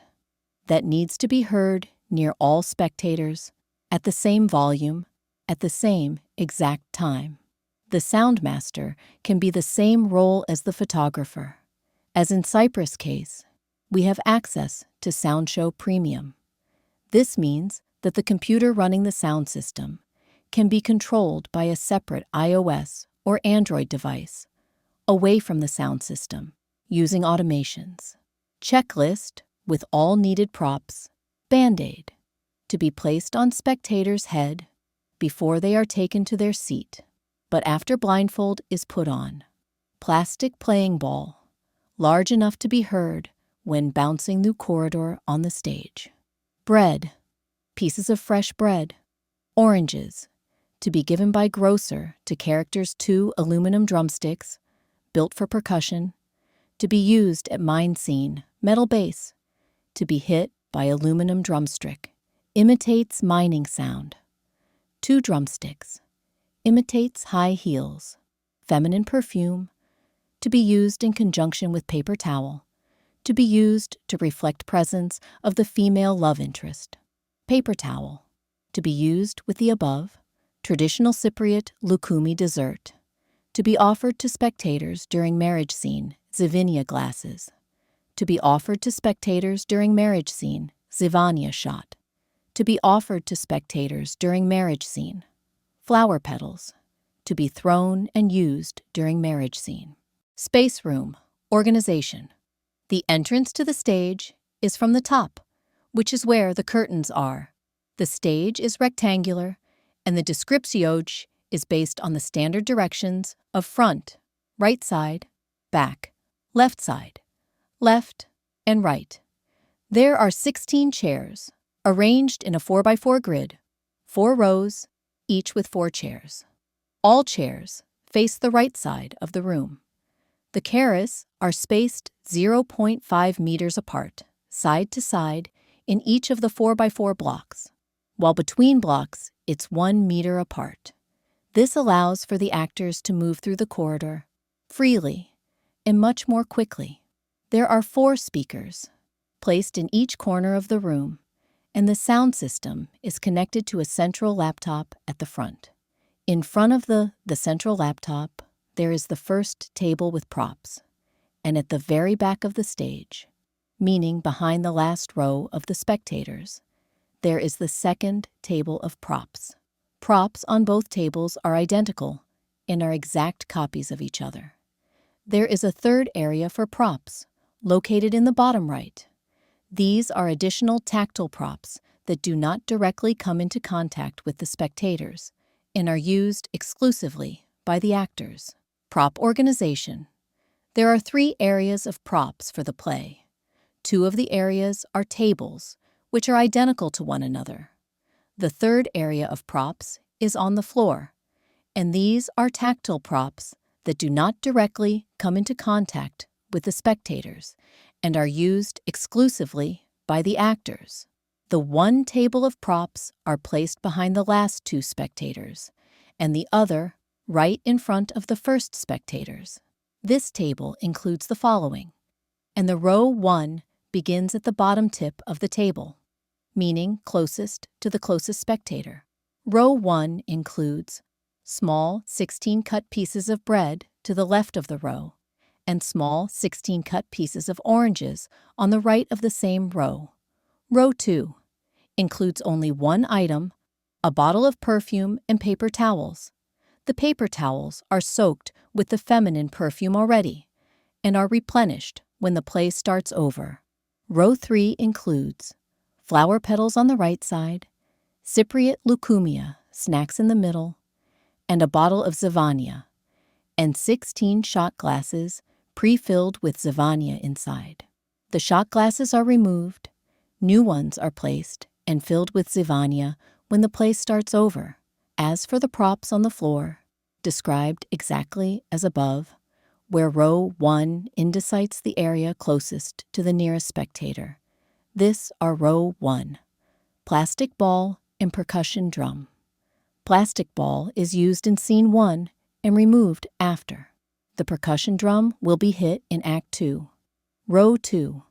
that needs to be heard near all spectators at the same volume at the same exact time. The soundmaster can be the same role as the photographer. As in Cypress' case, we have access to SoundShow Premium. This means that the computer running the sound system can be controlled by a separate iOS or Android device, away from the sound system, using automations. Checklist with all needed props, Band-Aid, to be placed on spectator's head before they are taken to their seat, but after blindfold is put on. Plastic playing ball, large enough to be heard when bouncing the corridor on the stage. Bread, pieces of fresh bread. Oranges, to be given by grocer to characters 2 aluminum drumsticks, built for percussion, to be used at mine scene. Metal bass, to be hit by aluminum drumstick, imitates mining sound. 2 drumsticks, imitates high heels. Feminine perfume, to be used in conjunction with paper towel, to be used to reflect presence of the female love interest. Paper towel, to be used with the above. Traditional Cypriot Lukumi dessert, to be offered to spectators during marriage scene. Zivinia glasses, to be offered to spectators during marriage scene. Zivania shot, to be offered to spectators during marriage scene. Flower petals, to be thrown and used during marriage scene. Space room, organization. The entrance to the stage is from the top, which is where the curtains are. The stage is rectangular, and the descriptio is based on the standard directions of front, right side, back, left side, left, and right. There are 16 chairs, arranged in a 4x4 grid, 4 rows, each with 4 chairs. All chairs face the right side of the room. The chairs are spaced 0.5 meters apart, side to side, in each of the 4x4 blocks, while between blocks it's 1 meter apart. This allows for the actors to move through the corridor freely and much more quickly. There are 4 speakers placed in each corner of the room, and the sound system is connected to a central laptop at the front. In front of the central laptop, there is the first table with props, and at the very back of the stage, meaning behind the last row of the spectators, there is the second table of props. Props on both tables are identical and are exact copies of each other. There is a third area for props, located in the bottom right. These are additional tactile props that do not directly come into contact with the spectators and are used exclusively by the actors. Prop organization. There are 3 areas of props for the play. 2 of the areas are tables, which are identical to one another. The third area of props is on the floor, and these are tactile props that do not directly come into contact with the spectators and are used exclusively by the actors. The 1 table of props are placed behind the last 2 spectators, and the other right in front of the first spectators. This table includes the following, and the row 1 begins at the bottom tip of the table, meaning closest to the closest spectator. Row 1 includes small 16-cut pieces of bread to the left of the row, and small 16-cut pieces of oranges on the right of the same row. Row 2 includes only 1 item, a bottle of perfume and paper towels. The paper towels are soaked with the feminine perfume already and are replenished when the play starts over. Row 3 includes flower petals on the right side, Cypriot Lukumi snacks in the middle, and a bottle of Zivania, and 16 shot glasses pre-filled with Zivania inside. The shot glasses are removed, new ones are placed and filled with Zivania when the play starts over. As for the props on the floor, described exactly as above, where row 1 indicates the area closest to the nearest spectator. This are row 1. Plastic ball and percussion drum. Plastic ball is used in scene 1 and removed after. The percussion drum will be hit in Act 2. Row 2.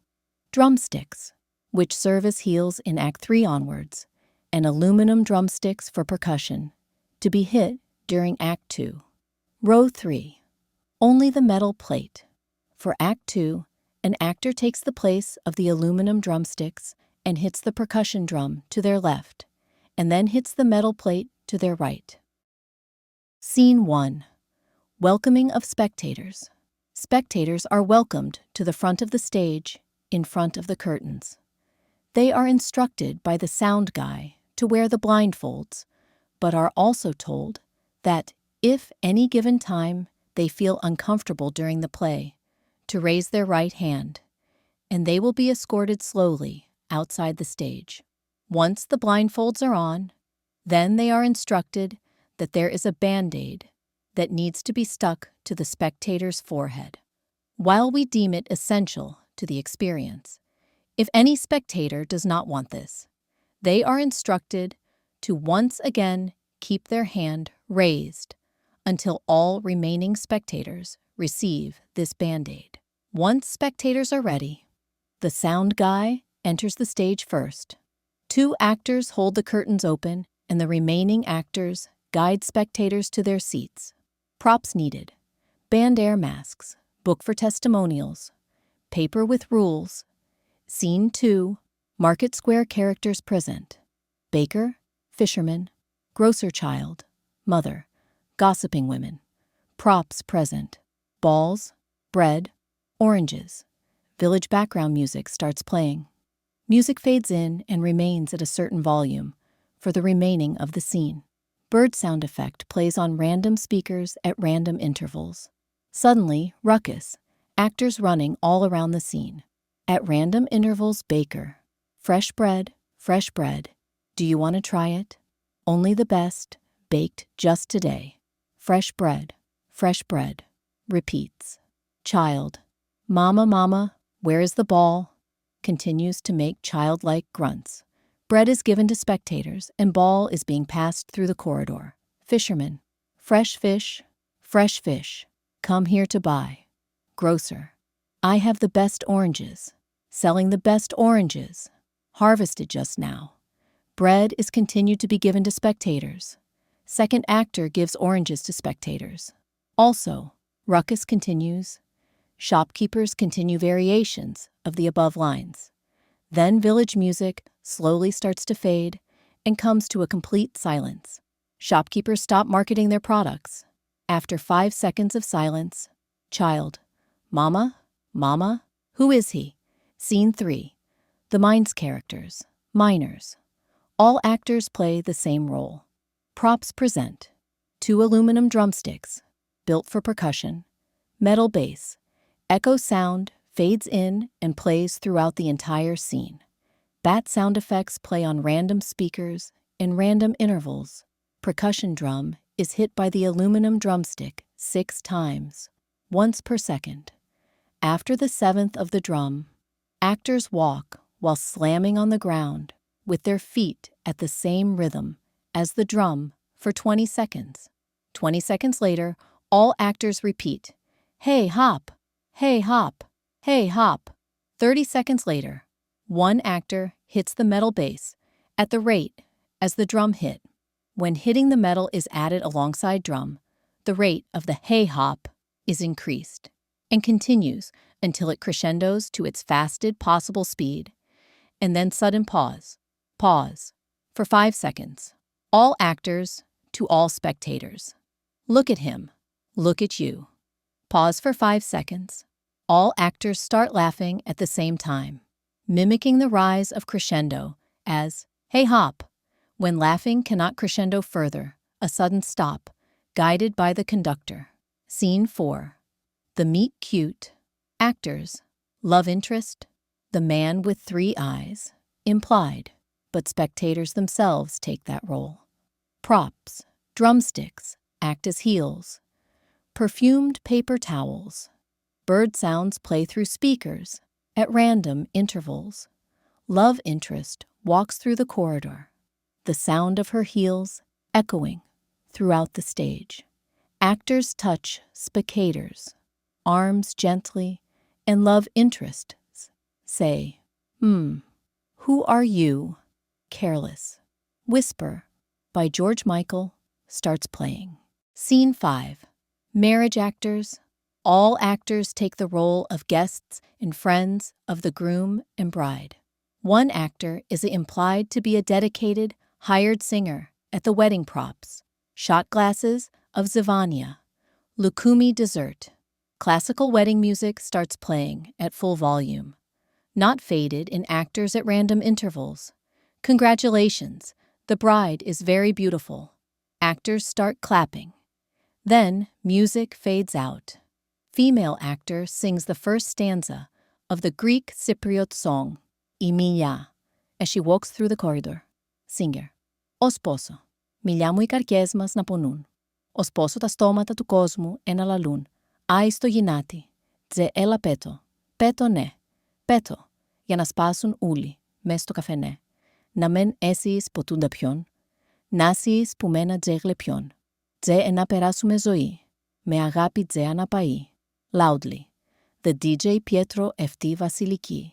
Drumsticks, which serve as heels in Act 3 onwards, and aluminum drumsticks for percussion, to be hit during Act 2. Row 3. Only the metal plate. For Act 2, an actor takes the place of the aluminum drumsticks and hits the percussion drum to their left, and then hits the metal plate to their right. Scene 1. Welcoming of spectators. Spectators are welcomed to the front of the stage, in front of the curtains. They are instructed by the sound guy to wear the blindfolds, but are also told that if any given time they feel uncomfortable during the play, to raise their right hand, and they will be escorted slowly outside the stage. Once the blindfolds are on, then they are instructed that there is a Band-Aid that needs to be stuck to the spectator's forehead. While we deem it essential to the experience, if any spectator does not want this, they are instructed to once again keep their hand raised until all remaining spectators receive this Band-Aid. Once spectators are ready, the sound guy enters the stage first. 2 actors hold the curtains open, and the remaining actors guide spectators to their seats. Props needed: band air masks, book for testimonials, paper with rules. Scene 2, Market Square characters present: baker, fisherman, grocer child, mother, gossiping women. Props present: balls, bread, oranges. Village background music starts playing. Music fades in and remains at a certain volume for the remaining of the scene. Bird sound effect plays on random speakers at random intervals. Suddenly, ruckus, actors running all around the scene. At random intervals, baker: fresh bread, do you want to try it? Only the best, baked just today. Fresh bread, repeats. Child: mama, where is the ball? Continues to make childlike grunts. Bread is given to spectators, and ball is being passed through the corridor. Fisherman: fresh fish, come here to buy. Grocer: I have the best oranges, selling the best oranges, harvested just now. Bread is continued to be given to spectators. Second actor gives oranges to spectators. Also, ruckus continues. Shopkeepers continue variations of the above lines. Then village music slowly starts to fade and comes to a complete silence. Shopkeepers stop marketing their products. After 5 seconds of silence, child: Mama, who is he? Scene 3. The mines characters, miners. All actors play the same role. Props present: 2 aluminum drumsticks, built for percussion, metal bass. Echo sound fades in and plays throughout the entire scene. Bat sound effects play on random speakers in random intervals. Percussion drum is hit by the aluminum drumstick 6 times, once per second. After the 7th of the drum, actors walk while slamming on the ground with their feet at the same rhythm as the drum for 20 seconds. 20 seconds later, all actors repeat, hey hop, hey hop, hey hop. 30 seconds later, one actor hits the metal bass at the rate as the drum hit. When hitting the metal is added alongside drum, the rate of the hey hop is increased and continues until it crescendos to its fastest possible speed, and then sudden pause for 5 seconds. All actors to all spectators. Look at him, look at you. Pause for 5 seconds. All actors start laughing at the same time, mimicking the rise of crescendo as hey hop. When laughing cannot crescendo further, a sudden stop, guided by the conductor. Scene 4. The meet cute. Actors: love interest, the man with 3 eyes, implied, but spectators themselves take that role. Props: drumsticks act as heels. perfumed paper towels. Bird sounds play through speakers at random intervals. Love interest walks through the corridor, the sound of her heels echoing throughout the stage. Actors touch spectators, arms gently, and love interests say, who are you? Careless. Whisper by George Michael starts playing. Scene 5. Marriage actors. All actors take the role of guests and friends of the groom and bride. One actor is implied to be a dedicated, hired singer at the wedding props. Shot glasses of Zivania. Lukumi dessert. Classical wedding music starts playing at full volume, not faded in actors at random intervals. Congratulations, the bride is very beautiful. Actors start clapping. Then music fades out. Female actor sings the first stanza of the Greek Cypriot song, Imia, as she walks through the corridor. Singer. Ο σπόσο. Μιλιά μου οι καρδιές μας να πονούν. Ο σπόσο τα στόματα του κόσμου εναλλαλούν. Άι στο γυνάτι. Τζε έλα πέτω. Πέτω ναι. Πέτω. Για να σπάσουν ούλοι. Μες στο καφενέ. Να μεν έσυεις ποτούντα ποιον. Να σύεις που μένα τζε γλεπιόν. Τζε να περάσουμε ζωή. Με αγάπη τζε αναπαεί. Loudly. The DJ Pietro FT Vasiliki.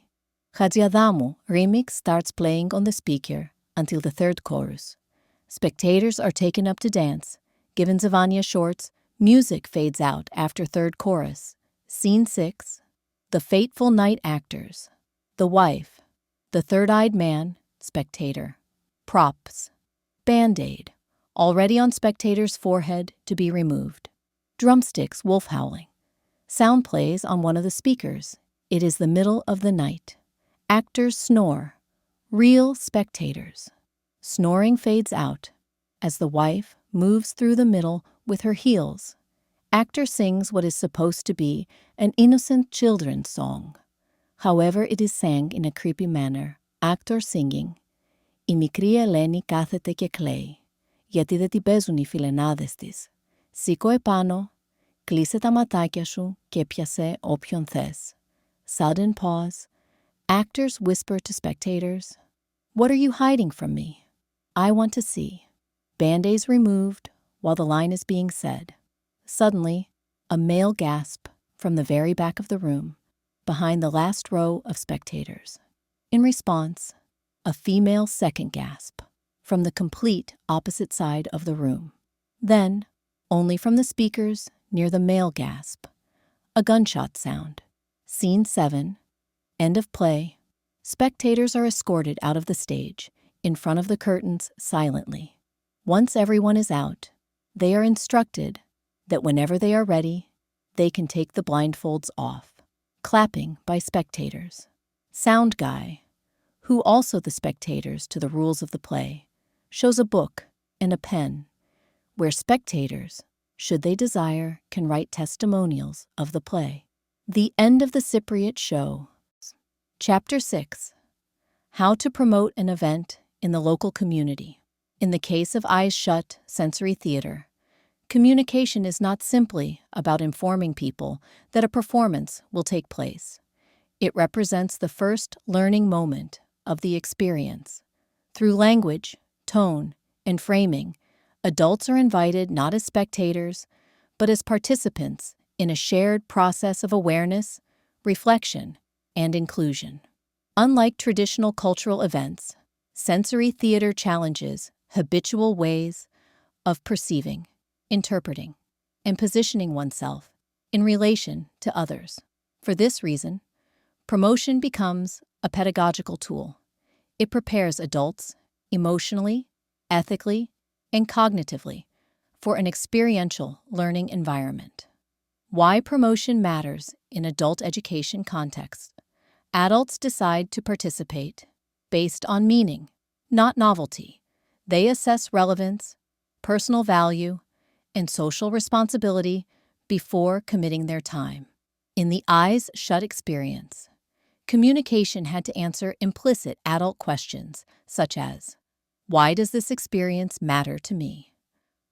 Hadziadamu remix starts playing on the speaker until the third chorus. Spectators are taken up to dance. Given Zivania shorts, music fades out after third chorus. Scene 6. The fateful night actors. The wife. The third-eyed man, spectator. Props. Band-aid, already on spectator's forehead to be removed. Drumsticks wolf howling. Sound plays on one of the speakers. It is the middle of the night. Actors snore. Real spectators. Snoring fades out as the wife moves through the middle with her heels. Actor sings what is supposed to be an innocent children's song. However, it is sang in a creepy manner. Actor singing. Η μικρή Ελένη κάθεται και κλαίει, γιατί δεν την παίζουν οι φιλενάδες της. Σήκω επάνω, κλείσε τα ματάκια σου και πιάσε όποιον θες. Sudden pause. Actors whisper to spectators, "What are you hiding from me? I want to see." Band-aids removed while the line is being said. Suddenly, a male gasp from the very back of the room, behind the last row of spectators. In response, a female second gasp from the complete opposite side of the room. Then, only from the speakers near the male gasp, a gunshot sound. Scene 7. End of play. Spectators are escorted out of the stage, in front of the curtains silently. Once everyone is out, they are instructed that whenever they are ready, they can take the blindfolds off. Clapping by spectators. Sound guy, who also the spectators to the rules of the play, shows a book and a pen, where spectators, should they desire, can write testimonials of the play. The end of the Cypriot show. Chapter 6. How to promote an event in the local community. In the case of Eyes-Shu Sensory Theater, communication is not simply about informing people that a performance will take place. It represents the first learning moment of the experience. Through language, tone, and framing, adults are invited not as spectators, but as participants in a shared process of awareness, reflection, and inclusion. Unlike traditional cultural events, sensory theater challenges habitual ways of perceiving, interpreting, and positioning oneself in relation to others. For this reason, promotion becomes a pedagogical tool. It prepares adults emotionally, ethically, and cognitively for an experiential learning environment. Why promotion matters in adult education contexts. Adults decide to participate based on meaning, not novelty. They assess relevance, personal value, and social responsibility before committing their time. In the Eyes-Shu experience, communication had to answer implicit adult questions such as, why does this experience matter to me?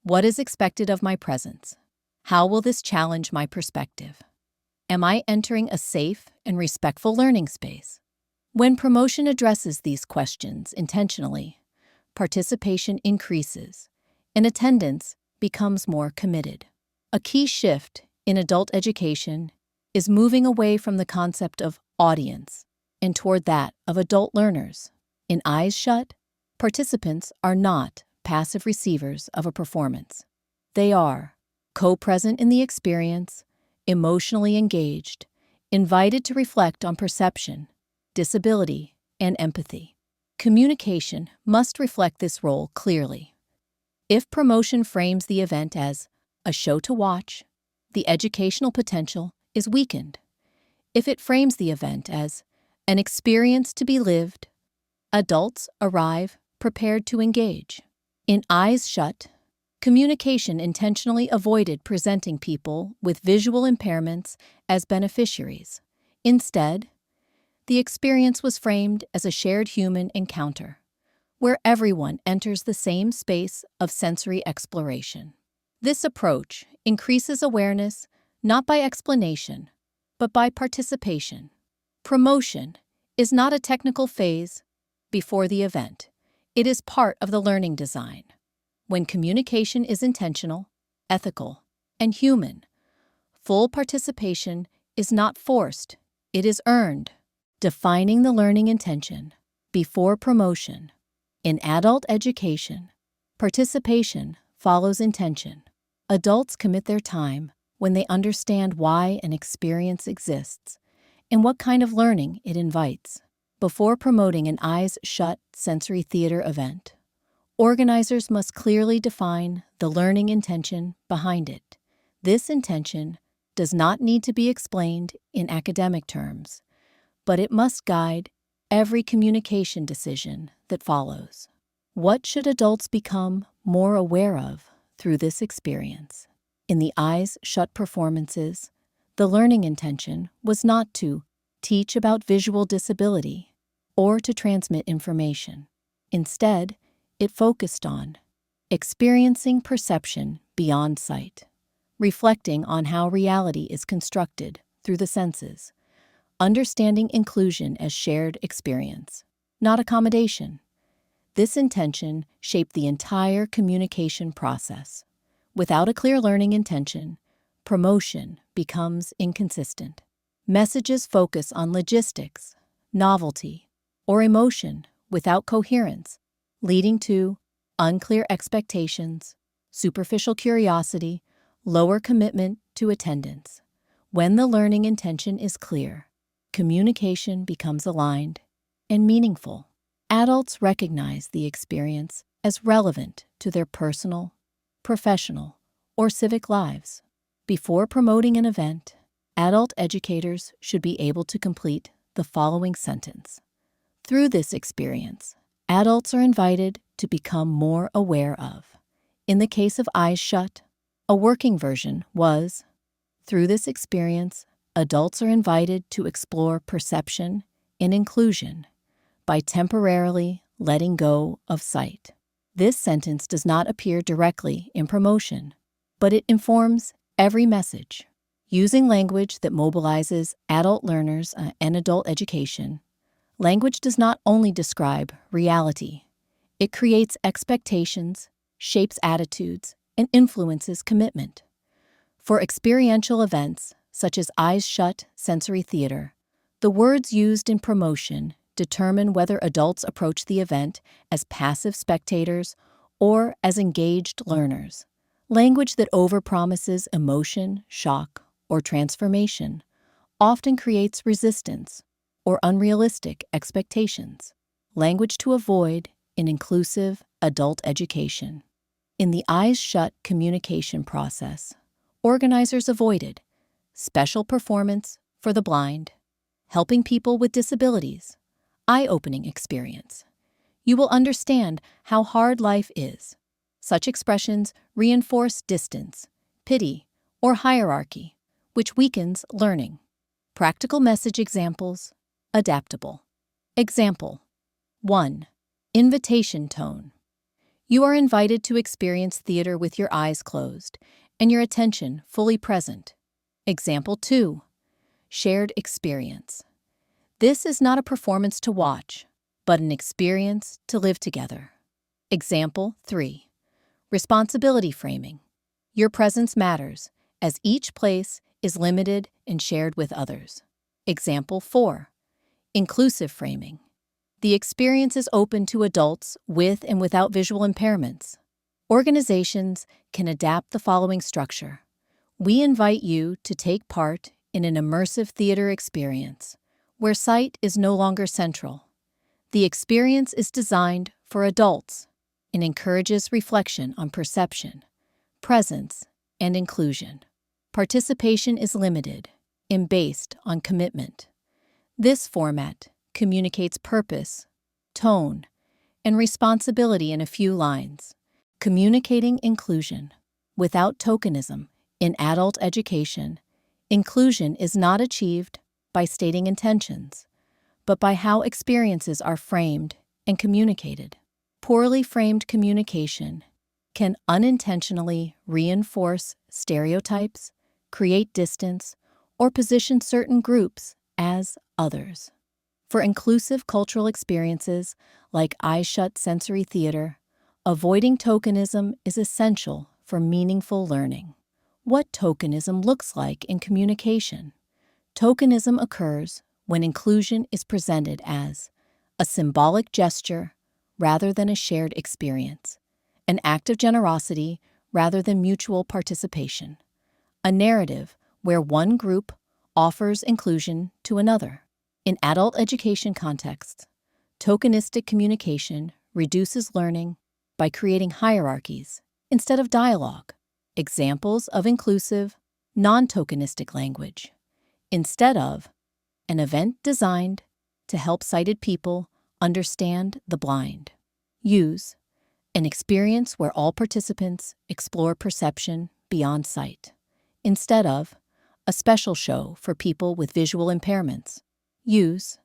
What is expected of my presence? How will this challenge my perspective? Am I entering a safe and respectful learning space? When promotion addresses these questions intentionally, participation increases and attendance becomes more committed. A key shift in adult education is moving away from the concept of audience and toward that of adult learners. In Eyes Shut, participants are not passive receivers of a performance. They are co-present in the experience, emotionally engaged, invited to reflect on perception, disability, and empathy. Communication must reflect this role clearly. If promotion frames the event as a show to watch, the educational potential is weakened. If it frames the event as an experience to be lived, adults arrive prepared to engage. In Eyes Shut, communication intentionally avoided presenting people with visual impairments as beneficiaries. Instead, the experience was framed as a shared human encounter, where everyone enters the same space of sensory exploration. This approach increases awareness not by explanation, but by participation. Promotion is not a technical phase before the event. It is part of the learning design. When communication is intentional, ethical, and human, full participation is not forced, it is earned. Defining the learning intention before promotion. In adult education, participation follows intention. Adults commit their time when they understand why an experience exists and what kind of learning it invites. Before promoting an Eyes-Shut sensory theater event, organizers must clearly define the learning intention behind it. This intention does not need to be explained in academic terms, but it must guide every communication decision that follows. What should adults become more aware of through this experience? In the Eyes-Shut performances, the learning intention was not to teach about visual disability or to transmit information. Instead, it focused on experiencing perception beyond sight, reflecting on how reality is constructed through the senses, understanding inclusion as shared experience, not accommodation. This intention shaped the entire communication process. Without a clear learning intention, promotion becomes inconsistent. Messages focus on logistics, novelty, or emotion without coherence, leading to unclear expectations, superficial curiosity, lower commitment to attendance. When the learning intention is clear, communication becomes aligned and meaningful. Adults recognize the experience as relevant to their personal, professional, or civic lives. Before promoting an event, adult educators should be able to complete the following sentence. Through this experience, adults are invited to become more aware of. In the case of Eyes Shut, a working version was, through this experience, adults are invited to explore perception and inclusion by temporarily letting go of sight. This sentence does not appear directly in promotion, but it informs every message. Using language that mobilizes adult learners and adult education, language does not only describe reality, it creates expectations, shapes attitudes, and influences commitment. For experiential events, such as Eyes Shut sensory theater, the words used in promotion determine whether adults approach the event as passive spectators or as engaged learners. Language that overpromises emotion, shock, or transformation often creates resistance or unrealistic expectations. Language to avoid in inclusive adult education. In the Eyes Shut communication process, organizers avoided special performance for the blind, helping people with disabilities, eye-opening experience. You will understand how hard life is. Such expressions reinforce distance, pity, or hierarchy, which weakens learning. Practical message examples, adaptable. Example 1. Invitation tone. You are invited to experience theater with your eyes closed, and your attention fully present. Example 2. Shared experience. This is not a performance to watch, but an experience to live together. Example 3. Responsibility framing. Your presence matters, as each place is limited and shared with others. Example 4. Inclusive framing. The experience is open to adults with and without visual impairments. Organizations can adapt the following structure. We invite you to take part in an immersive theater experience, where sight is no longer central. The experience is designed for adults and encourages reflection on perception, presence, and inclusion. Participation is limited and based on commitment. This format communicates purpose, tone, and responsibility in a few lines, communicating inclusion. Without tokenism in adult education, inclusion is not achieved by stating intentions, but by how experiences are framed and communicated. Poorly framed communication can unintentionally reinforce stereotypes, create distance, or position certain groups as others. For inclusive cultural experiences like Eyes-Shu sensory theater, avoiding tokenism is essential for meaningful learning. What tokenism looks like in communication. Tokenism occurs when inclusion is presented as a symbolic gesture rather than a shared experience, an act of generosity rather than mutual participation, a narrative where one group offers inclusion to another. In adult education contexts, tokenistic communication reduces learning by creating hierarchies instead of dialogue. Examples of inclusive, non-tokenistic language. Instead of an event designed to help sighted people understand the blind. Use an experience where all participants explore perception beyond sight. Instead of a special show for people with visual impairments. Use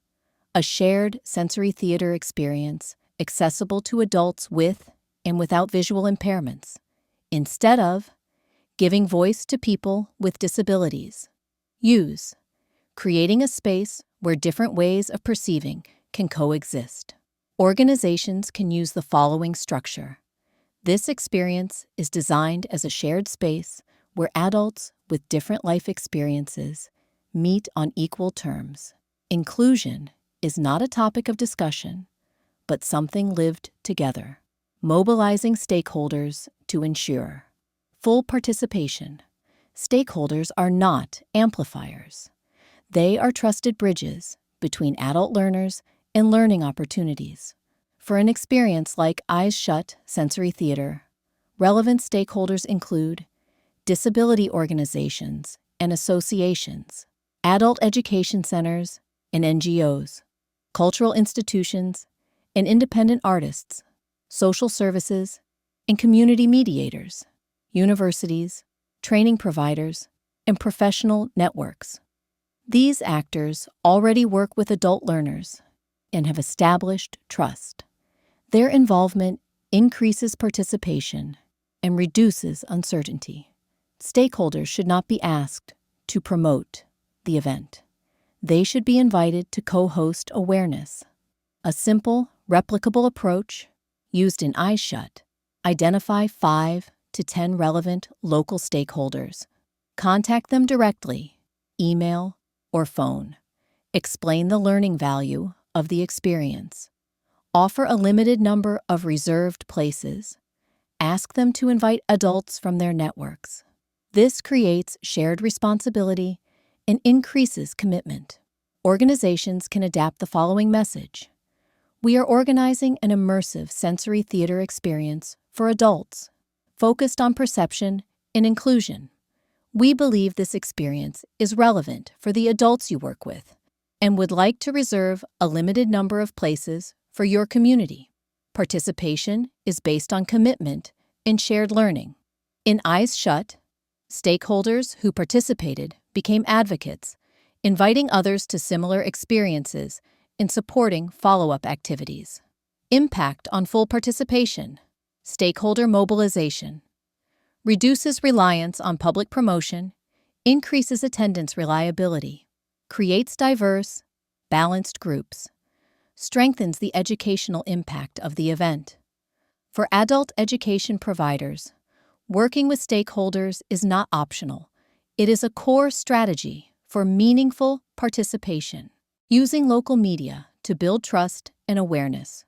a shared sensory theater experience accessible to adults with and without visual impairments. Instead of giving voice to people with disabilities. Use creating a space where different ways of perceiving can coexist. Organizations can use the following structure. This experience is designed as a shared space where adults with different life experiences meet on equal terms. Inclusion is not a topic of discussion, but something lived together. Mobilizing stakeholders to ensure full participation. Stakeholders are not amplifiers. They are trusted bridges between adult learners and learning opportunities. For an experience like Eyes-Shu sensory theater, relevant stakeholders include disability organizations and associations, adult education centers and NGOs, cultural institutions and independent artists, social services and community mediators, universities, training providers, and professional networks. These actors already work with adult learners and have established trust. Their involvement increases participation and reduces uncertainty. Stakeholders should not be asked to promote the event. They should be invited to co-host awareness. A simple, replicable approach used in Eyes-Shu. Identify 5 to 10 relevant local stakeholders. Contact them directly, email, or phone. Explain the learning value of the experience. Offer a limited number of reserved places. Ask them to invite adults from their networks. This creates shared responsibility and increases commitment. Organizations can adapt the following message. We are organizing an immersive sensory theater experience for adults, focused on perception and inclusion. We believe this experience is relevant for the adults you work with and would like to reserve a limited number of places for your community. Participation is based on commitment and shared learning. In Eyes-Shu, stakeholders who participated became advocates, inviting others to similar experiences and supporting follow-up activities. Impact on full participation. Stakeholder mobilization. reduces reliance on public promotion, increases attendance reliability, creates diverse, balanced groups, strengthens the educational impact of the event. For adult education providers, working with stakeholders is not optional. It is a core strategy for meaningful participation, using local media to build trust and awareness.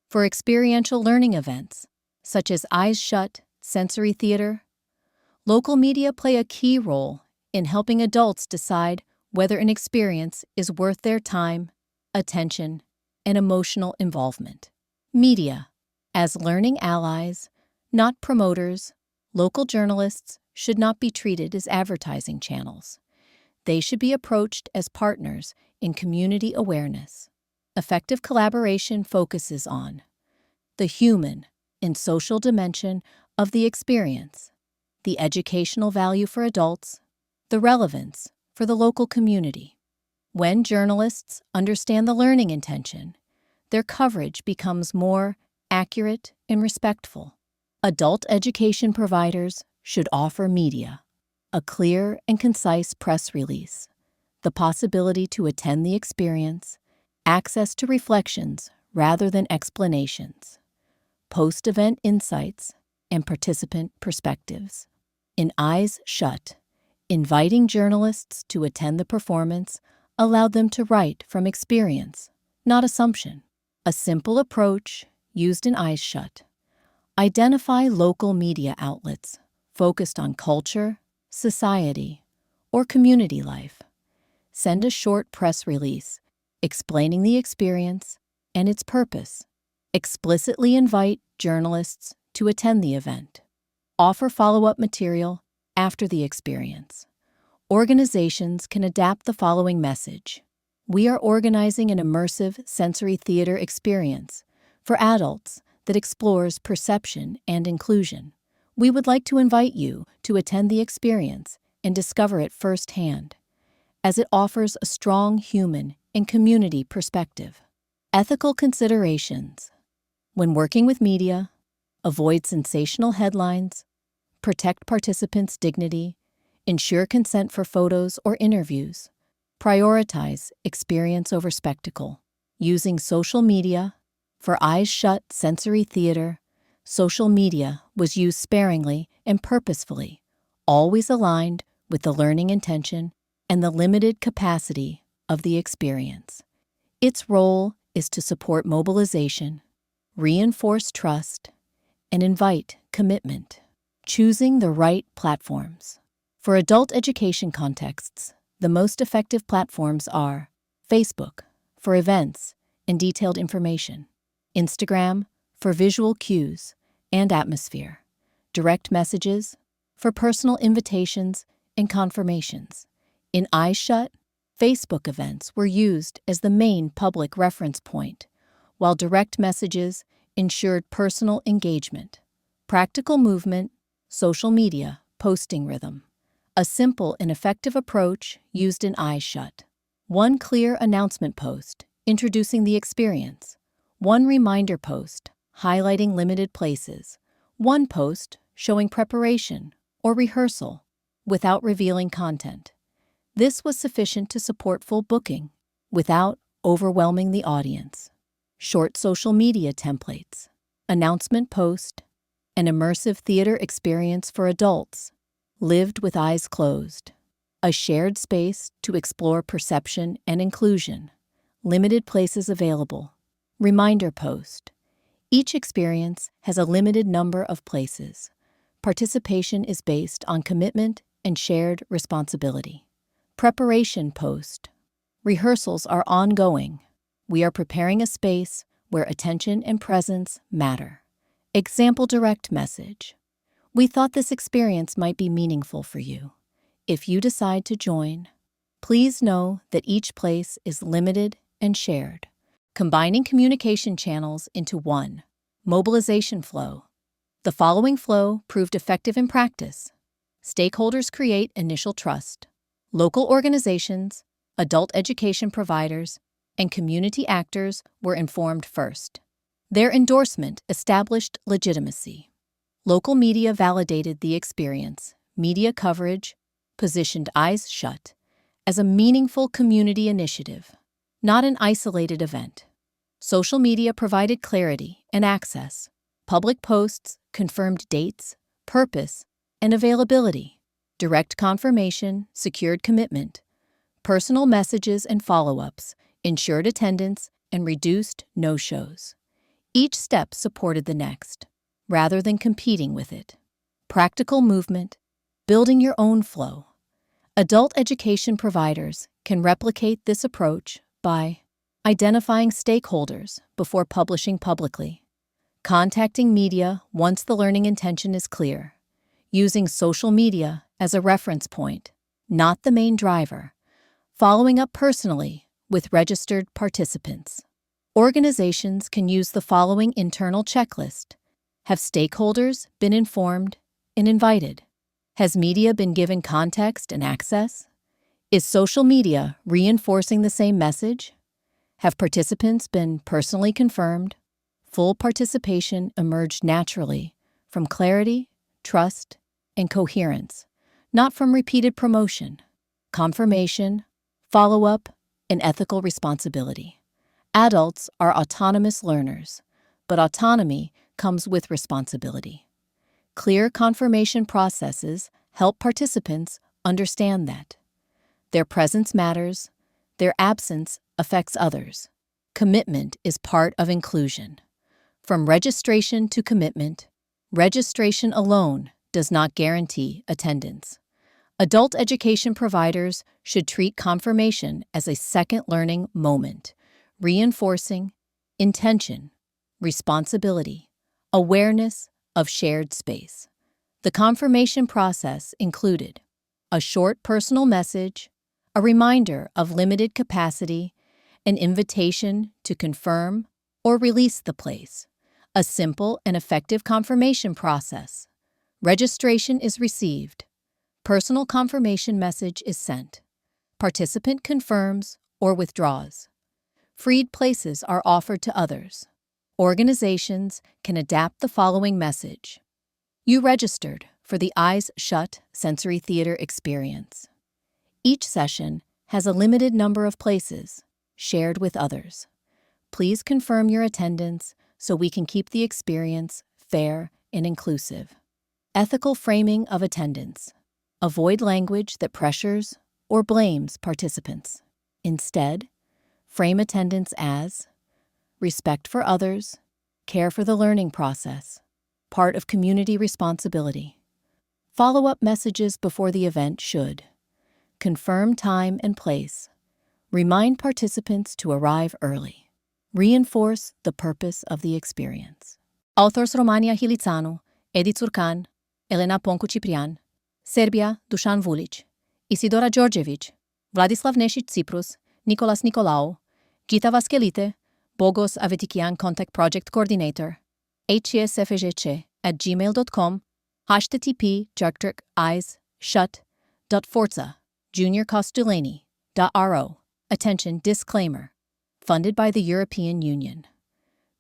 For experiential learning events, such as Eyes-Shu sensory theater, local media play a key role in helping adults decide whether an experience is worth their time, attention, and emotional involvement. Media, as learning allies, not promoters, local journalists should not be treated as advertising channels. They should be approached as partners in community awareness. Effective collaboration focuses on the human and social dimension of the experience, the educational value for adults, the relevance for the local community. When journalists understand the learning intention, their coverage becomes more accurate and respectful. Adult education providers should offer media a clear and concise press release, the possibility to attend the experience, access to reflections rather than explanations, post-event insights, and participant perspectives. In Eyes-Shu, inviting journalists to attend the performance allowed them to write from experience, not assumption. A simple approach used in Eyes-Shu. Identify local media outlets focused on culture, society, or community life. Send a short press release explaining the experience and its purpose. Explicitly invite journalists to attend the event. Offer follow-up material after the experience. Organizations can adapt the following message. We are organizing an immersive sensory theater experience for adults that explores perception and inclusion. We would like to invite you to attend the experience and discover it firsthand, as it offers a strong human and community perspective. Ethical considerations. When working with media, avoid sensational headlines, protect participants' dignity, ensure consent for photos or interviews, prioritize experience over spectacle. Using social media. For Eyes-Shu sensory theater, social media was used sparingly and purposefully, always aligned with the learning intention and the limited capacity of the experience. Its role is to support mobilization, reinforce trust, and invite commitment. Choosing the right platforms. For adult education contexts, the most effective platforms are Facebook for events and detailed information, Instagram for visual cues and atmosphere, direct messages for personal invitations and confirmations. In Eyes-Shu, Facebook events were used as the main public reference point, while direct messages ensured personal engagement. Practical movement, social media, posting rhythm. A simple and effective approach used in Eyes-Shu. One clear announcement post introducing the experience. One reminder post highlighting limited places. One post showing preparation or rehearsal without revealing content. This was sufficient to support full booking without overwhelming the audience. Short social media templates. Announcement post. An immersive theater experience for adults. Lived with eyes closed. A shared space to explore perception and inclusion. Limited places available. Reminder post. Each experience has a limited number of places. Participation is based on commitment and shared responsibility. Preparation post. Rehearsals are ongoing. We are preparing a space where attention and presence matter. Example direct message. We thought this experience might be meaningful for you. If you decide to join, please know that each place is limited and shared. Combining communication channels into one. Mobilization flow. The following flow proved effective in practice. Stakeholders create initial trust. Local organizations, adult education providers, and community actors were informed first. Their endorsement established legitimacy. Local media validated the experience. Media coverage positioned Eyes-Shu as a meaningful community initiative, not an isolated event. Social media provided clarity and access. Public posts confirmed dates, purpose, and availability. Direct confirmation secured commitment. Personal messages and follow-ups ensured attendance and reduced no-shows. Each step supported the next, rather than competing with it. Practical movement, building your own flow. Adult education providers can replicate this approach by identifying stakeholders before publishing publicly, contacting media once the learning intention is clear, using social media as a reference point, not the main driver, following up personally with registered participants. Organizations can use the following internal checklist. Have stakeholders been informed and invited? Has media been given context and access? Is social media reinforcing the same message? Have participants been personally confirmed? Full participation emerged naturally from clarity, trust, and coherence, not from repeated promotion. Confirmation, follow-up, and ethical responsibility. Adults are autonomous learners, but autonomy comes with responsibility. Clear confirmation processes help participants understand that their presence matters, their absence affects others. Commitment is part of inclusion. From registration to commitment, registration alone does not guarantee attendance. Adult education providers should treat confirmation as a second learning moment, reinforcing intention, responsibility, awareness of shared space. The confirmation process included a short personal message, a reminder of limited capacity, an invitation to confirm or release the place, a simple and effective confirmation process. Registration is received. Personal confirmation message is sent. Participant confirms or withdraws. Freed places are offered to others. Organizations can adapt the following message. You registered for the Eyes-Shu Sensory Theater experience. Each session has a limited number of places, shared with others. Please confirm your attendance so we can keep the experience fair and inclusive. Ethical framing of attendance. Avoid language that pressures or blames participants. Instead, frame attendance as respect for others, care for the learning process, part of community responsibility. Follow-up messages before the event should confirm time and place, remind participants to arrive early, reinforce the purpose of the experience. Authors Romania Hilițanu, Edi Țurcan, Elena Poncu Ciprian, Serbia Dușan Vulic, Isidora Georgevici, Vladislav Nešić Tsiprus, Nicolas Nicolau, Gita Vaschelite, Bogos Avetikian Contact Project Coordinator, hcsfjc@gmail.com, http://eyes-shu.forza.juniorcostulani.ro. Attention disclaimer. Funded by the European Union.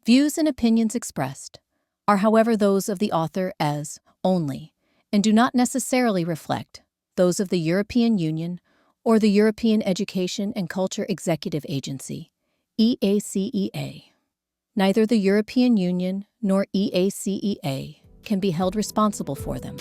Views and opinions expressed are, however, those of the author as only, and do not necessarily reflect those of the European Union or the European Education and Culture Executive Agency, EACEA. Neither the European Union nor EACEA can be held responsible for them.